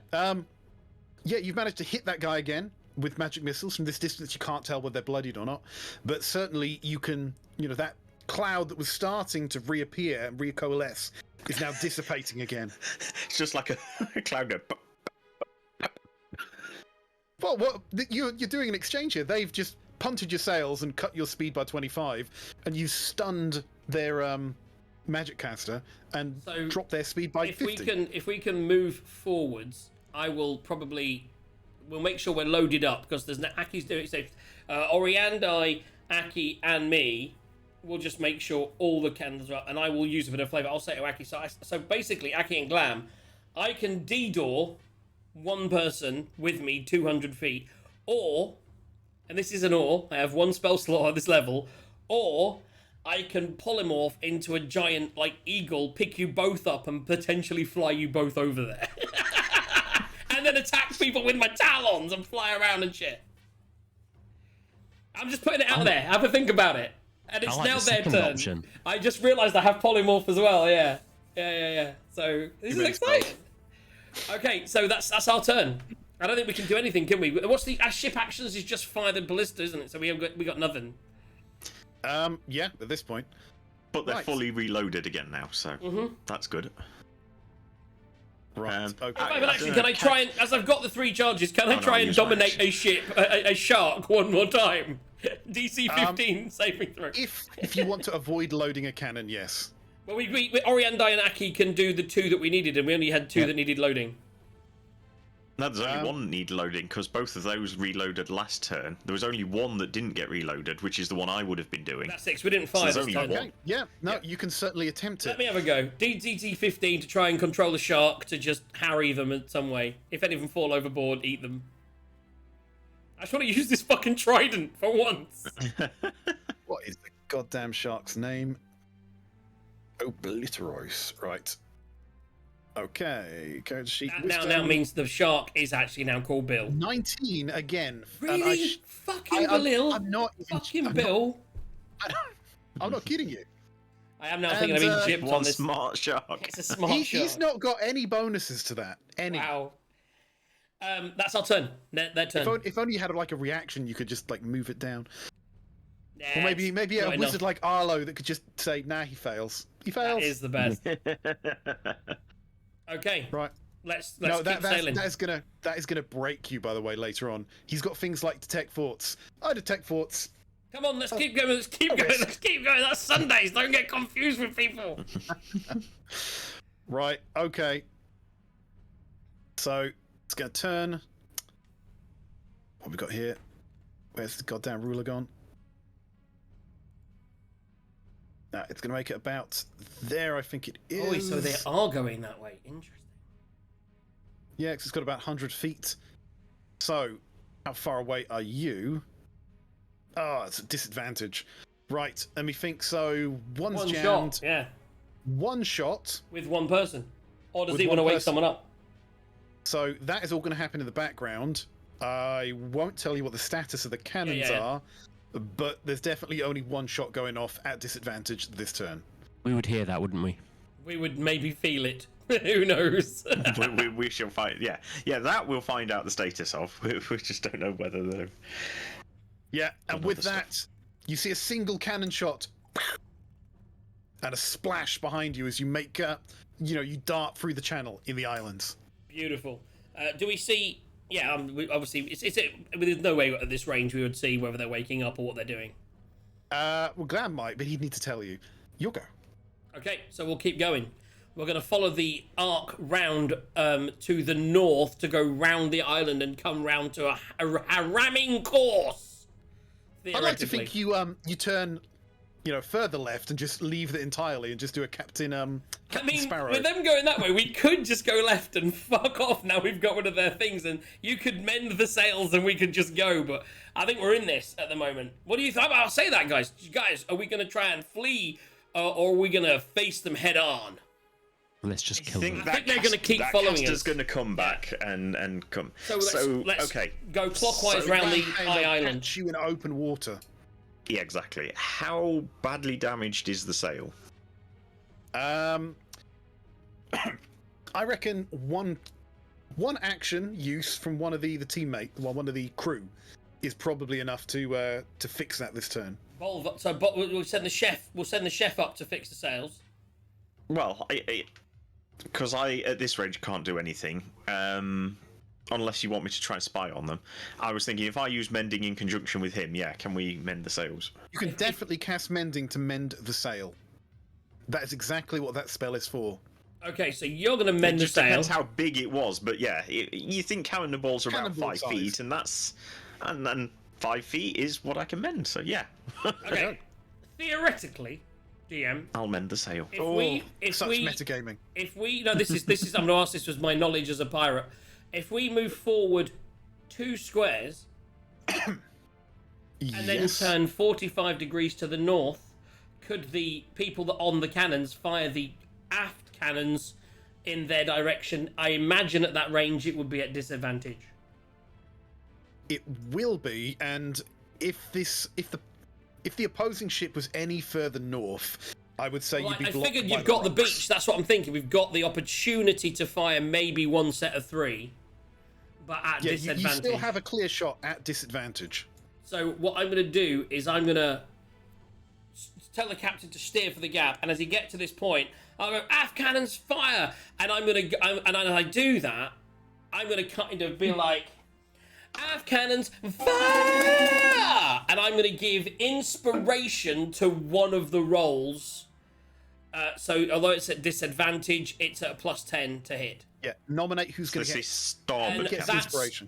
you've managed to hit that guy again with magic missiles from this distance. You can't tell whether they're bloodied or not, but certainly you can. That cloud that was starting to reappear and recoalesce is now dissipating again. It's just like a cloud go. Well, you're doing an exchange here. They've just punted your sails and cut your speed by 25, and you stunned their magic caster and So, dropped their speed by If 50. we can move forwards, we'll make sure we're loaded up because there's Aki's doing it. So Oriandai, Aki, and me will just make sure all the candles are up, and I will use a bit of flavor. I'll say to Aki. So basically, Aki and Glam, I can D-door one person with me 200 feet, or, and this is an or, I have 1 spell slot at this level, or I can polymorph into a giant, like, eagle, pick you both up, and potentially fly you both over there. And then attack people with my talons and fly around and shit. I'm just putting it out there. Have a think about it. And it's I like now the their second turn. option. I just realised I have polymorph as well, yeah. Yeah. So, this is many exciting. Okay, so that's our turn. I don't think we can do anything, can we? What's our ship actions is just fire the ballista, isn't it? So we got nothing. Yeah, at this point. But they're Right. fully reloaded again now, so that's good. Right. Okay. But actually, can I try and, as I've got the 3 charges, can I no, try I'll and use my dominate action. a ship, a shark one more time? DC 15 saving throw. If you want to avoid loading a cannon, yes. Well, we Oriandai and Aki can do the 2 that we needed, and we only had 2 that needed loading. No, there's only one need loading because both of those reloaded last turn. There was only one that didn't get reloaded, which is the one I would have been doing. That's 6. We didn't fire there's this only time. one. Okay. Yeah. No, you can certainly attempt Let it. me have a go. DT 15 to try and control the shark to just harry them in some way. If any of them fall overboard, eat them. I just want to use this fucking trident for once. What is the goddamn shark's name? Obliterois. Right. Okay. Code sheet. That now means the shark is actually now called Bill. 19 again. And Really? Fucking Bill? I'm not. Fucking I'm Bill? I'm not kidding you. I am now thinking of And, Egypt on One this. smart shark. It's a smart shark. He's not got any bonuses to that. Any. Wow. That's our turn. Their turn. If only you had like a reaction, you could just like move it down. Nah, Or maybe it's a not wizard enough. like Arlo that could just say, "Nah, he fails. He fails." That is the best. Okay, Right. let's No, keep sailing. that is gonna break you. By the way, later on, he's got things like detect forts. I detect forts. Come on, let's keep going. Let's keep going. Let's keep going. That's Sundays. Don't get confused with people. Right. Okay. So it's gonna turn. What we got here? Where's the goddamn ruler gone? It's going to make it about there, I think it is. Oh, so they are going that way. Interesting. Yeah, because it's got about 100 feet. So, how far away are you? Oh, it's a disadvantage. Right, let me think. So, one's One jammed. shot, yeah. One shot. With one person. Or does With he want to one wake person. someone up? So, that is all going to happen in the background. I won't tell you what the status of the cannons yeah. are, but there's definitely only one shot going off at disadvantage this turn. We would hear that, wouldn't we? We would maybe feel it. Who knows? we shall find. Yeah, that we'll find out the status of. We just don't know whether they're. Yeah, and with other that, you see a single cannon shot and a splash behind you as you make, you dart through the channel in the islands. Beautiful. Do we see... Yeah, obviously, there's no way at this range we would see whether they're waking up or what they're doing. Well, Glam might, but he'd need to tell you. You'll go. Okay, so we'll keep going. We're going to follow the arc round to the north to go round the island and come round to a ramming course. I'd like to think you turn, further left and just leave it entirely and just do a Captain Sparrow. With them going that way, we could just go left and fuck off. Now we've got rid of their things, and you could mend the sails and we could just go. But I think we're in this at the moment. What do you think? I'll say that, guys. Guys, are we going to try and flee, or are we going to face them head on? Let's just kill them. I think they're going to keep following us. Caster's going to come back and come. So let's okay. go clockwise round the high island. Catch you in open water. Yeah, exactly. How badly damaged is the sail? I reckon one action use from one of the one of the crew is probably enough to fix that this turn. So we'll send the chef. We'll send the chef up to fix the sails. Well, because I at this range can't do anything. Unless you want me to try and spy on them. I was thinking if I use mending in conjunction with him, can we mend the sails? You can definitely cast mending to mend the sail. That is exactly what that spell is for. Okay, so you're going to mend It the just sail. depends how big it was, but you think cannonballs are about Cannonball 5 size. feet, and then 5 feet is what I can mend. So yeah, Okay, theoretically, DM, I'll mend the sail. Such metagaming. this is I'm going to ask this was my knowledge as a pirate. If we move forward 2 squares and then Yes. turn 45 degrees to the north, could the people that on the cannons fire the aft cannons in their direction? I imagine at that range it would be at disadvantage. It will be, and if the opposing ship was any further north, I would say Well, you'd be I blocked figured by you've got the rocks. beach. That's what I'm thinking. We've got the opportunity to fire maybe one set of 3, but at Yeah, you disadvantage. still have a clear shot at disadvantage. So what I'm going to do is I'm going to tell the captain to steer for the gap, and as he gets to this point, I'll go, aft cannons, fire! And and as I do that, I'm going to kind of be like, aft cannons, fire! And I'm going to give inspiration to one of the rolls. So although it's at disadvantage, it's at a +10 to hit. Yeah, nominate who's going This to is get. starboard Gets captain. inspiration.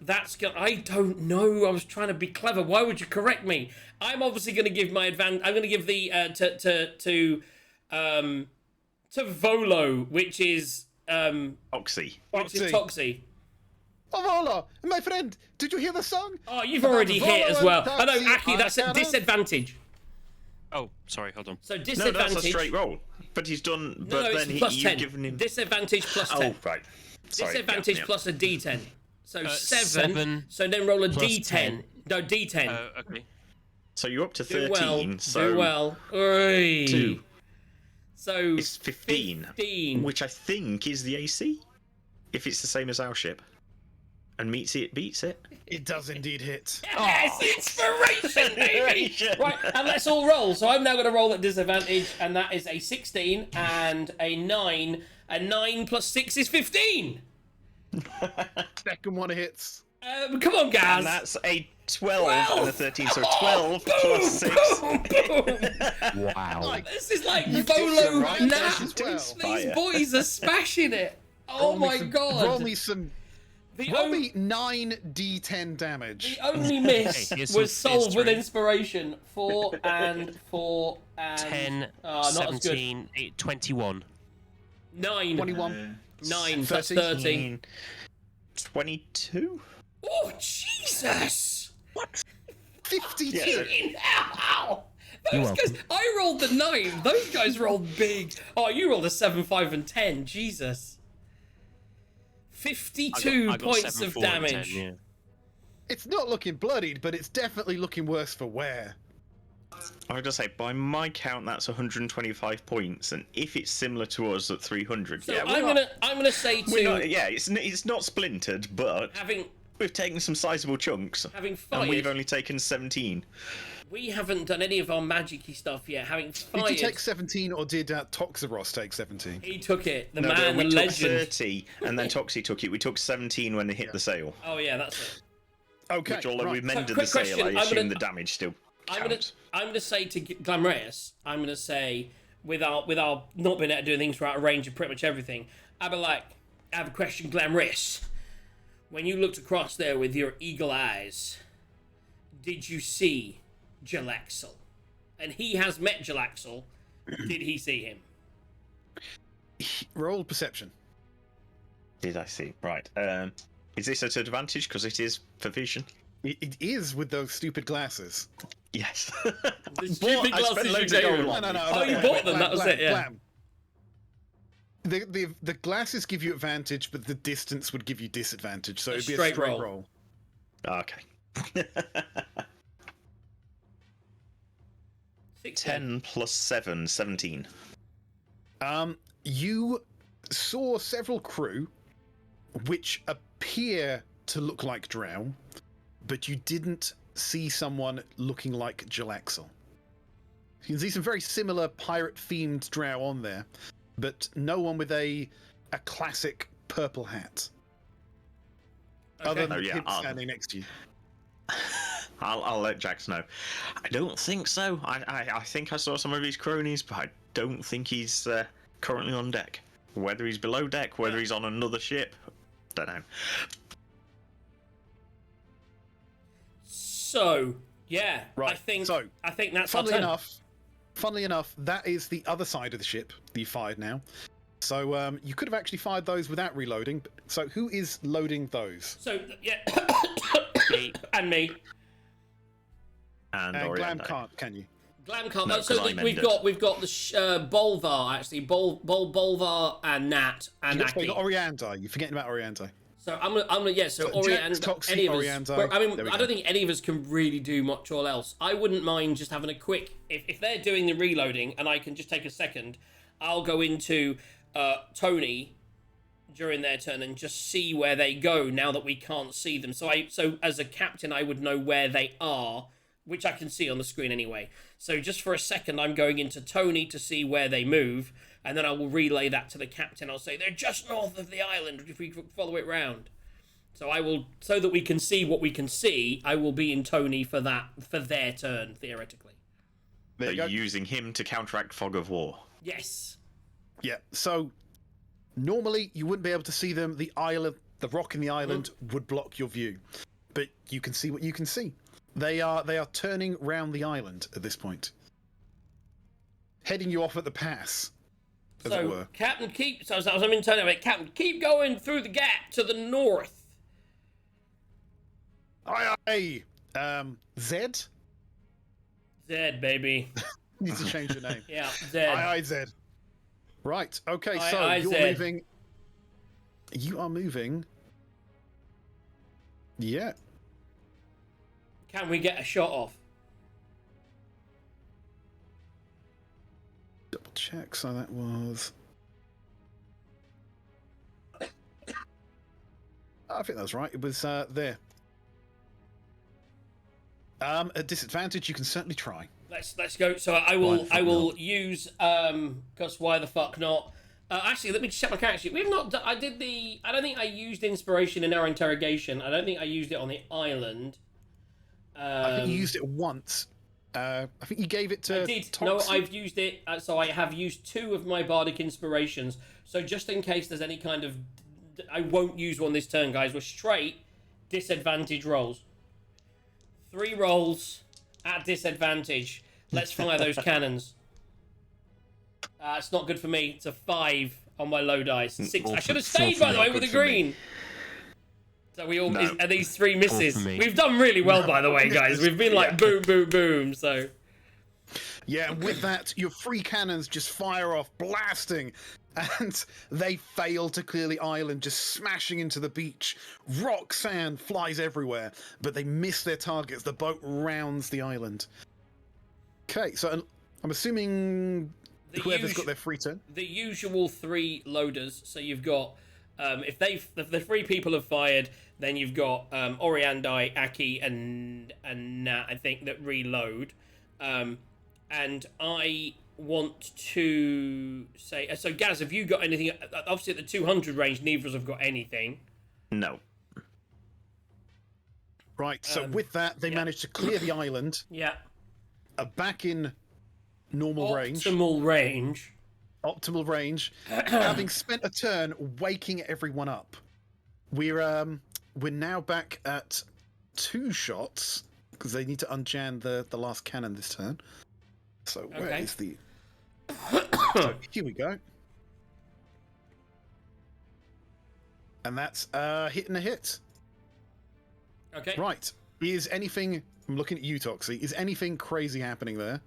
I don't know. I was trying to be clever. Why would you correct me? I'm obviously going to give my advantage. I'm going to give the to Volo, which is Oxy. Toxie. Oh, Vola, my friend, did you hear the song? Oh, you've already hit as well. Volo Oh no, and Aki, that's at Arcana? disadvantage. Oh, sorry, hold on. So No, disadvantage. that's a straight roll. But he's done. No, But it's then plus you've 10. given him. Disadvantage plus 10. Oh right. Sorry, Disadvantage yeah. plus a D10. So 7. 7 So then roll a plus D10. 10. No, D10. Okay. So you're up to do 13. well. So Do well. Oi. 2. So It's 15, 15. which I think is the AC, if it's the same as our ship, and meets it, beats it. It does indeed hit. Yes, inspiration, baby! Right, and let's all roll. So I'm now going to roll at disadvantage, and that is a 16 and a 9. A 9 plus 6 is 15. Second one hits. Come on, guys. And that's a 12 and a 13, so Come 12 on, plus boom, 6. Boom, boom. Wow. This is like did Volo some right Nat. as well. These boys are smashing it. Oh Roll me my some- god. Roll me some The, Roll on- me 9d10 damage. the only miss Hey, here's some was solved with history. inspiration. 4 and 4 and 10, not as good. 17, 21. 9. 21. 9. So that's 13. 30. 22? Oh Jesus! 52. Ow! You're Those guys, welcome. I rolled the 9. Those guys rolled big. Oh, you rolled a 7, 5, and 10. Jesus. 52 I got points 7, of 4, and 10, damage. yeah. It's not looking bloodied, but it's definitely looking worse for wear. I was gonna say, by my count, that's 125 points, and if it's similar to us at 300, So yeah, I'm gonna say we're not, to yeah, it's not splintered, but having we've taken some sizable chunks, having and we've fired. only taken 17. We haven't done any of our magic-y stuff yet. Having Did fired, you take 17 or did Toxaros take 17? he took it. The No, man, we the took legend. 30, and then Toxie took it. We took 17 when they hit the sail. Oh yeah, that's it. Okay, Which, although right. we mended quick the sail, question, I I'm assume gonna- the damage still counts. I'm gonna say to Glamreus, I'm gonna say with our not being able to do things throughout a range of pretty much everything. I'd be like, I have a question, Glamreus. When you looked across there with your eagle eyes, did you see Jalaxel? And he has met Jalaxel. Did he see him? Roll perception. Did I see? Right. Is this at advantage because it is for vision? It is with those stupid glasses. Yes. The stupid I spent glasses you loads of gave gold him. on No, them. Oh, you bought them, that was it, yeah. The glasses give you advantage, but the distance would give you disadvantage, so A it'd be straight a straight roll. roll. Okay. 16. 10 plus 7, 17. You saw several crew which appear to look like Drow, but you didn't see someone looking like Jalaxel. You can see some very similar pirate-themed Drow on there, but no one with a classic purple hat. Okay. Other than Oh, yeah, him standing next to you. I'll let Jax know. I don't think so. I think I saw some of his cronies, but I don't think he's currently on deck. Whether he's below deck, whether he's on another ship, don't know. So, yeah, Right, I think so, that's our turn. Funnily enough, that is the other side of the ship that you fired now. So you could have actually fired those without reloading. So who is loading those? So, yeah, Me. and me. And And Glam Oriando. can't, can you? Glam can't. No, So 'cause I we've mended. got the Bolvar actually, Bolvar and Nat and You got Aki. Oriander. You're forgetting about Oriander. So I'm gonna yeah. So So Jax, Oriander, Toxie, any of us. Oriander, Well, I mean, there we I go. don't think any of us can really do much all else. I wouldn't mind just having a quick. If they're doing the reloading and I can just take a second, I'll go into Tony during their turn and just see where they go now that we can't see them. So as a captain, I would know where they are, which I can see on the screen anyway. So just for a second, I'm going into Tony to see where they move, and then I will relay that to the captain. I'll say they're just north of the island if we follow it round. So I will, so that we can see what we can see, I will be in Tony for their turn theoretically. There So you go. using him to counteract fog of war. Yes. Yeah. So normally you wouldn't be able to see them. The island, the rock in the island, would block your view, but you can see what you can see. They are turning round the island at this point, heading you off at the pass, as it So were. Captain, I'm in Tony. Captain, keep going through the gap to the north. Aye, aye. Zed Zed, baby. needs to change your name. Yeah, Zed. Aye, aye, Zed. Right. Okay. Aye, So aye, you're Zed. moving. You are moving. Yeah. Can we get a shot off? Double check. So that was. I think that was right. It was there. At disadvantage, you can certainly try. Let's go. So I will use because why the fuck not? Actually, let me just check my character sheet. We've not. I don't think I used inspiration in our interrogation. I don't think I used it on the island. I think you used it once. I think you gave it to. I did. Toxie. No, I've used it. So I have used 2 of my bardic inspirations. So just in case there's any kind of I won't use one this turn, guys. We're straight disadvantage rolls. 3 rolls at disadvantage. Let's fire those cannons. It's not good for me. It's a 5 on my low dice. 6. I should have stayed, by the way, with the green. So we all are these 3 misses. We've done really well, by the way, guys. We've been like boom, boom, boom. So yeah, and with that, your 3 cannons just fire off, blasting, and they fail to clear the island, just smashing into the beach. Rock, sand flies everywhere, but they miss their targets. The boat rounds the island. Okay, so I'm assuming whoever's got their free turn. The usual 3 loaders. So you've got if the 3 people have fired, then you've got Oriandai, Aki, and Nat, I think, that reload. And I want to say, so Gaz, have you got anything? Obviously, at the 200 range, neither of us have got anything. No. Right. So with that, they managed to clear the island. Yeah. Back in normal range. Optimal range. Optimal range. Having spent a turn waking everyone up, we're now back at 2 shots because they need to unjam the last cannon this turn. So where is the? So here we go. And that's hitting a hit. Okay. Right. Is anything? I'm looking at you, Toxie. Is anything crazy happening there?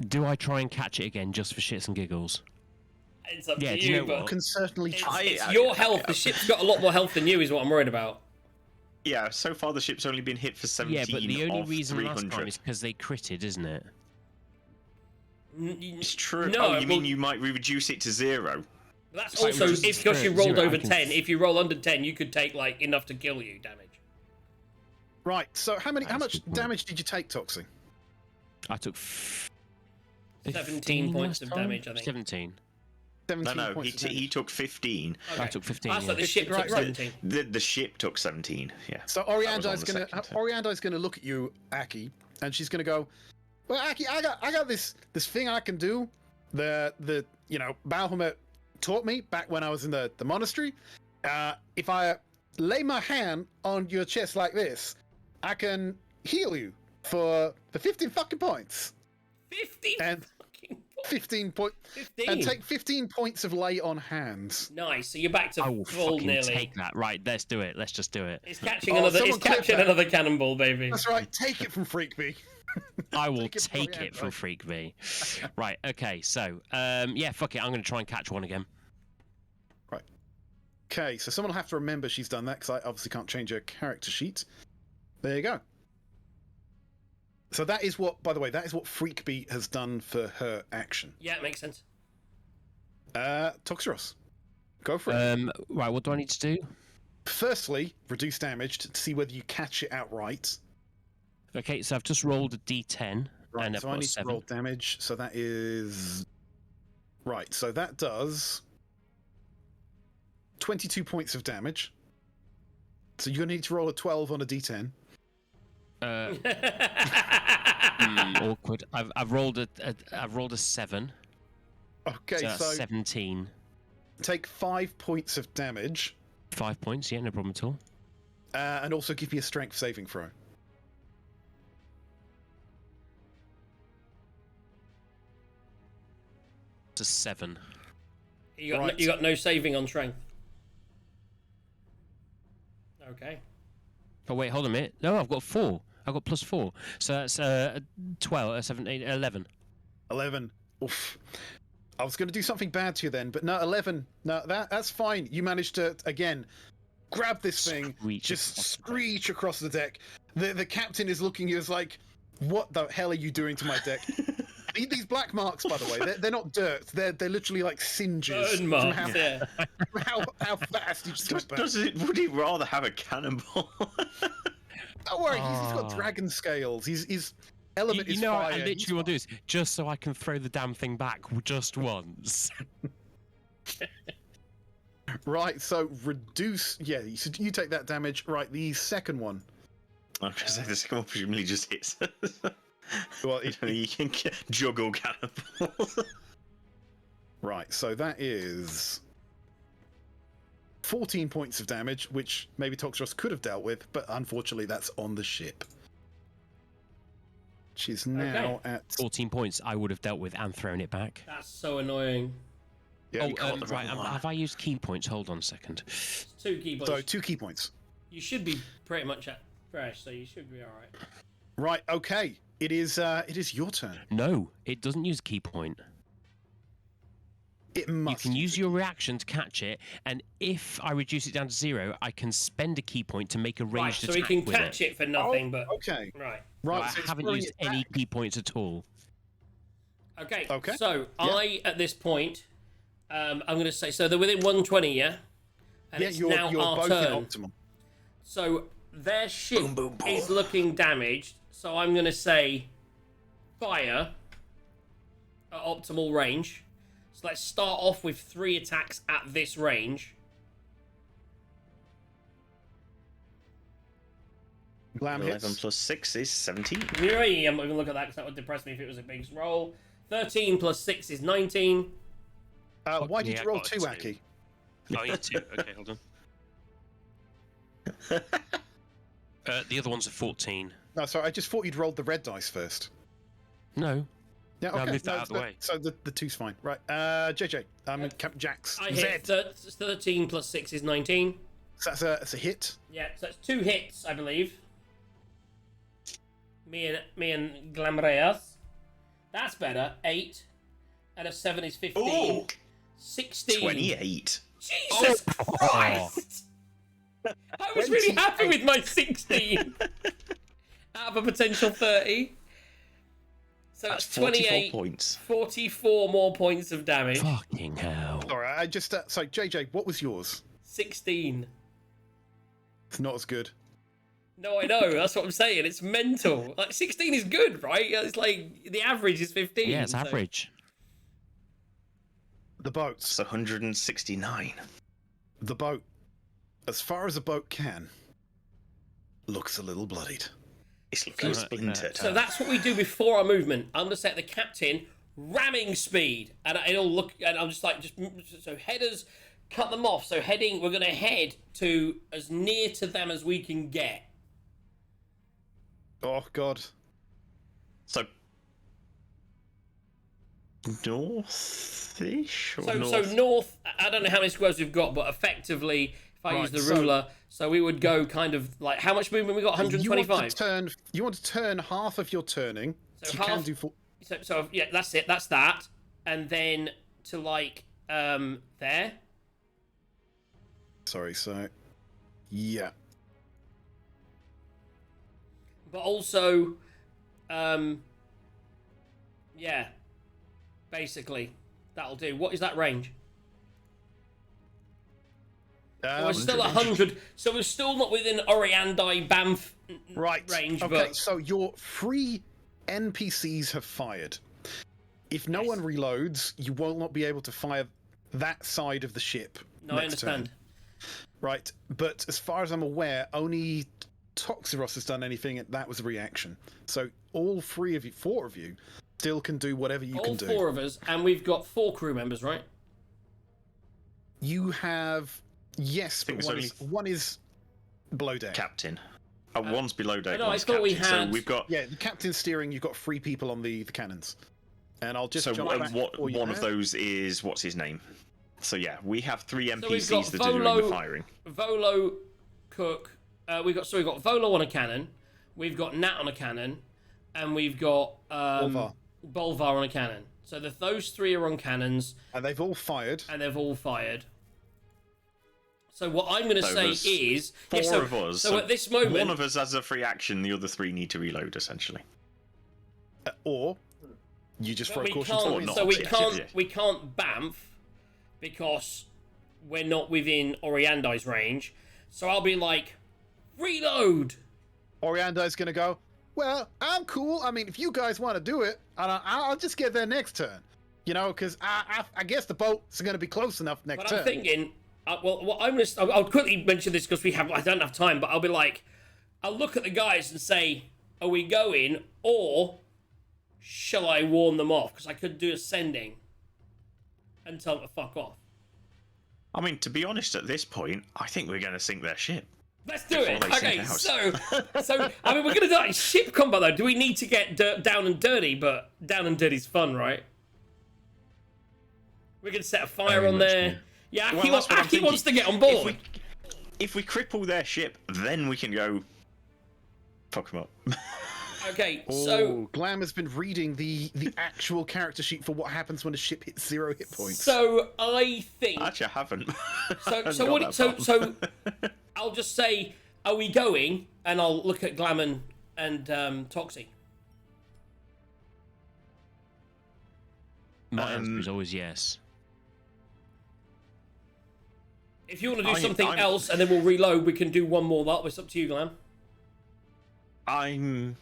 Do I try and catch it again just for shits and giggles? It's up Yeah, to do you know but what? Can certainly try. it's your health. The ship's got a lot more health than you, is what I'm worried about. Yeah, so far the ship's only been hit for 17 Yeah, but the only of reason 300. last time is because they critted, isn't it? It's true. No, you mean you might reduce it to 0? That's Like, also just if because you zero, rolled I over can 10. If you roll under 10, you could take like enough to kill you damage. Right. So how That's much a good point. damage did you take, Toxie? I took 17 points last of time? damage, I think. 17. 17 No, points of he damage. took 15. Okay. I took 15. That's like the yeah. ship Right, took right. 17. The ship took 17. Yeah. So That was on Oriandai's the second turn. gonna look at you, Aki, and she's gonna go, "Well, Aki, I got this thing I can do. The Bahamut taught me back when I was in the monastery. If I lay my hand on your chest like this, I can heal you for 15 fucking points. 15 And fucking 15 points. 15. And take 15 points of lay on hands. Nice. So you're back to I will full fucking nearly. take that. Right, let's do it. Let's just do it. It's catching Oh, another. It's someone clip catching that. another cannonball, baby. That's right. Take it from Freakbee. I will Take it from take it from Oriandai. Freak V. Right, okay, so, yeah, fuck it. I'm going to try and catch one again. Right. Okay, so someone will have to remember she's done that because I obviously can't change her character sheet. There you go. So that is what, by the way, that is what Freakbeat has done for her action. Yeah, it makes sense. Toxeros, go for it. Right, what do I need to do? Firstly, reduce damage to see whether you catch it outright. Okay, so I've just rolled a d10, Right, and I've so I got a need to 7. roll damage. So that is... Right, so that does 22 points of damage. So you're going to need to roll a 12 on a d10. Awkward. I've rolled a 7. Okay, So that's so 17. take 5 points of damage 5 points, yeah, no problem at all. and also give me a strength saving throw. It's a 7. You got Right. you got no saving on strength. Okay. Oh, wait, hold a minute. No, I've got 4. I've got plus 4. So that's 12, 17, 11. 11. Oof. I was going to do something bad to you then, but no, 11. No, that's fine. You managed to, again, grab this thing, Screech just across the deck. screech across the deck. The captain is looking at you as like, what the hell are you doing to my deck? These black marks, by the way, they're not dirt. They're literally like singes Burn from marks. how, Yeah. how fast you just went back. Would he rather have a cannonball? Don't worry, he's got Ah. dragon scales. His You, element you is know, fire. I He's literally want to do this just so I can throw the damn thing back just once. Right, so reduce. Yeah, you take that damage. Right, the second one. I was going to say the second one presumably just hits. Well, You can juggle cannonballs. Right, so that is 14 points of damage, which maybe Toxros could have dealt with, but unfortunately that's on the ship. She's now at... 14 points I would have dealt with and thrown it back. That's so annoying. Yeah, you caught the right. wrong one. Have I used key points? Hold on a second. It's 2 key points. So 2 key points. You should be pretty much at fresh, so you should be alright. Right, okay. It is your turn. No, it doesn't use a key point. It must. You can use your reaction to catch it, and if I reduce it down to 0, I can spend a key point to make a Right, ranged so attack we can with catch it for nothing, but... Okay. Right. Right, I so it's haven't throwing used it any back. key points at all. Okay. Okay. So Yeah. I, at this point, I'm going to say, so they're within 120, yeah? And Yeah, it's you're now our both turn. in optimal. So their ship Boom, boom, boom. is looking damaged, so I'm going to say fire at optimal range. So let's start off with 3 attacks at this range. Glam 11 hits. plus 6 is 17. Yay, I'm not even looking at that because that would depress me if it was a big roll. 13 plus 6 is 19. Why did Yeah, you roll I got 2, a 2. Aki? Oh, you too. Okay, hold on. The other one's a 14. No, sorry, I just thought you'd rolled the red dice first. No. Yeah, No, I okay. moved that out of the way. So the 2's fine. Right, JJ, Captain Jax. I Zed. hit 13 plus 6 is 19. So that's a hit. Yeah, so that's 2 hits, I believe. Me and Glamreas. That's better. 8. And a 7 is 15. Ooh. 16. 28. Jesus Christ! I was really happy with my 16. Out of a potential 30. So That's that's 44 28. points. 44 more points of damage. Fucking hell. All right, I just so JJ, what was yours? 16. It's not as good. No, I know. That's what I'm saying. It's mental. Like 16 is good, right? It's like the average is 15. Yeah, it's so- average. The boats. It's 169. The boat, as far as a boat can, looks a little bloodied. It's looking So- splintered. So that's what we do before our movement. I'm gonna set the captain ramming speed, and it'll look. And I'm just like, so headers, cut them off. So heading, we're gonna head to as near to them as we can get. Oh God. So north-ish or So north? so north. I don't know how many squares we've got, but effectively, if I use Right, the so- ruler, so we would go kind of like how much movement we got? 125. You want to turn half of your turning. So you half- can do So yeah, that's it. That's that, and then to like there. Sorry, so yeah. But also, yeah, basically, that'll do. What is that range? We're still 100, so we're still not within Oriandi Banff Right. range, Okay, but so your 3 NPCs have fired. If no one reloads, you will not be able to fire that side of the ship. no, I next understand. turn. Right, but as far as I'm aware, only Toxeros has done anything, and that was a reaction. So all 4 of you, still can do whatever you All can do. 4 of us, and we've got 4 crew members, right? You have think but it's one is below deck. Captain. One's below deck. no, I one's thought we captain. had- So we've got. Yeah, the captain's steering. You've got 3 people on the cannons, and I'll just So jump back before you one of have. those is what's his name? So yeah, we have 3 we've got NPCs that are doing the Volo- firing. Volo, Cook. We've got Volo on a cannon. We've got Nat on a cannon, and we've got Bolvar on a cannon. So those 3 are on cannons, And they've all fired. and they've all fired. So what I'm going to So say there's is, 4 so, of us. So at this moment, one of us has a free action. The other 3 need to reload, essentially. Or you just throw we caution can't. to the Or wind. not. So we yes, can't. yes. We can't bamf because we're not within Oriandi's range. So I'll be like, reload. Orianda's going to go, well, I'm cool. I mean, if you guys want to do it, I'll just get there next turn. You know, because I guess the boat's going to be close enough next But turn. I'm thinking, well, what I'm gonna. I'll quickly mention this because I don't have time. But I'll be like, I'll look at the guys and say, are we going, or shall I warn them off? Because I could do ascending. and tell them to fuck off. I mean, to be honest, at this point, I think we're going to sink their ship. Let's do Before it. they sink Okay, ours. so I mean, we're gonna do like ship combat though. Do we need to get down and dirty? But down and dirty's fun, right? We can set a fire Very on much there. so. Yeah, Well, that's what I'm Aki wants to thinking. get on board. If we cripple their ship, then we can go fuck them up. Okay, Oh, so Glam has been reading the actual character sheet for what happens when a ship hits 0 hit points. so I think Actually, I haven't. so what? So I'll just say, are we going? And I'll look at Glam and Toxie. My answer is always yes. If you want to do I'm- something I'm- else and then we'll reload, we can do one more lot. It's up to you, Glam. I'm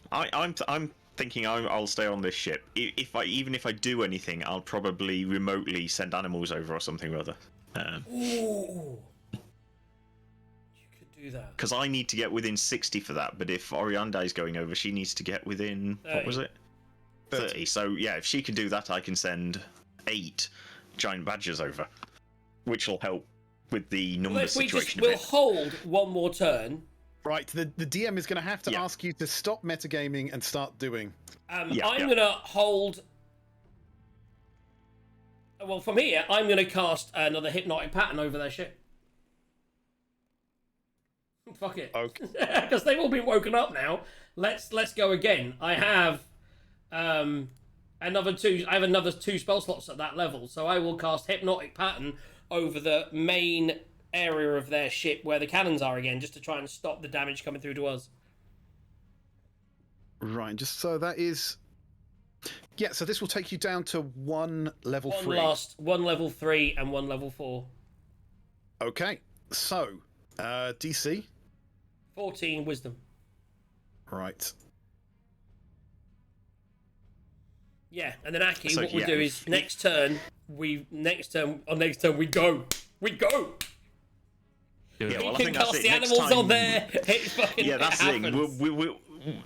thinking I'll stay on this ship. Even if I do anything, I'll probably remotely send animals over or something or other. Ooh, you could do that. Because I need to get within 60 for that. But if Orianda is going over, she needs to get within 30. what was it? 30. So yeah, if she can do that, I can send 8 giant badgers over, which will help with the Well, numbers if we just situation a we'll bit. hold one more turn. Right, the DM is going to have to Yeah. ask you to stop metagaming and start doing. Yeah, I'm yeah. gonna hold. Well, from here, I'm gonna cast another hypnotic pattern over their ship. Fuck it. Okay. Because they've all been woken up now. Let's go again. I have another 2. I have another 2 spell slots at that level, so I will cast hypnotic pattern over the main area of their ship where the cannons are again, just to try and stop the damage coming through to us. Right, just so that is. Yeah, so this will take you down to 1 level 3. One level 3 and 1 level 4. Okay, so DC. 14 wisdom. Right. Yeah, and then Aki, So, what we'll yeah, do is next turn we go. We go. Do it. Yeah, He well, I can think that's cast it. the Next animals time- on there. It's fucking, Yeah, that's it the thing. happens. We'll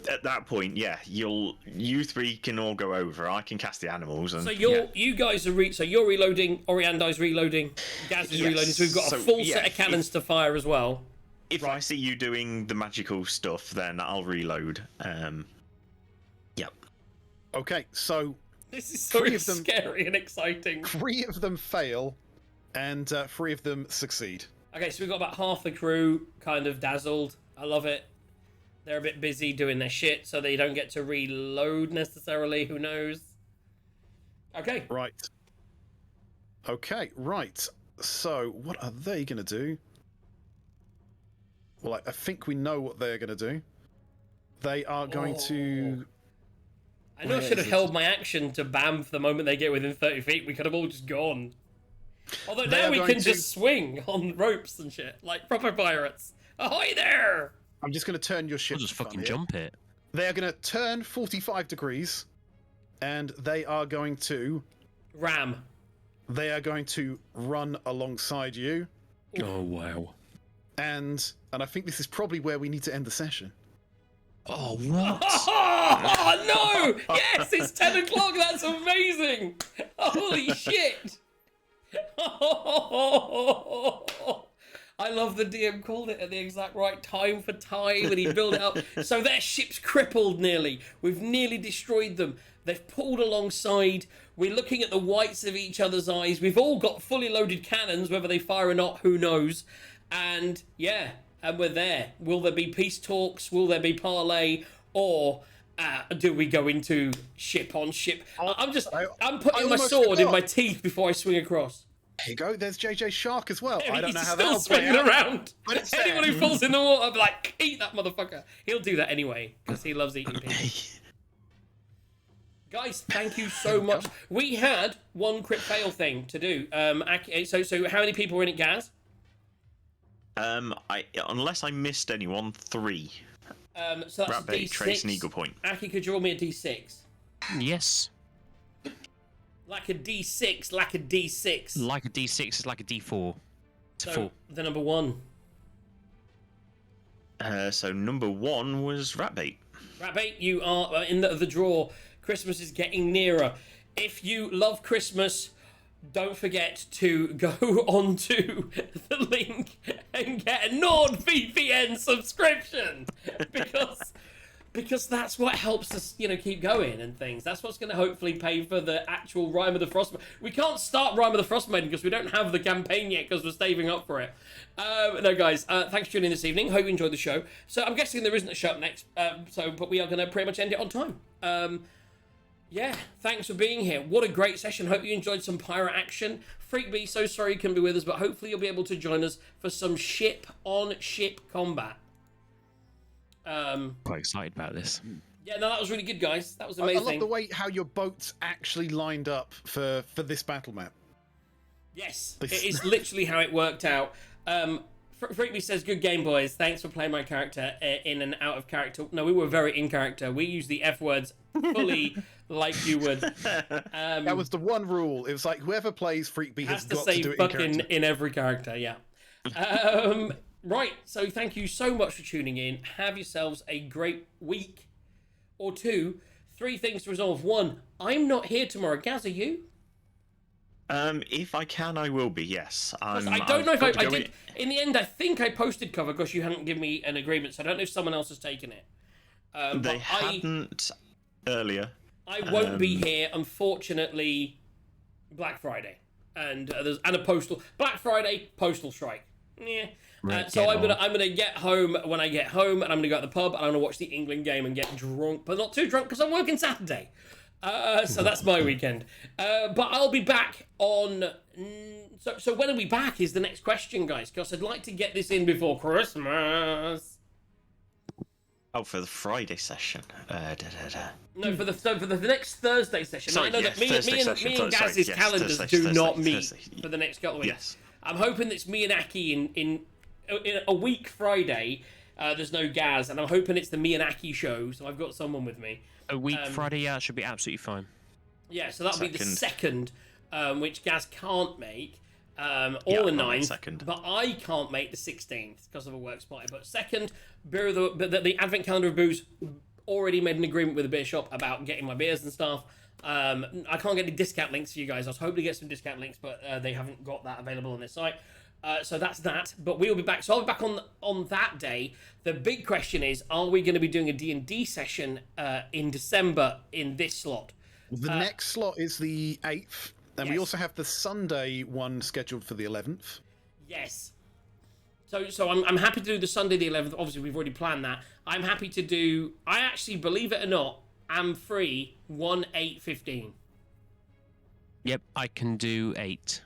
at that point, yeah, you 3 can all go over. I can cast the animals, and So you guys are so you're reloading. Oriandi's reloading. Gaz is Yes, reloading. So we've got a so, full yeah, set of cannons to fire as well. if I see you doing the magical stuff, then I'll reload. Yep. Okay, so This is so 3 of them- scary and exciting. 3 of them fail, and 3 of them succeed. Okay, so we've got about half the crew kind of dazzled. I love it. They're a bit busy doing their shit, so they don't get to reload necessarily. Who knows? Okay. Right. Okay, right. So, what are they going to do? Well, I think we know what they're going to do. They are going to. I know I Where should have is it? held my action to bam for the moment they get within 30 feet. We could have all just gone. Although They now are we going can to- just swing on ropes and shit, like proper pirates. Ahoy there! I'm just going to turn your ship. I'll just to fun fucking here. jump it. They are going to turn 45 degrees, and they are going to. Ram. They are going to run alongside you, Oh wow. and I think this is probably where we need to end the session. Oh what? Oh no! Yes, it's 10 o'clock. That's amazing. Holy shit! I love the DM called it at the exact right time for time, and he built it up. So their ship's crippled nearly. We've nearly destroyed them. They've pulled alongside. We're looking at the whites of each other's eyes. We've all got fully loaded cannons, whether they fire or not, who knows. And yeah, and we're there. Will there be peace talks? Will there be parley? Or do we go into ship on ship? I'm I putting my almost sword in forgot. my teeth before I swing across. Here you go. There's JJ Shark as well. I don't He's know how still that'll play swinging out. around. But it's Anyone there. who falls in the water, I'll be like, eat that motherfucker. He'll do that anyway, because he loves eating people. Guys, thank you so much. We had one crit fail thing to do. So how many people were in it, Gaz? Unless I missed anyone, 3. So that's Rat bait, D6. trace, and eagle point. Aki, could you roll me a D6? Yes. Like a D6, like a D6. Like a D6 is like a D4. It's a So, 4. the number 1. So number 1 was Ratbait. Rabbit, you are in the draw. Christmas is getting nearer. If you love Christmas, don't forget to go onto the link and get a NordVPN subscription because that's what helps us, keep going and things. That's what's going to hopefully pay for the actual Rime of the Frostmaiden. We can't start Rime of the Frostmaiden because we don't have the campaign yet because we're saving up for it. No, guys, thanks for tuning in this evening. Hope you enjoyed the show. So I'm guessing there isn't a show up next, but we are going to pretty much end it on time. Yeah, thanks for being here. What a great session. Hope you enjoyed some pirate action. Freak B, so sorry you couldn't be with us, but hopefully you'll be able to join us for some ship-on-ship combat. Quite excited about this. Yeah, no, that was really good, guys. That was I amazing. love the way how your boats actually lined up for this battle map. Yes, it is literally how it worked out. Freakby says, good game, boys. Thanks for playing my character in and out of character. No, we were very in character. We used the F words fully like you would. That was the one rule. It was like, whoever plays Freakby has to got say to do it in fucking character. in every character, yeah. Right, so thank you so much for tuning in. Have yourselves a great week or two. 3 things to resolve. 1, I'm not here tomorrow. Gaz, are you? If I can, I will be. Yes. I don't know if I did. In the end, I think I posted cover because you hadn't given me an agreement, so I don't know if someone else has taken it. They hadn't earlier. I won't be here, unfortunately. Black Friday, and there's a postal Black Friday postal strike. Yeah. So I'm gonna get home when I get home, and I'm gonna go to the pub, and I'm gonna watch the England game and get drunk, but not too drunk because I'm working Saturday. So that's my weekend. But I'll be back on. So when are we back? Is the next question, guys? Because I'd like to get this in before Christmas. Oh, for the Friday session. No, for the next Thursday session. Sorry, I know yes, that me and Gaz's calendars do not meet for the next couple of weeks. Yes. I'm hoping it's me and Aki in a week Friday. There's no Gaz, and I'm hoping it's the me and Aki show, so I've got someone with me. A week Friday, yeah, it should be absolutely fine. Yeah, so that'll be the second, which Gaz can't make, or Yeah, the I'm on 9th, second. but I can't make the 16th because of a works party. But second, the Advent Calendar of Booze already made an agreement with the beer shop about getting my beers and stuff. I can't get any discount links for you guys. I was hoping to get some discount links, but they haven't got that available on their site. So that's that. But we'll be back. So I'll be back on that day. The big question is, are we going to be doing a D&D session in December in this slot? The next slot is the 8th, and we Yes. also have the Sunday one scheduled for the 11th. Yes. So I'm happy to do the Sunday the 11th. Obviously, we've already planned that. I'm happy to do... I actually, believe it or not, am free 1/8/15. Yep, I can do 8.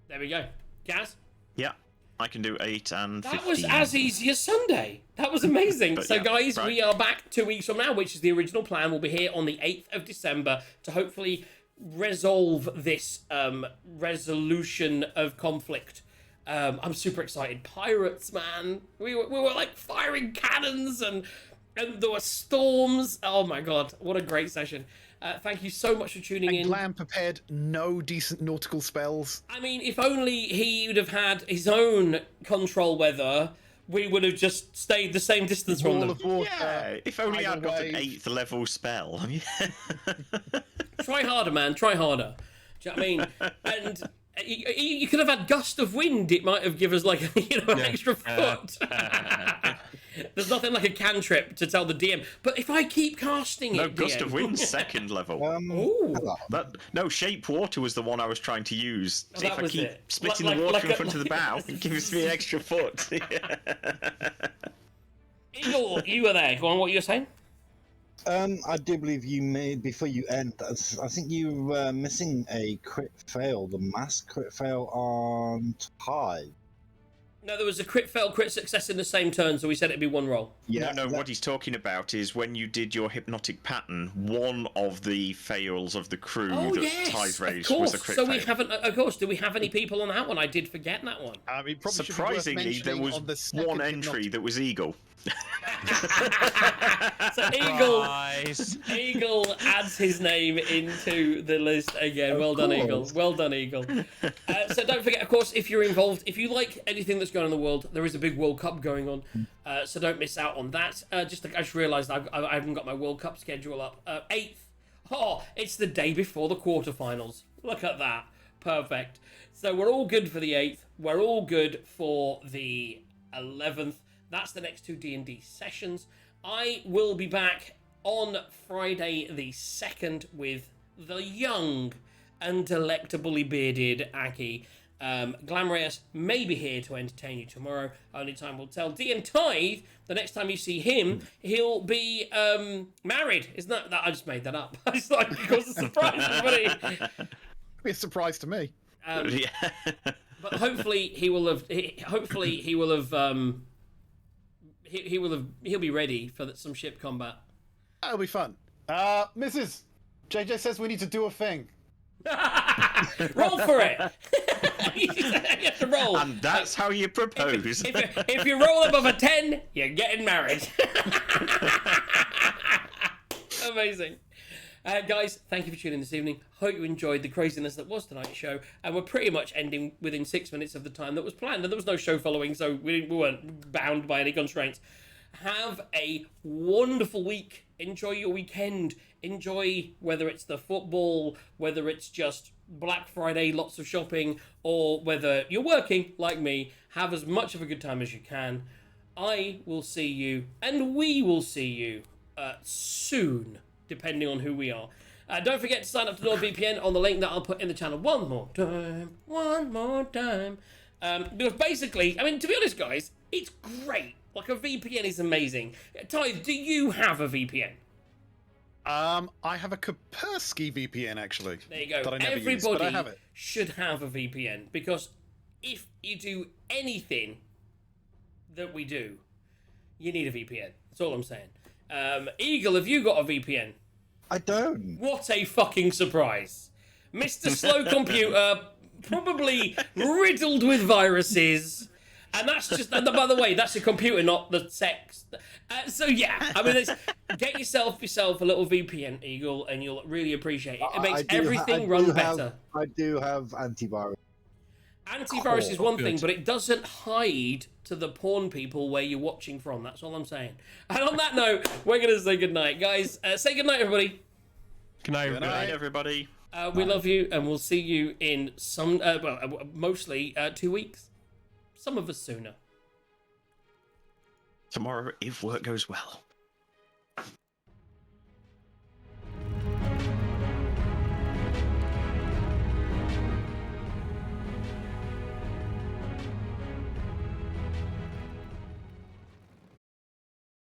There we go. Gaz? Yeah, I can do 8 and 15. That was as easy as Sunday. That was amazing. But So, yeah, guys, right. we are back 2 weeks from now, which is the original plan. We'll be here on the 8th of December to hopefully resolve this resolution of conflict. I'm super excited. Pirates, man. We were like firing cannons and there were storms. Oh my god, what a great session. Thank you so much for tuning in. And Glam prepared no decent nautical spells. I mean, if only he would have had his own control weather, we would have just stayed the same distance from Wall them. of water. Yeah, if only I'd got an wave. 8th level spell. I mean, Try harder, man. Try harder. Do you know what I mean? And you could have had gust of wind. It might have given us like an extra foot. There's nothing like a cantrip to tell the DM. But if I keep casting it, no, Gust DM, of Wind's 2nd level. Ooh. No, Shape Water was the one I was trying to use. Oh, See if that I was keep it. splitting Like- the water like in a- front of the bow, it gives me an extra foot. Eagle, you were there. Go on, what you were saying? I do believe you made before you end. I think you were missing a crit fail, the mass crit fail on Tide. No, there was a crit fail, crit success in the same turn, so we said it'd be one roll. Yeah, No, what he's talking about is when you did your hypnotic pattern, one of the fails of the crew Oh that yes, Tide of raised course. was a crit So fail. we haven't. Of course, do we have any people on that one? I did forget that one. It probably should be worth Surprisingly, there mentioning was on the second one entry hypnotic- that was Eagle. So Eagle, Nice. Eagle adds his name into the list again. Well done, Eagle. course. Well done, Eagle. So don't forget, of course, if you're involved, if you like anything that's going on in the world, there is a big World Cup going on. So don't miss out on that. I just realised I haven't got my World Cup schedule up. 8th. Oh, it's the day before the quarterfinals. Look at that. Perfect. So we're all good for the 8th. We're all good for the 11th. That's the next 2 D&D sessions. I will be back on Friday the 2nd with the young and delectably bearded Aki. Glamreus may be here to entertain you tomorrow. Only time will tell. D and Tithe, the next time you see him, he'll be married. Isn't that I just made that up. I just like it was a surprise, everybody. Be a surprise to me. Yeah. But hopefully he will have. He'll be ready for some ship combat. That'll be fun. Mrs. JJ says we need to do a thing. Roll for it. You have to roll. And that's how you propose. If you roll above a 10, you're getting married. Amazing. Guys, thank you for tuning in this evening. Hope you enjoyed the craziness that was tonight's show. And we're pretty much ending within 6 minutes of the time that was planned. And there was no show following, so we weren't bound by any constraints. Have a wonderful week. Enjoy your weekend. Enjoy whether it's the football, whether it's just Black Friday, lots of shopping, or whether you're working like me. Have as much of a good time as you can. I will see you, and we will see you soon, depending on who we are. Don't forget to sign up to NordVPN on the link that I'll put in the channel one more time. Because basically, I mean, to be honest, guys, it's great. Like, a VPN is amazing. Tithe, do you have a VPN? I have a Kaspersky VPN, actually. There you go. That I never Everybody use, but I have it. should have a VPN, because if you do anything that we do, you need a VPN. That's all I'm saying. Eagle, have you got a VPN? I don't. What a fucking surprise. Mr. Slow Computer, probably riddled with viruses. And that's just, and by the way, that's a computer, not the sex. So yeah, I mean, get yourself a little VPN, Eagle, and you'll really appreciate it. It makes everything run better. I do have antivirus. Antivirus is one thing, good. but it doesn't hide to the porn people where you're watching from. That's all I'm saying. And on that note, we're going to say goodnight. Guys, say goodnight, everybody. Good night, Good Good night, everybody. We love you, and we'll see you in some, mostly 2 weeks. Some of us sooner. Tomorrow, if work goes well.